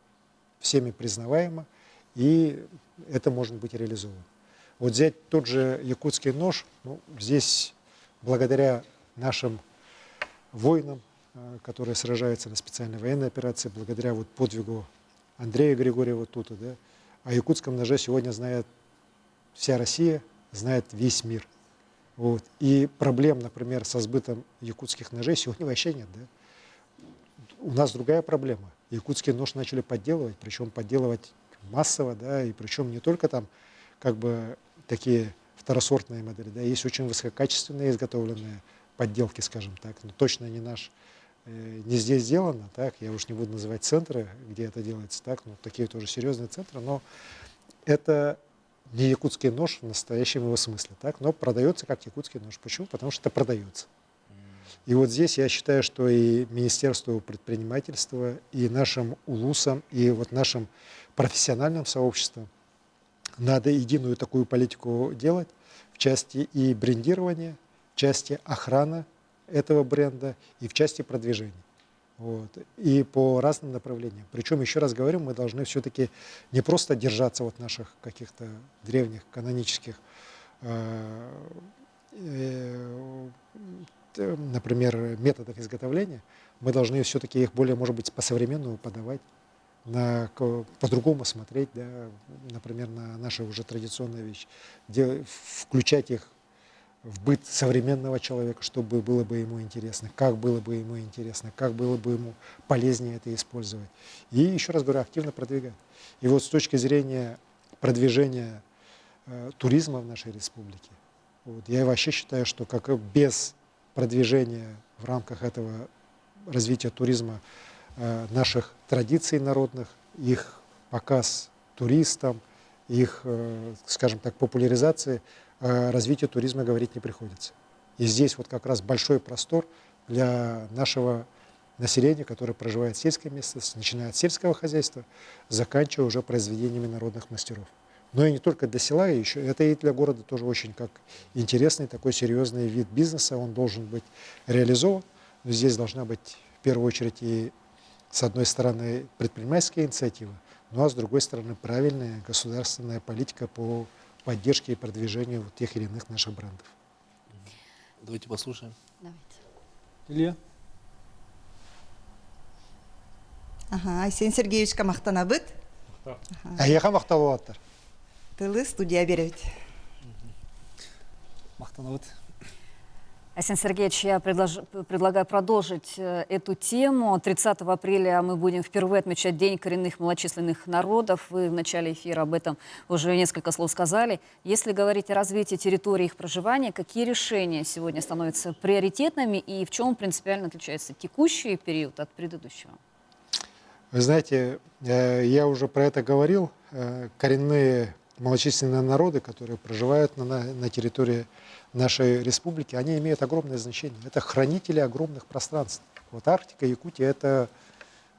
всеми признаваемо, и это может быть реализовано. Вот взять тот же якутский нож, ну, здесь благодаря нашим воинам, которые сражаются на специальной военной операции, благодаря вот подвигу Андрея Григорьева Тута, да, о якутском ноже сегодня знает вся Россия, знает весь мир. Вот. И проблем, например, со сбытом якутских ножей сегодня вообще нет. Да? У нас другая проблема. Якутский нож начали подделывать, причем подделывать массово, да, и причем не только там как бы такие второсортные модели, да, есть очень высококачественные изготовленные подделки, скажем так, но точно не наш, не здесь сделано, так, я уж не буду называть центры, где это делается, так, но такие тоже серьезные центры, но это не якутский нож в настоящем его смысле, так, но продается как якутский нож. Почему? Потому что это продается. И вот здесь я считаю, что и Министерству предпринимательства, и нашим улусам, и вот нашим профессиональным сообществам надо единую такую политику делать в части и брендирования, в части охраны этого бренда и в части продвижения. Вот. И по разным направлениям. Причем, еще раз говорю, мы должны все-таки не просто держаться вот наших каких-то древних канонических, например, методов изготовления, мы должны все-таки их более, может быть, по-современному подавать, по-другому смотреть, да, например, на наши уже традиционные вещи, включать их в быт современного человека, чтобы было бы ему интересно, как было бы ему интересно, как было бы ему полезнее это использовать. И, еще раз говорю, активно продвигать. И вот с точки зрения продвижения туризма в нашей республике, вот, я вообще считаю, что как без продвижения в рамках этого развития туризма наших традиций народных, их показ туристам, их, скажем так, популяризации, о развитии туризма говорить не приходится. И здесь вот как раз большой простор для нашего населения, которое проживает в сельской местности, начиная от сельского хозяйства, заканчивая уже произведениями народных мастеров. Но и не только для села, еще это и для города тоже очень как интересный такой серьезный вид бизнеса, он должен быть реализован. Но здесь должна быть в первую очередь и с одной стороны предпринимательская инициатива, ну а с другой стороны правильная государственная политика по поддержке и продвижению вот тех или иных наших брендов. Давайте послушаем. Давайте. Илья? Ага, Айсен Сергеевич мақтанабыт. Аяха мақталуаттар. Тылы студия берет. Мақтанабыт. Айсен Сергеевич, я предлагаю продолжить эту тему. 30 апреля мы будем впервые отмечать День коренных малочисленных народов. Вы в начале эфира об этом уже несколько слов сказали. Если говорить о развитии территории их проживания, какие решения сегодня становятся приоритетными и в чем принципиально отличается текущий период от предыдущего? Вы знаете, я уже про это говорил. Коренные малочисленные народы, которые проживают на территории нашей республики, они имеют огромное значение. Это хранители огромных пространств. Вот Арктика, Якутия – это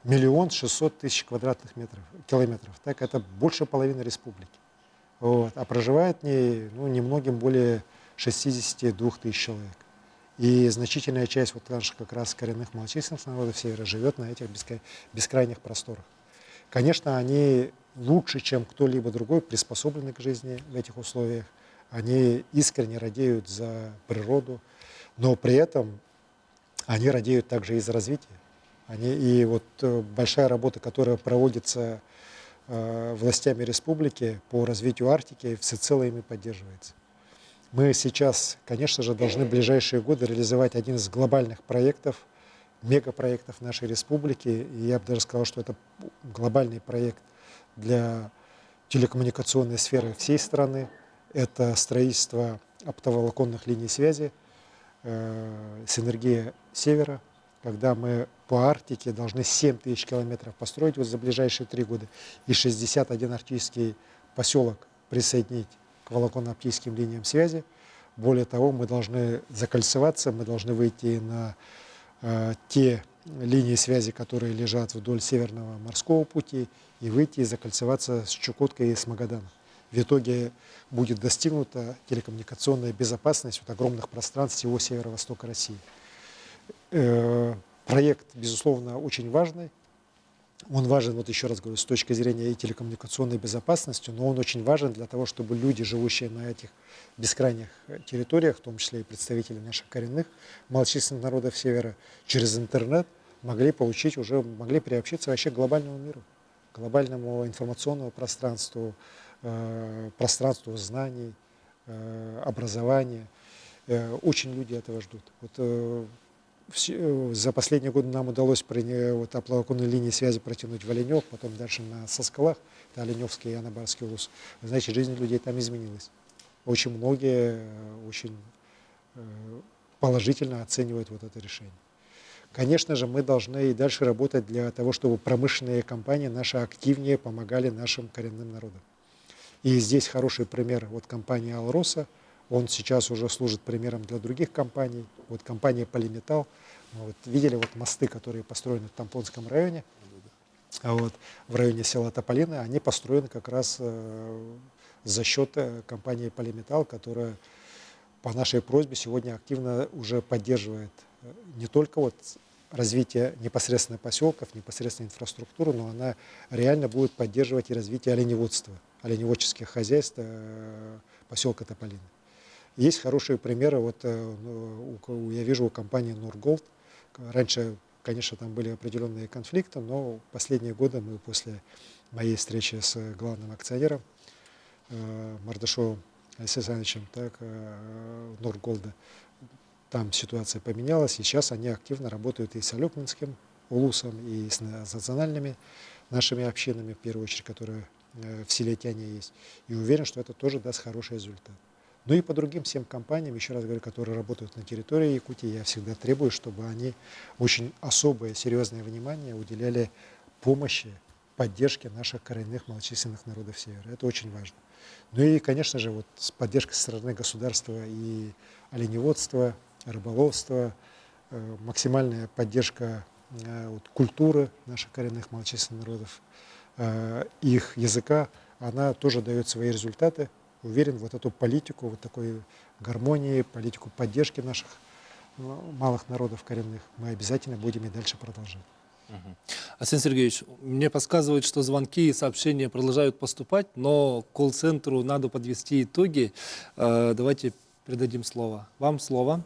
1 600 000 квадратных километров. Так, это больше половины республики. Вот. А проживает в ней немногим более 62 000 человек. И значительная часть вот наших как раз коренных малочисленных народов севера живет на этих бескрайних просторах. Конечно, они лучше, чем кто-либо другой, приспособлены к жизни в этих условиях. Они искренне радеют за природу, но при этом они радеют также и за развитие. И вот большая работа, которая проводится властями республики по развитию Арктики, всецело ими поддерживается. Мы сейчас, конечно же, должны в ближайшие годы реализовать один из глобальных проектов, мегапроектов нашей республики. И я бы даже сказал, что это глобальный проект для телекоммуникационной сферы всей страны. Это строительство оптоволоконных линий связи, синергия Севера, когда мы по Арктике должны 7 000 километров построить вот за ближайшие 3 года и 61 арктический поселок присоединить к волоконно-оптическим линиям связи. Более того, мы должны закольцеваться, мы должны выйти на те линии связи, которые лежат вдоль Северного морского пути, и выйти и закольцеваться с Чукоткой и с Магаданом. В итоге будет достигнута телекоммуникационная безопасность от огромных пространств всего северо-востока России. Проект, безусловно, очень важный. Он важен, вот еще раз говорю, с точки зрения и телекоммуникационной безопасности, но он очень важен для того, чтобы люди, живущие на этих бескрайних территориях, в том числе и представители наших коренных малочисленных народов Севера, через интернет могли приобщиться вообще к глобальному миру, к глобальному информационному пространству, пространству знаний, образования. Очень люди этого ждут. Вот, за последние годы нам удалось оплавоконные линии связи протянуть в Оленев, потом дальше на Соскалах, это Оленевский и Анабарский улус. Значит, жизнь людей там изменилась. Очень многие очень положительно оценивают вот это решение. Конечно же, мы должны и дальше работать для того, чтобы промышленные компании наши активнее помогали нашим коренным народам. И здесь хороший пример вот компании «Алроса». Он сейчас уже служит примером для других компаний. Вот компания «Полиметалл». Мы вот видели вот мосты, которые построены в Тампонском районе, в районе села Тополино. Они построены как раз за счет компании «Полиметалл», которая по нашей просьбе сегодня активно уже поддерживает не только вот развитие непосредственно поселков, непосредственно инфраструктуры, но она реально будет поддерживать и развитие оленеводства, оленеводческих хозяйств поселка Тополино. Есть хорошие примеры, вот я вижу у компании «Нурголд». Раньше, конечно, там были определенные конфликты, но последние годы мы после моей встречи с главным акционером Мардашовым Алексеевичем Нурголда, там ситуация поменялась, и сейчас они активно работают и с Алепнинским улусом, и с национальными нашими общинами, в первую очередь, которые в селе Тяне есть. И уверен, что это тоже даст хороший результат. Ну и по другим всем компаниям, еще раз говорю, которые работают на территории Якутии, я всегда требую, чтобы они очень особое, серьезное внимание уделяли помощи, поддержке наших коренных малочисленных народов Севера. Это очень важно. Ну и, конечно же, вот с поддержкой со стороны государства и оленеводства, рыболовства, максимальная поддержка культуры наших коренных малочисленных народов, их языка, она тоже дает свои результаты. Уверен, вот эту политику, вот такой гармонии, политику поддержки наших малых народов коренных мы обязательно будем и дальше продолжать. Арсений Сергеевич, мне подсказывают, что звонки и сообщения продолжают поступать, но колл-центру надо подвести итоги. Давайте передадим слово. Вам слово.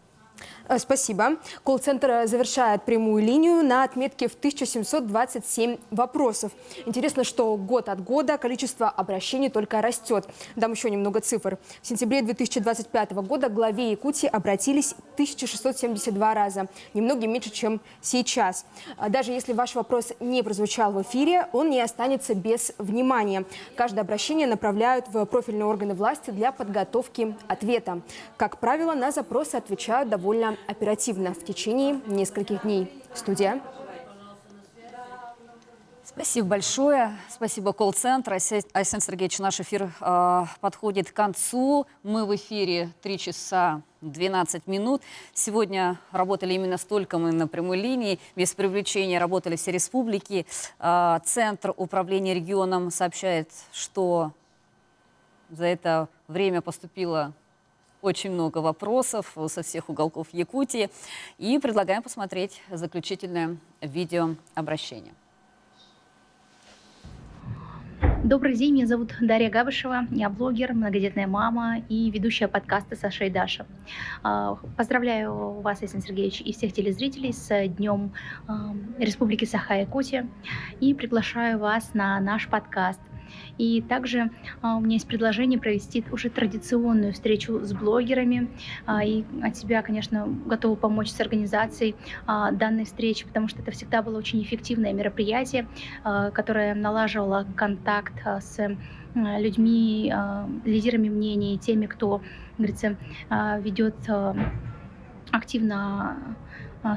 Спасибо. Колл-центр завершает прямую линию на отметке в 1727 вопросов. Интересно, что год от года количество обращений только растет. Дам еще немного цифр. В сентябре 2025 года к главе Якутии обратились 1672 раза. Немного меньше, чем сейчас. Даже если ваш вопрос не прозвучал в эфире, он не останется без внимания. Каждое обращение направляют в профильные органы власти для подготовки ответа. Как правило, на запросы отвечают довольно оперативно в течение нескольких дней. Студия. Спасибо большое. Спасибо колл-центр. Арсений Сергеевич, наш эфир подходит к концу. Мы в эфире 3 часа 12 минут. Сегодня работали именно столько мы на прямой линии. Без привлечения работали все республики. Центр управления регионом сообщает, что за это время поступило очень много вопросов со всех уголков Якутии. И предлагаем посмотреть заключительное видеообращение. Добрый день, меня зовут Дарья Габышева, я блогер, многодетная мама и ведущая подкаста Саша и Даша. Поздравляю вас, Арсений Сергеевич, и всех телезрителей с Днем Республики Саха-Якутия и приглашаю вас на наш подкаст. И также у меня есть предложение провести уже традиционную встречу с блогерами. И от себя, конечно, готова помочь с организацией данной встречи, потому что это всегда было очень эффективное мероприятие, которое налаживало контакт с людьми, лидерами мнений, теми, кто, говорится, ведет активно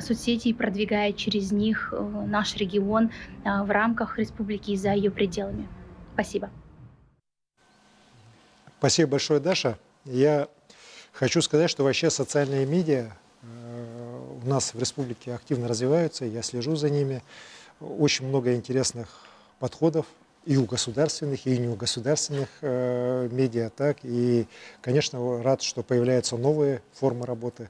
соцсети и продвигает через них наш регион в рамках республики и за ее пределами. Спасибо. Спасибо большое, Даша. Я хочу сказать, что вообще социальные медиа у нас в республике активно развиваются, я слежу за ними. Очень много интересных подходов и у государственных, и не у государственных медиа. Так. И, конечно, рад, что появляются новые формы работы.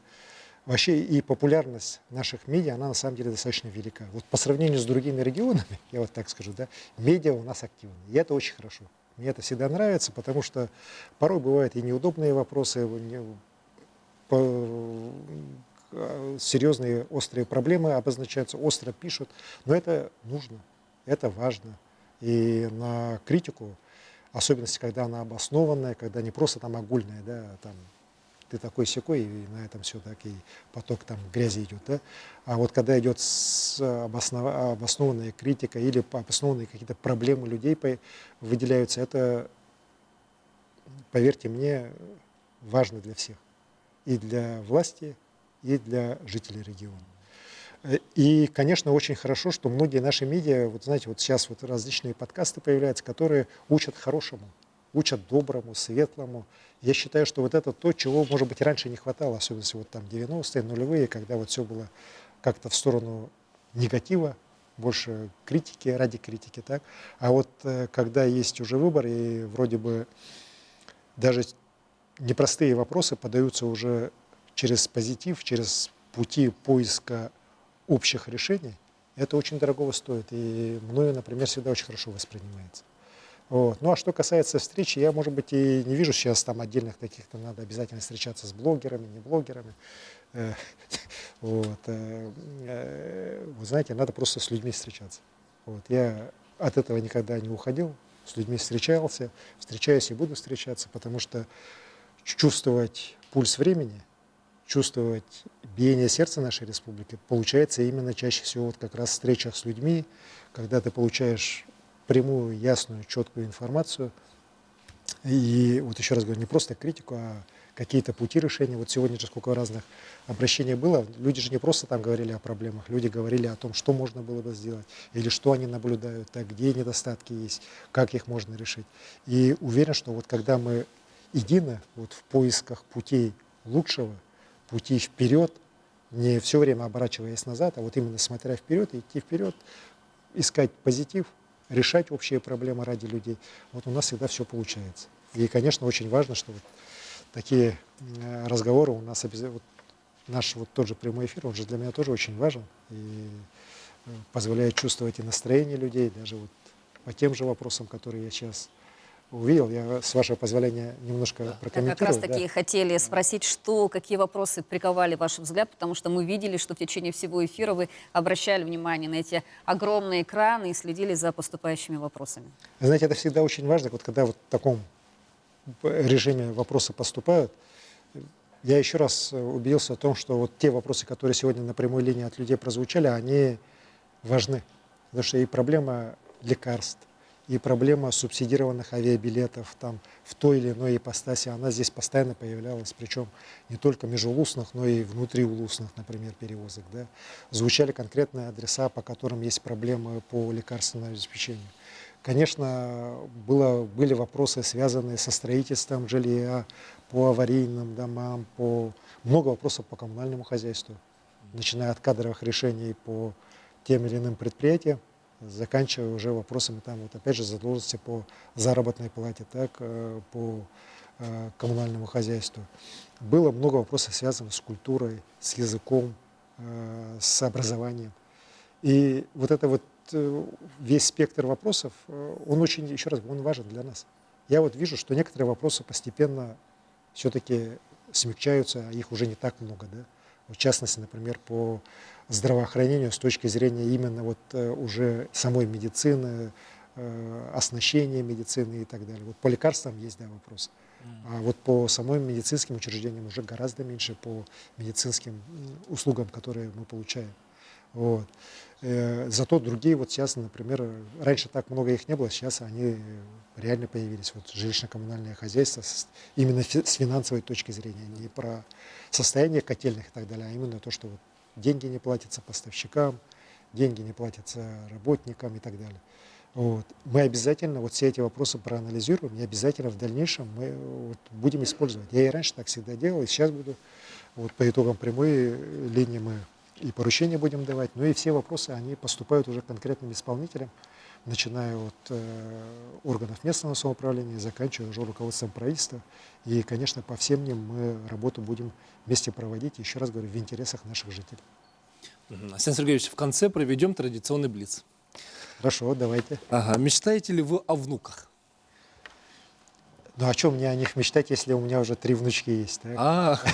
вообще и популярность наших медиа, она на самом деле достаточно велика. Вот по сравнению с другими регионами, я вот так скажу, да, медиа у нас активны. И это очень хорошо. Мне это всегда нравится, потому что порой бывают и неудобные вопросы, серьезные острые проблемы обозначаются, остро пишут. Но это нужно, это важно. И на критику, особенности, когда она обоснованная, когда не просто там огульная, да, там ты такой-сякой, и на этом все так, и поток там грязи идет, да. А вот когда идет обоснованная критика или обоснованные какие-то проблемы людей выделяются, это, поверьте мне, важно для всех. И для власти, и для жителей региона. И, конечно, очень хорошо, что многие наши медиа, вот знаете, вот сейчас вот различные подкасты появляются, которые учат хорошему, учат доброму, светлому. Я считаю, что вот это то, чего, может быть, раньше не хватало, особенно вот там 90-е, нулевые, когда вот все было как-то в сторону негатива, больше критики, ради критики, так. А вот когда есть уже выбор, и вроде бы даже непростые вопросы подаются уже через позитив, через пути поиска общих решений, это очень дорогого стоит. И мною, например, всегда очень хорошо воспринимается. Вот. Ну а что касается встречи, я, может быть, и не вижу сейчас там отдельных таких-то, надо обязательно встречаться с блогерами, не блогерами. Вот. Вы знаете, надо просто с людьми встречаться. Вот. Я от этого никогда не уходил, с людьми встречался, встречаюсь и буду встречаться, потому что чувствовать пульс времени, чувствовать биение сердца нашей республики получается именно чаще всего вот как раз в встречах с людьми, когда ты получаешь прямую, ясную, четкую информацию. И вот еще раз говорю, не просто критику, а какие-то пути решения. Вот сегодня же сколько разных обращений было. Люди же не просто там говорили о проблемах, люди говорили о том, что можно было бы сделать, или что они наблюдают, так, где недостатки есть, как их можно решить. И уверен, что вот когда мы едины вот в поисках путей лучшего, пути вперед, не все время оборачиваясь назад, а вот именно смотря вперед, идти вперед, искать позитив, решать общие проблемы ради людей. Вот у нас всегда все получается. И, конечно, очень важно, что вот такие разговоры у нас обязательно. Вот наш вот тот же прямой эфир, он же для меня тоже очень важен и позволяет чувствовать и настроение людей, даже вот по тем же вопросам, которые я сейчас увидел. Я, с вашего позволения, немножко прокомментирую. Как раз таки хотели спросить, какие вопросы приковали ваш взгляд, потому что мы видели, что в течение всего эфира вы обращали внимание на эти огромные экраны и следили за поступающими вопросами. Знаете, это всегда очень важно, вот когда вот в таком режиме вопросы поступают. Я еще раз убедился в том, что вот те вопросы, которые сегодня на прямой линии от людей прозвучали, они важны. Потому что и проблема лекарств, и проблема субсидированных авиабилетов там, в той или иной ипостаси, она здесь постоянно появлялась, причем не только межулусных, но и внутриулусных, например, перевозок. Да. Звучали конкретные адреса, по которым есть проблемы по лекарственному обеспечению. Конечно, были вопросы, связанные со строительством жилья, по аварийным домам, много вопросов по коммунальному хозяйству, начиная от кадровых решений по тем или иным предприятиям, заканчивая уже вопросами там, вот опять же, задолженности по заработной плате, так, по коммунальному хозяйству. Было много вопросов, связанных с культурой, с языком, с образованием. И вот это вот весь спектр вопросов, он очень, еще раз, он важен для нас. Я вот вижу, что некоторые вопросы постепенно все-таки смягчаются, а их уже не так много, да. В частности, например, по здравоохранению с точки зрения именно вот уже самой медицины, оснащения медицины и так далее. Вот по лекарствам есть, да, вопрос. А вот по самым медицинским учреждениям уже гораздо меньше по медицинским услугам, которые мы получаем. Вот. Зато другие, вот сейчас, например, раньше так много их не было, сейчас они реально появились. Вот жилищно-коммунальное хозяйство именно с финансовой точки зрения, не про состояние котельных и так далее, а именно то, что вот деньги не платятся поставщикам, деньги не платятся работникам и так далее. Вот. Мы обязательно вот все эти вопросы проанализируем и обязательно в дальнейшем мы вот будем использовать. Я и раньше так всегда делал, и сейчас буду. Вот по итогам прямой линии мы и поручения будем давать, но и все вопросы, они поступают уже к конкретным исполнителям. начиная от органов местного самоуправления, заканчивая уже руководством правительства. И, конечно, по всем ним мы работу будем вместе проводить, еще раз говорю, в интересах наших жителей. Арсений Сергеевич, в конце проведем традиционный блиц. Хорошо, давайте. Ага. Мечтаете ли вы о внуках? Ну, о чем мне о них мечтать, если у меня уже 3 внучки есть? Так?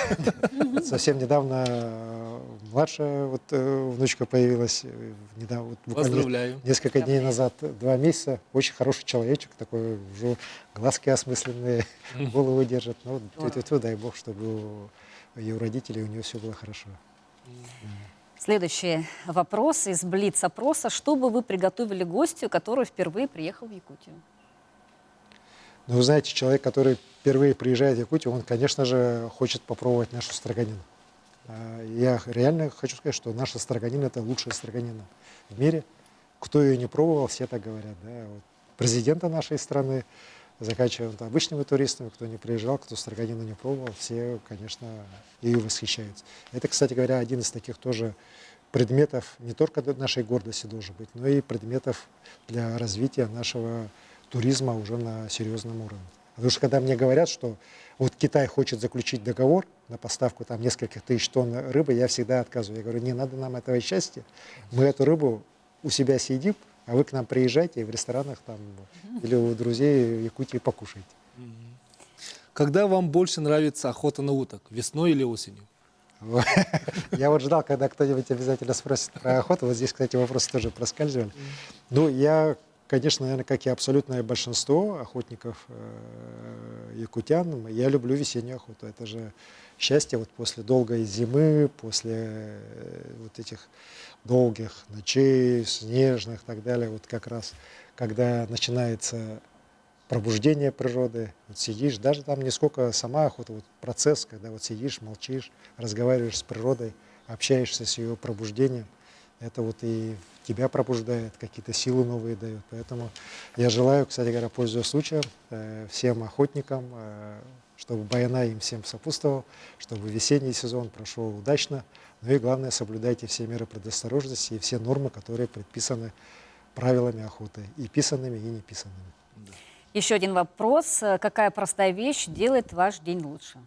Совсем недавно младшая внучка появилась. Недавно, Поздравляю. Несколько дней назад, 2 месяца. Очень хороший человечек, такой уже глазки осмысленные, голову держит. Ну, дай бог, чтобы у ее родителей, у нее все было хорошо. Следующий вопрос из Блиц-опроса. Что бы вы приготовили гостю, который впервые приехал в Якутию? Ну, вы знаете, человек, который впервые приезжает в Якутию, он, конечно же, хочет попробовать нашу строганину. Я реально хочу сказать, что наша строганина – это лучшая строганина в мире. Кто ее не пробовал, все так говорят. Да? Вот президента нашей страны, заканчивая обычными туристами, кто не приезжал, кто строганину не пробовал, все, конечно, ею восхищаются. Это, кстати говоря, один из таких тоже предметов не только нашей гордости должен быть, но и предметов для развития нашего туризма уже на серьезном уровне. Потому что когда мне говорят, что вот Китай хочет заключить договор на поставку там нескольких тысяч тонн рыбы, я всегда отказываю. Я говорю, не надо нам этого счастья, мы эту рыбу у себя съедим, а вы к нам приезжайте и в ресторанах там или у друзей в Якутии покушайте. Когда вам больше нравится охота на уток, весной или осенью? Я вот ждал, когда кто-нибудь обязательно спросит про охоту. Вот здесь, кстати, вопросы тоже проскальзывали. Ну, я, конечно, наверное, как и абсолютное большинство охотников якутян, я люблю весеннюю охоту. Это же счастье вот после долгой зимы, после вот этих долгих ночей, снежных и так далее. Вот как раз, когда начинается пробуждение природы, вот сидишь, даже там не сколько сама охота, вот процесс, когда вот сидишь, молчишь, разговариваешь с природой, общаешься с ее пробуждением, это вот и тебя пробуждает, какие-то силы новые дает. Поэтому я желаю, кстати говоря, пользуясь случаем, всем охотникам, чтобы Баяна им всем сопутствовал, чтобы весенний сезон прошел удачно. Ну и главное, соблюдайте все меры предосторожности и все нормы, которые предписаны правилами охоты, и писанными, и неписанными. Еще один вопрос. Какая простая вещь делает ваш день лучше?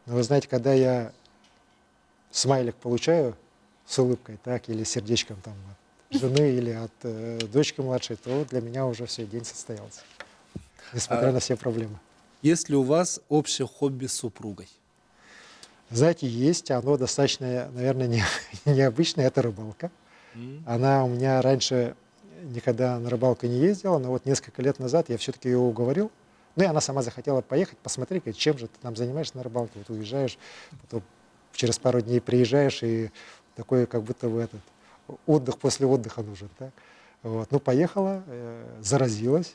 Ну, вы знаете, когда я смайлик получаю с улыбкой, так, или сердечком там от жены или от дочки младшей, то для меня уже все, день состоялся, несмотря на все проблемы. Есть ли у вас общее хобби с супругой? Знаете, есть, оно достаточно, наверное, необычное, это рыбалка. Она у меня раньше никогда на рыбалку не ездила, но вот несколько лет назад я все-таки ее уговорил. Ну и она сама захотела поехать, посмотреть, говорит, чем же ты там занимаешься на рыбалке. Вот уезжаешь, потом через пару дней приезжаешь, и такой как будто бы этот отдых после отдыха нужен. Так? Вот. Ну, поехала, заразилась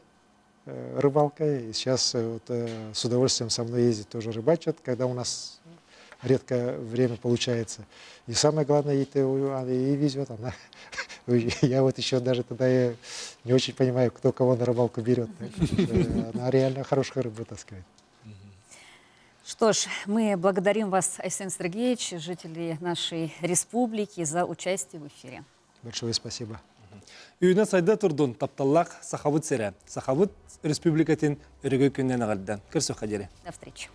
рыбалкой, и сейчас вот, с удовольствием со мной ездит тоже рыбачит, когда у нас редко время получается. И самое главное, ей везет. Она, я вот еще даже тогда я не очень понимаю, кто кого на рыбалку берет. Она реально хорошую рыбу таскает. Что ж, мы благодарим вас, Арсений Сергеевич, жители нашей республики, за участие в эфире. Большое спасибо. Үйіне сайда тұрдың тапталлақ Сахавыт Сере. Сахавыт республикатын үрігі күннен ағалдан. Көрсі қадері. До встречи.